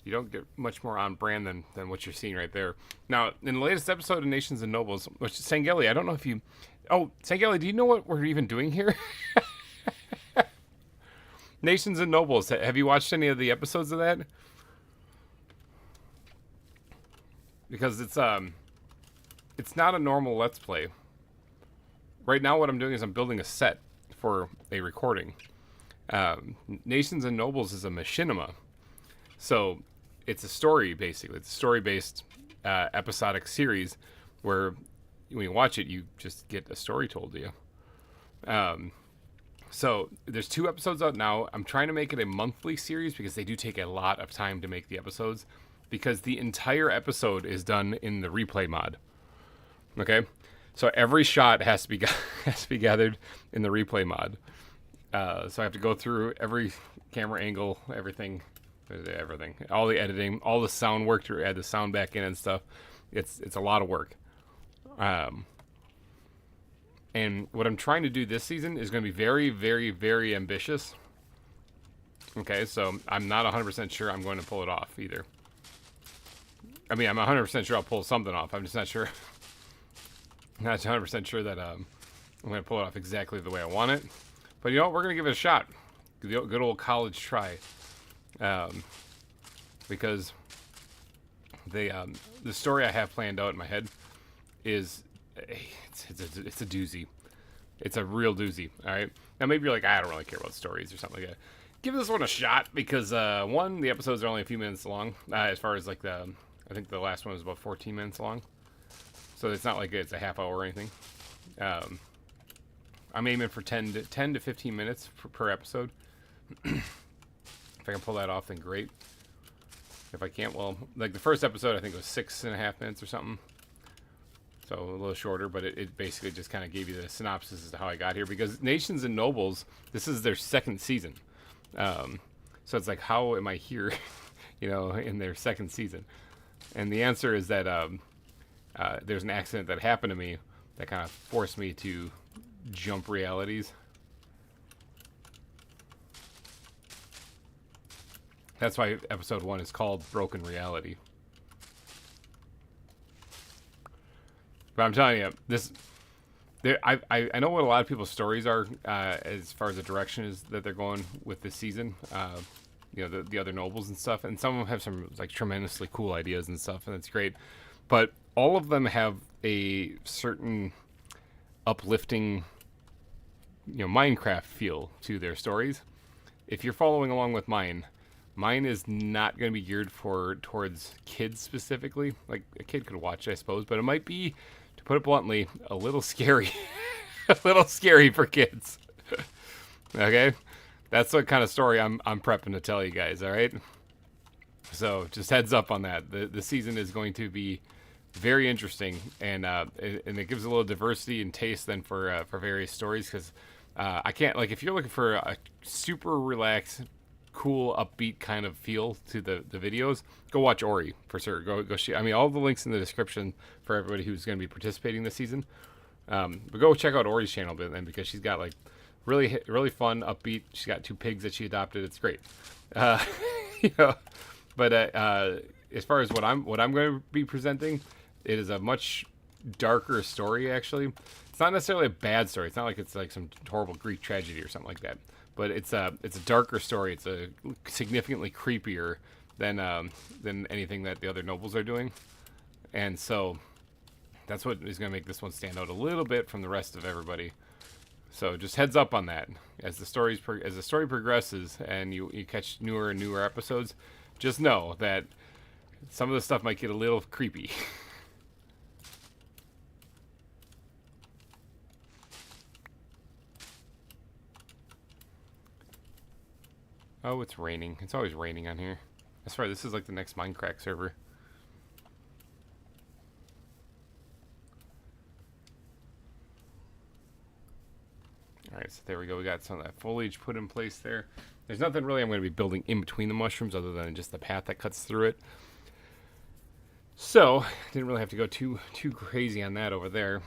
You don't get much more on brand than what you're seeing right there. Now, in the latest episode of Nations and Nobles, which Sangeli, I don't know if you... Oh, Sangeli, do you know what we're even doing here? Nations and Nobles. Have you watched any of the episodes of that? Because it's not a normal Let's Play. Right now what I'm doing is I'm building a set for a recording. Nations and Nobles is a machinima. So it's a story, basically. It's a story-based episodic series where when you watch it, you just get a story told to you. So there's 2 episodes out now. I'm trying to make it a monthly series because they do take a lot of time to make the episodes, because the entire episode is done in the replay mod. Okay? So every shot has to be gathered in the replay mod. So I have to go through every camera angle, everything, all the editing, all the sound work to add the sound back in and stuff. It's a lot of work. And what I'm trying to do this season is going to be very, very, very ambitious. Okay, so I'm not 100% sure I'm going to pull it off either. I mean, I'm 100% sure I'll pull something off. I'm just not sure. Not 100% sure that I'm going to pull it off exactly the way I want it. But you know what? We're going to give it a shot. The good old college try. Because the story I have planned out in my head is it's a doozy. It's a real doozy. All right. Now maybe you're like, I don't really care about stories or something like that. Give this one a shot because one, the episodes are only a few minutes long. As far as like I think the last one was about 14 minutes long. So it's not like it's a half hour or anything. I'm aiming for 10 to 15 minutes per episode. If I can pull that off, then great. If I can't, well, like the first episode, I think it was 6.5 minutes or something. So a little shorter, but it basically just kind of gave you the synopsis as to how I got here. Because Nations and Nobles, this is their second season. So it's like, how am I here, in their second season? And the answer is that there's an accident that happened to me that kind of forced me to jump realities. That's why episode 1 is called Broken Reality. But I'm telling you, I know what a lot of people's stories are as far as the direction is that they're going with this season. The other nobles and stuff, and some of them have some like tremendously cool ideas and stuff, and it's great. But all of them have a certain uplifting, Minecraft feel to their stories. If you're following along with mine is not going to be geared towards kids specifically. Like a kid could watch, I suppose, but it might be, to put it bluntly, a little scary. A little scary for kids. Okay? That's what kind of story I'm prepping to tell you guys, all right? So just heads up on that. The season is going to be very interesting, and it gives a little diversity and taste then for various stories, because I can't, like, if you're looking for a super relaxed, cool, upbeat kind of feel to the videos, go watch Ori for sure. Go I mean, all the links in the description for everybody who's going to be participating this season. But go check out Ori's channel then, because she's got like really fun, upbeat. She's got 2 pigs that she adopted. It's great. But as far as what I'm going to be presenting, it is a much darker story. Actually, it's not necessarily a bad story. It's not like it's like some horrible Greek tragedy or something like that. But it's a darker story. It's a significantly creepier than anything that the other nobles are doing, and so that's what is going to make this one stand out a little bit from the rest of everybody. So just heads up on that as the story progresses and you catch newer and newer episodes. Just know that some of the stuff might get a little creepy. Oh, it's raining. It's always raining on here. That's right, this is like the next Minecraft server. Alright, so there we go. We got some of that foliage put in place there. There's nothing really I'm going to be building in between the mushrooms other than just the path that cuts through it. So, didn't really have to go too crazy on that over there.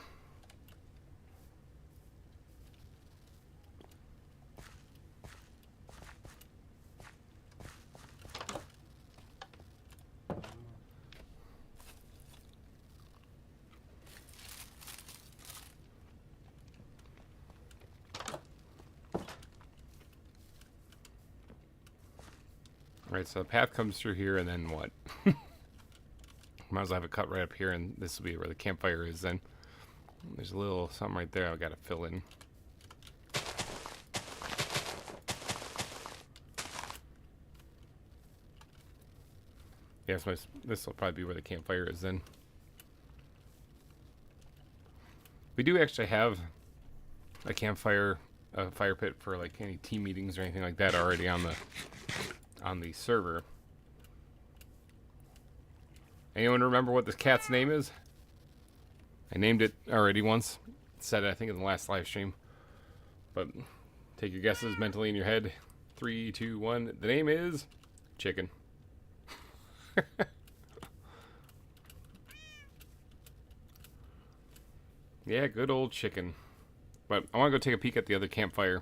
Alright, so the path comes through here, and then what? Might as well have it cut right up here, and this will be where the campfire is then. There's a little something right there I've got to fill in. Yeah, so this will probably be where the campfire is then. We do actually have a campfire, a fire pit for like any team meetings or anything like that already on the server. Anyone remember what this cat's name is? I named it already once. Said it, I think, in the last live stream. But take your guesses mentally in your head. 3, 2, 1. The name is Chicken. Yeah, good old Chicken. But I want to go take a peek at the other campfire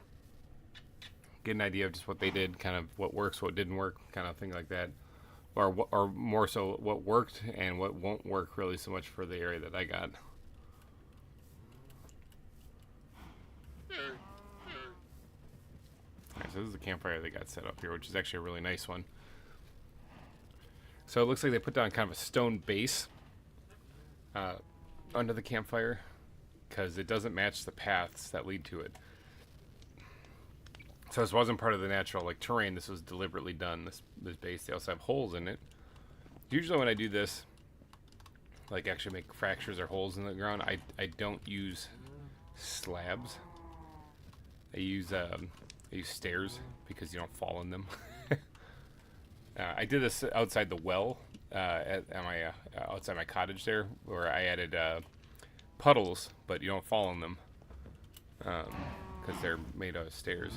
get an idea of just what they did, kind of what works, what didn't work, kind of thing like that. Or more so what worked and what won't work really so much for the area that I got. Alright, so this is the campfire they got set up here, which is actually a really nice one. So it looks like they put down kind of a stone base under the campfire because it doesn't match the paths that lead to it. So this wasn't part of the natural like terrain. This was deliberately done. This base. They also have holes in it. Usually when I do this, like actually make fractures or holes in the ground, I don't use slabs. I use stairs because you don't fall in them. I did this outside the well at my outside my cottage there, where I added puddles, but you don't fall in them because they're made out of stairs.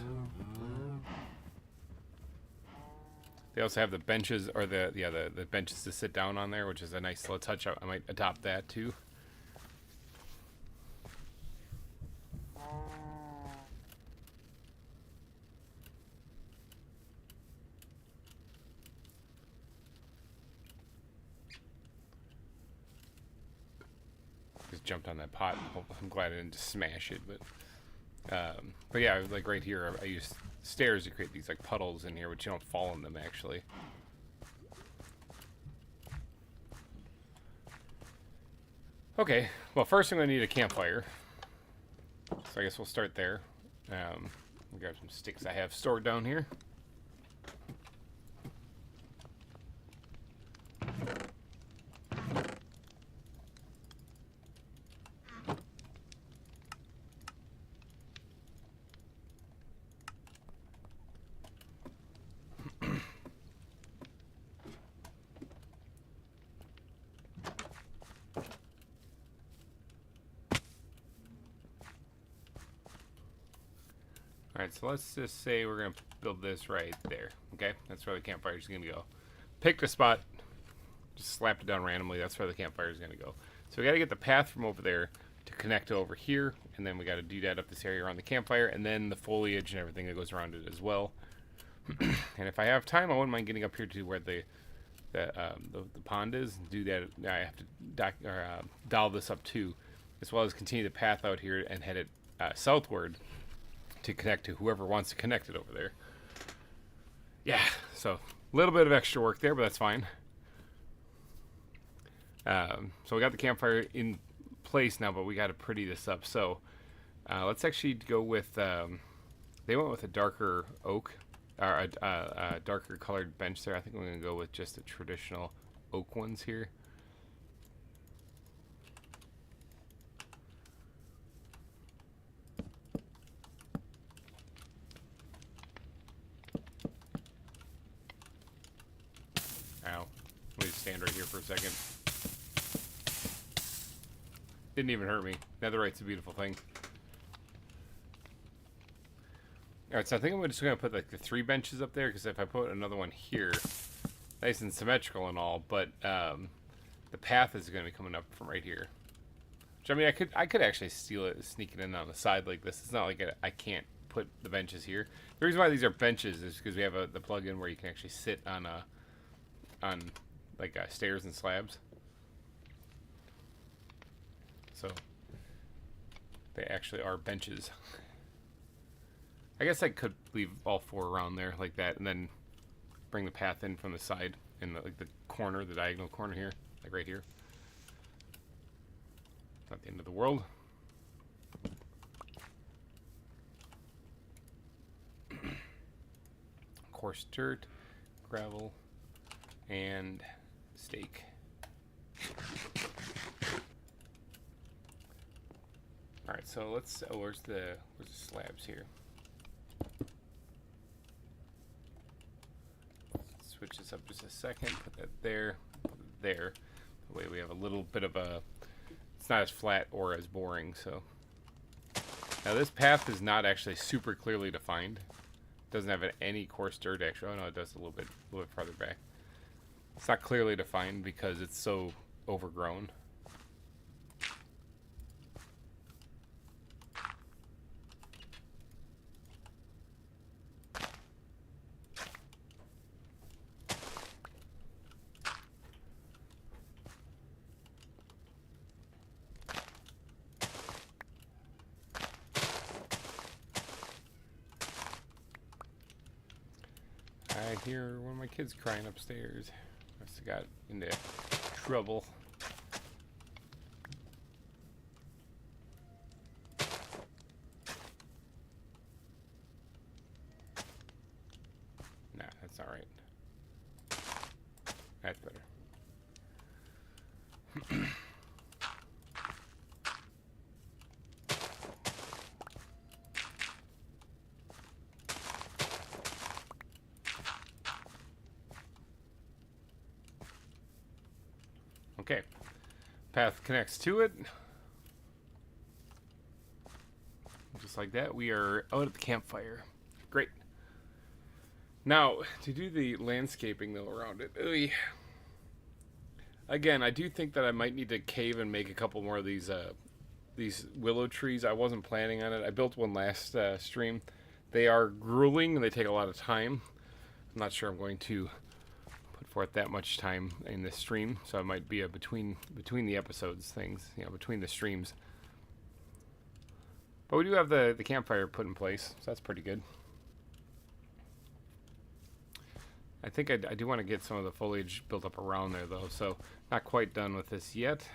They also have the benches, or the benches to sit down on there, which is a nice little touch. I might adopt that too. Just jumped on that pot. I'm glad I didn't just smash it, but yeah, like right here, I use stairs to create these like puddles in here, which you don't fall in them actually. Okay, well first I'm going to need a campfire, so I guess we'll start there. We got some sticks I have stored down here. Alright, so let's just say we're going to build this right there, okay? That's where the campfire is going to go. Picked a spot, just slapped it down randomly, that's where the campfire is going to go. So we got to get the path from over there to connect to over here, and then we got to do that up this area around the campfire, and then the foliage and everything that goes around it as well. And if I have time, I wouldn't mind getting up here to where the pond is, do that. I have to dial this up too, as well as continue the path out here and head it southward to connect to whoever wants to connect it over there. Yeah, so a little bit of extra work there, but that's fine. So we got the campfire in place now, but we got to pretty this up. So let's actually go with, they went with a darker oak, or a darker colored bench there. I think we're going to go with just the traditional oak ones here. Ow. Let me just stand right here for a second. Didn't even hurt me. Netherite's a beautiful thing. Alright, so I think I'm just going to put like the 3 benches up there, because if I put another one here, nice and symmetrical and all, but the path is going to be coming up from right here. Which, I mean, I could actually steal it, sneak it in on the side like this. It's not like I can't put the benches here. The reason why these are benches is because we have the plug-in where you can actually sit on like stairs and slabs. So they actually are benches. I guess I could leave all 4 around there like that, and then bring the path in from the side in like the corner, the diagonal corner here, like right here. Not the end of the world. Coarse dirt, gravel, and stake. All right, so let's. Oh, where's the slabs here? Switch this up just a second. Put that there. Put it there. That way we have a little bit of a. It's not as flat or as boring. So now this path is not actually super clearly defined. It doesn't have any coarse dirt actually. Oh no, it does a little bit farther back. It's not clearly defined because it's so overgrown. hear one of my kids crying upstairs. Must have got into trouble. Nah, that's alright. That's better. Okay. Path connects to it. Just like that, we are out at the campfire. Great. Now, to do the landscaping though around it, again, I do think that I might need to cave and make a couple more of these willow trees. I wasn't planning on it. I built one last stream. They are grueling and they take a lot of time. I'm not sure I'm going to put forth that much time in this stream, so it might be a between the episodes things, you know, between the streams. But we do have the campfire put in place, so that's pretty good. I think I do want to get some of the foliage built up around there, though, so not quite done with this yet.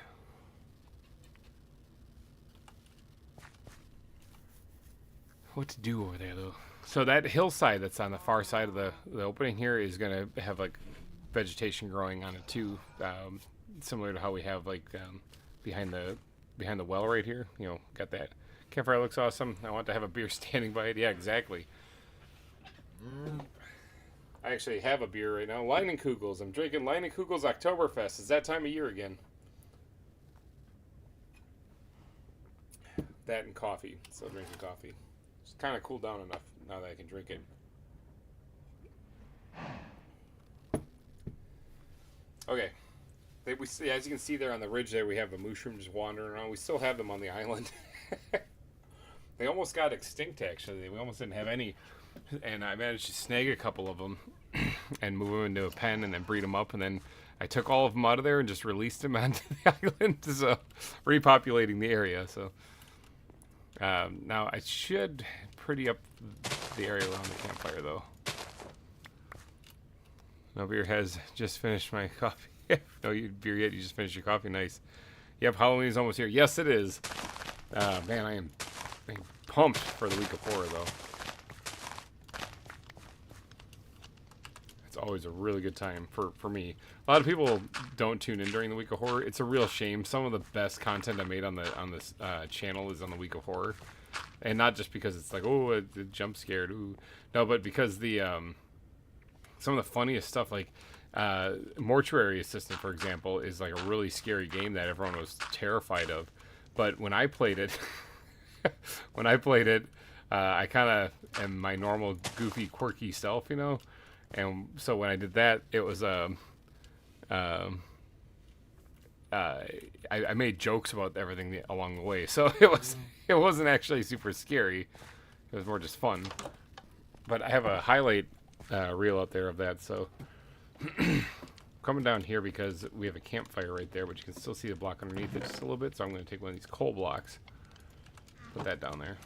What to do over there, though? So that hillside that's on the far side of the opening here is going to have, like, vegetation growing on it, too, similar to how we have, like, behind the well right here. You know, got that. Campfire looks awesome. I want to have a beer standing by it. Yeah, exactly. I actually have a beer right now. Leinenkugels. I'm drinking Leinenkugels Oktoberfest. It's that time of year again. That and coffee. Still drinking coffee. It's kind of cooled down enough now that I can drink it. Okay. As you can see there on the ridge there, we have a mushroom just wandering around. We still have them on the island. They almost got extinct, actually. We almost didn't have any. And I managed to snag a couple of them and move them into a pen and then breed them up. And then I took all of them out of there and just released them onto the island. So repopulating the area. So now I should pretty up the area around the campfire, though. No beer has just finished my coffee. No beer yet. You just finished your coffee. Nice. Yep, Halloween is almost here. Yes, it is. Man, I am pumped for the week of horror, though. It's always a really good time for me. A lot of people don't tune in during the week of horror. It's a real shame. Some of the best content I made on this channel is on the week of horror, and not just because it's like, oh, a jump scared, ooh, no, but because the some of the funniest stuff, like Mortuary Assistant, for example, is like a really scary game that everyone was terrified of. But when I played it, I kind of am my normal goofy, quirky self, you know. And so when I did that, it was I made jokes about everything along the way, so it wasn't actually super scary. It was more just fun. But I have a highlight reel out there of that, so coming down here because we have a campfire right there, but you can still see the block underneath it just a little bit. So I'm going to take one of these coal blocks, put that down there.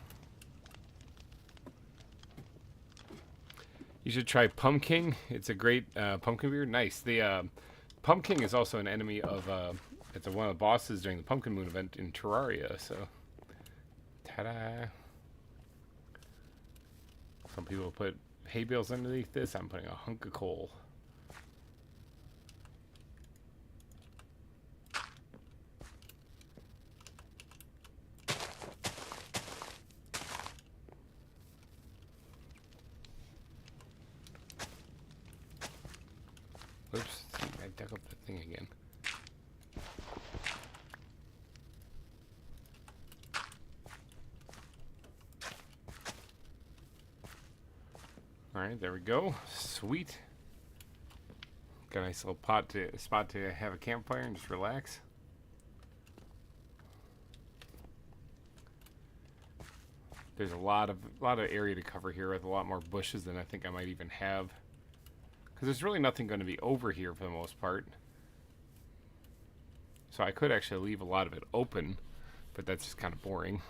You should try Pumpkin. It's a great pumpkin beer. Nice. The Pumpkin is also an enemy of it's one of the bosses during the Pumpkin Moon event in Terraria. So, ta-da! Some people put hay bales underneath this. I'm putting a hunk of coal. Oops, I dug up the thing again. Alright, there we go. Sweet. Got a nice little spot to have a campfire and just relax. There's a lot of area to cover here with a lot more bushes than I think I might even have. Because there's really nothing going to be over here for the most part. So I could actually leave a lot of it open, but that's just kind of boring.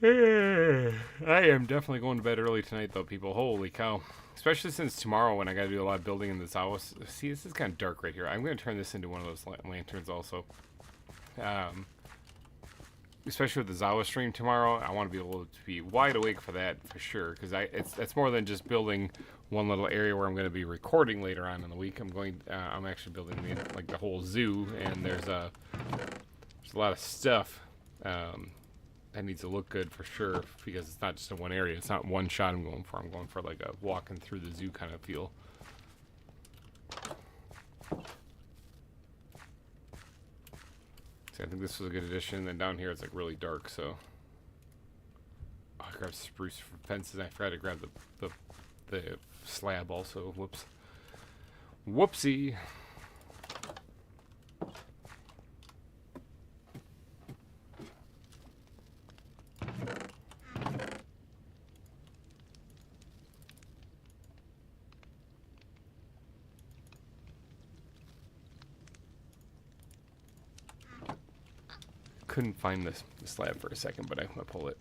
I am definitely going to bed early tonight, though, people. Holy cow. Especially since tomorrow when I got to do a lot of building in this house. See, this is kind of dark right here. I'm going to turn this into one of those lanterns also. Especially with the Zawa stream tomorrow, I want to be able to be wide awake for that for sure. Because it's more than just building one little area where I'm going to be recording later on in the week. I'm actually building the whole zoo, and there's a lot of stuff that needs to look good for sure, because it's not just in one area. It's not one shot I'm going for. I'm going for like a walking through the zoo kind of feel. See, I think this was a good addition. And down here it's like really dark, so I grabbed spruce for fences. I forgot to grab the slab also. Whoops. Whoopsie. Couldn't find this slab for a second, but I pull it.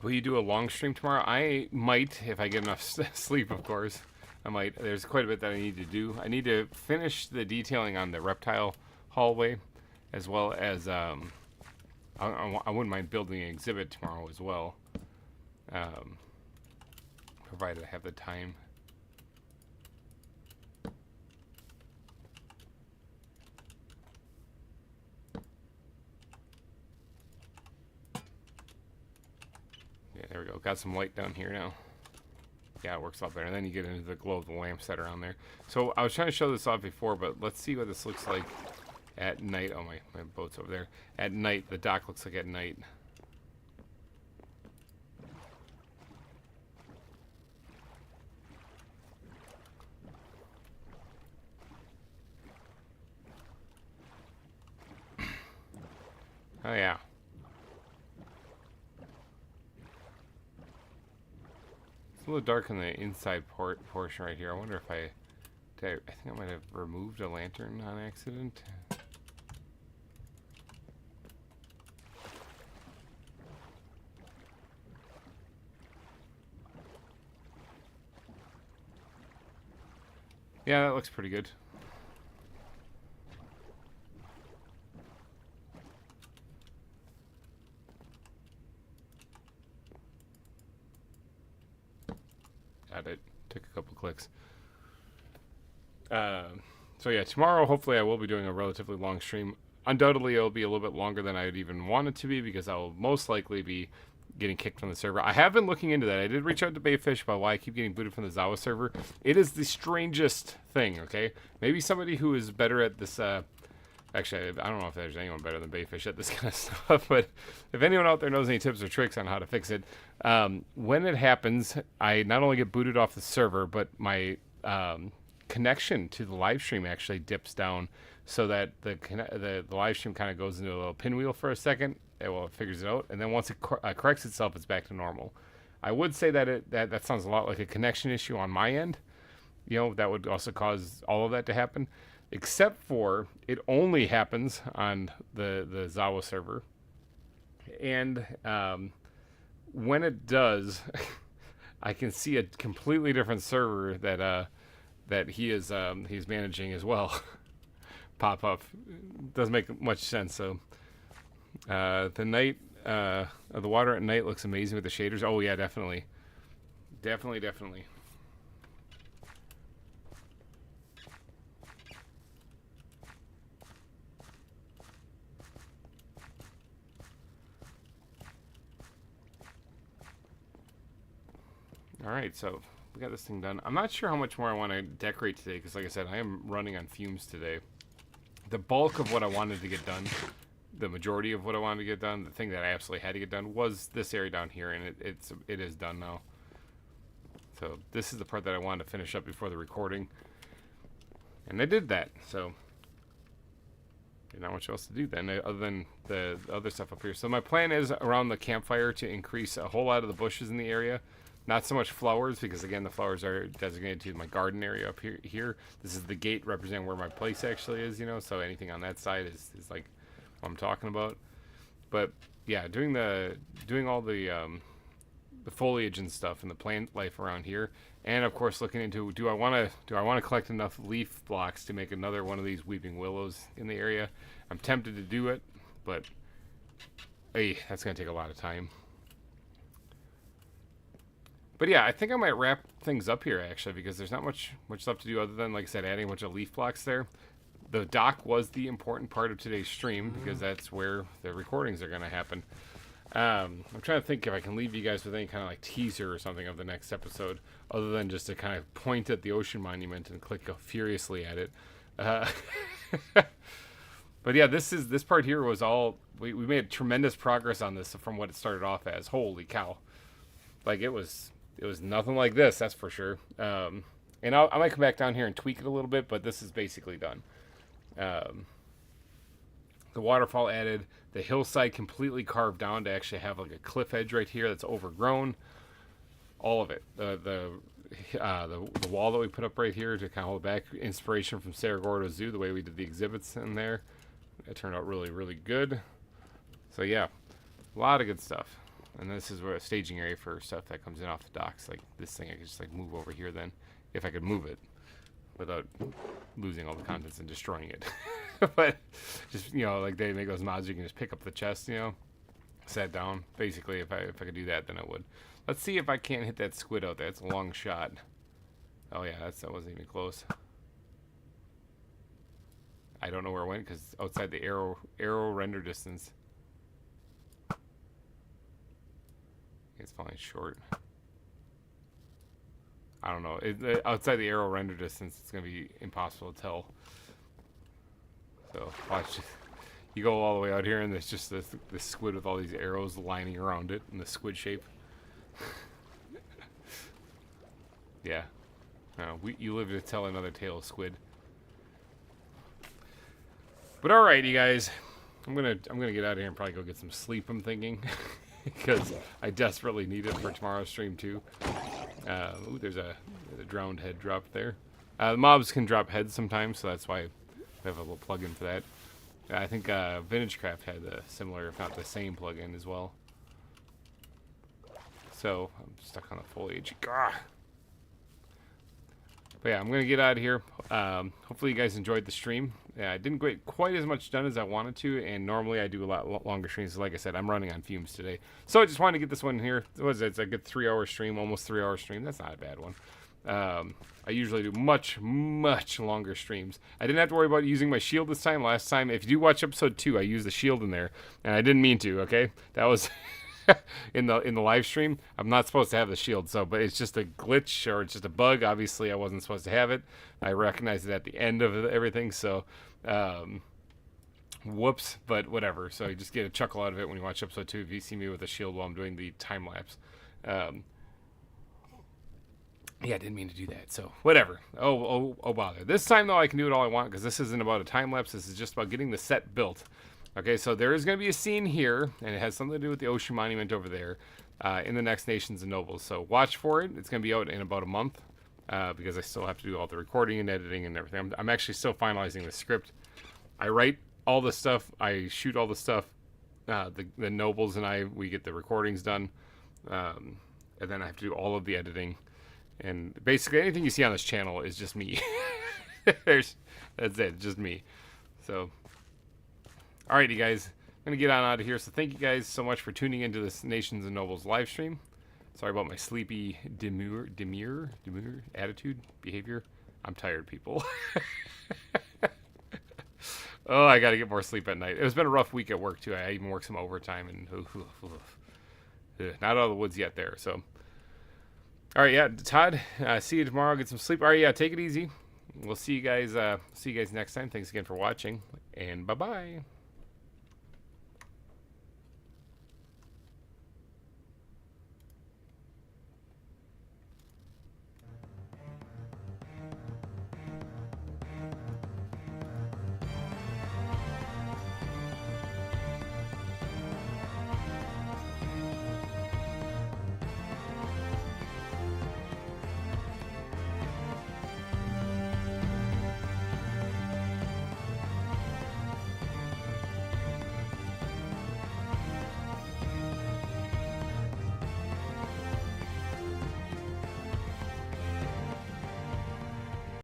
Will you do a long stream tomorrow? I might, if I get enough sleep, of course. I might. There's quite a bit that I need to do. I need to finish the detailing on the reptile hallway, as well as I wouldn't mind building an exhibit tomorrow as well, provided I have the time. There we go. Got some light down here now. Yeah, it works a lot better. And then you get into the glow of the lamps that are on there. So I was trying to show this off before, but let's see what this looks like at night. Oh, my boat's over there. At night, the dock looks like at night. Oh, yeah. It's a little dark on the inside portion right here. I wonder if I think I might have removed a lantern on accident. Yeah, that looks pretty good. Got it. Took a couple clicks. So yeah, tomorrow hopefully I will be doing a relatively long stream. Undoubtedly it'll be a little bit longer than I'd even want it to be, because I will most likely be getting kicked from the server. I have been looking into that. I did reach out to Bayfish about why I keep getting booted from the Zawa server. It is the strangest thing, okay? Maybe somebody who is better at this, actually, I don't know if there's anyone better than Bayfish at this kind of stuff, but if anyone out there knows any tips or tricks on how to fix it, when it happens, I not only get booted off the server, but my connection to the live stream actually dips down, so that the live stream kind of goes into a little pinwheel for a second. It figures it out, and then once it corrects itself, it's back to normal. I would say that that sounds a lot like a connection issue on my end. You know, that would also cause all of that to happen, except for it only happens on the Zawa server. And when it does, I can see a completely different server that he's managing as well pop up. Doesn't make much sense. So the night the water at night looks amazing with the shaders. Oh yeah, definitely. Alright, so we got this thing done. I'm not sure how much more I want to decorate today, because like I said, I am running on fumes today. The bulk of what I wanted to get done, the majority of what I wanted to get done, the thing that I absolutely had to get done, was this area down here, and it is done now. So this is the part that I wanted to finish up before the recording, and I did that. So there's not much else to do then, other than the other stuff up here. So my plan is around the campfire to increase a whole lot of the bushes in the area. Not so much flowers, because again the flowers are designated to my garden area up here. This is the gate representing where my place actually is, you know, so anything on that side is like what I'm talking about. But yeah, doing all the foliage and stuff and the plant life around here, and of course looking into do I want to collect enough leaf blocks to make another one of these weeping willows in the area. I'm tempted to do it, but hey, that's gonna take a lot of time. But yeah, I think I might wrap things up here actually, because there's not much stuff to do other than, like I said, adding a bunch of leaf blocks there. The dock was the important part of today's stream because that's where the recordings are going to happen. I'm trying to think if I can leave you guys with any kind of like teaser or something of the next episode, other than just to kind of point at the ocean monument and click furiously at it. But yeah, this part here was all we made tremendous progress on this from what it started off as. Holy cow! Like it was nothing like this, that's for sure. And I might come back down here and tweak it a little bit, but this is basically done. The waterfall added, the hillside completely carved down to actually have like a cliff edge right here that's overgrown. All of it. The wall that we put up right here to kind of hold back, inspiration from Cerro Gordo Zoo, the way we did the exhibits in there. It turned out really, really good. So yeah, a lot of good stuff. And this is where a staging area for stuff that comes in off the docks. Like this thing, I could just like move over here then, if I could move it without losing all the contents and destroying it. But just, you know, like they make those mods, you can just pick up the chest, you know, set down. Basically, if I could do that, then I would. Let's see if I can't hit that squid out there. It's a long shot. Oh yeah, that wasn't even close. I don't know where it went because outside the arrow render distance. It's falling short. I don't know. Outside the arrow render distance, it's going to be impossible to tell. So watch. You go all the way out here, and there's just this squid with all these arrows lining around it in the squid shape. Yeah. You live to tell another tale of squid. But all right, you guys. I'm gonna get out of here and probably go get some sleep, I'm thinking. Because I desperately need it for tomorrow's stream too. Ooh, there's a drowned head drop there. The mobs can drop heads sometimes, so that's why I have a little plugin for that. I think VintageCraft had a similar, if not the same, plugin as well. So I'm stuck on the foliage. Gah! But yeah, I'm gonna get out of here. Hopefully you guys enjoyed the stream. Yeah, I didn't get quite as much done as I wanted to, and normally I do a lot longer streams. Like I said, I'm running on fumes today, so I just wanted to get this one here. What is it? It's a good 3-hour stream, almost 3-hour stream. That's not a bad one. I usually do much longer streams. I didn't have to worry about using my shield this time. Last time, if you do watch episode 2, I used the shield in there, and I didn't mean to. Okay, that was in the live stream. I'm not supposed to have the shield, but it's just a glitch or it's just a bug. Obviously, I wasn't supposed to have it. I recognized it at the end of everything, so whoops, but whatever. So you just get a chuckle out of it when you watch episode 2 if you see me with a shield while I'm doing the time lapse. Yeah, I didn't mean to do that, so whatever. Oh, bother. This time, though, I can do it all I want because this isn't about a time lapse. This is just about getting the set built. Okay, so there is going to be a scene here, and it has something to do with the ocean monument over there in the next Nations and Nobles. So watch for it. It's going to be out in about a month because I still have to do all the recording and editing and everything. I'm actually still finalizing the script. I write all the stuff. I shoot all the stuff. The Nobles and we get the recordings done. And then I have to do all of the editing. And basically anything you see on this channel is just me. That's it, just me. So... Alright, you guys, I'm going to get on out of here. So thank you guys so much for tuning into this Nations and Nobles live stream. Sorry about my sleepy, demure attitude, behavior. I'm tired, people. Oh, I got to get more sleep at night. It's been a rough week at work, too. I even worked some overtime, and not out of the woods yet there. So, alright, yeah, Todd, see you tomorrow. Get some sleep. Alright, yeah, take it easy. We'll see you guys next time. Thanks again for watching, and bye-bye.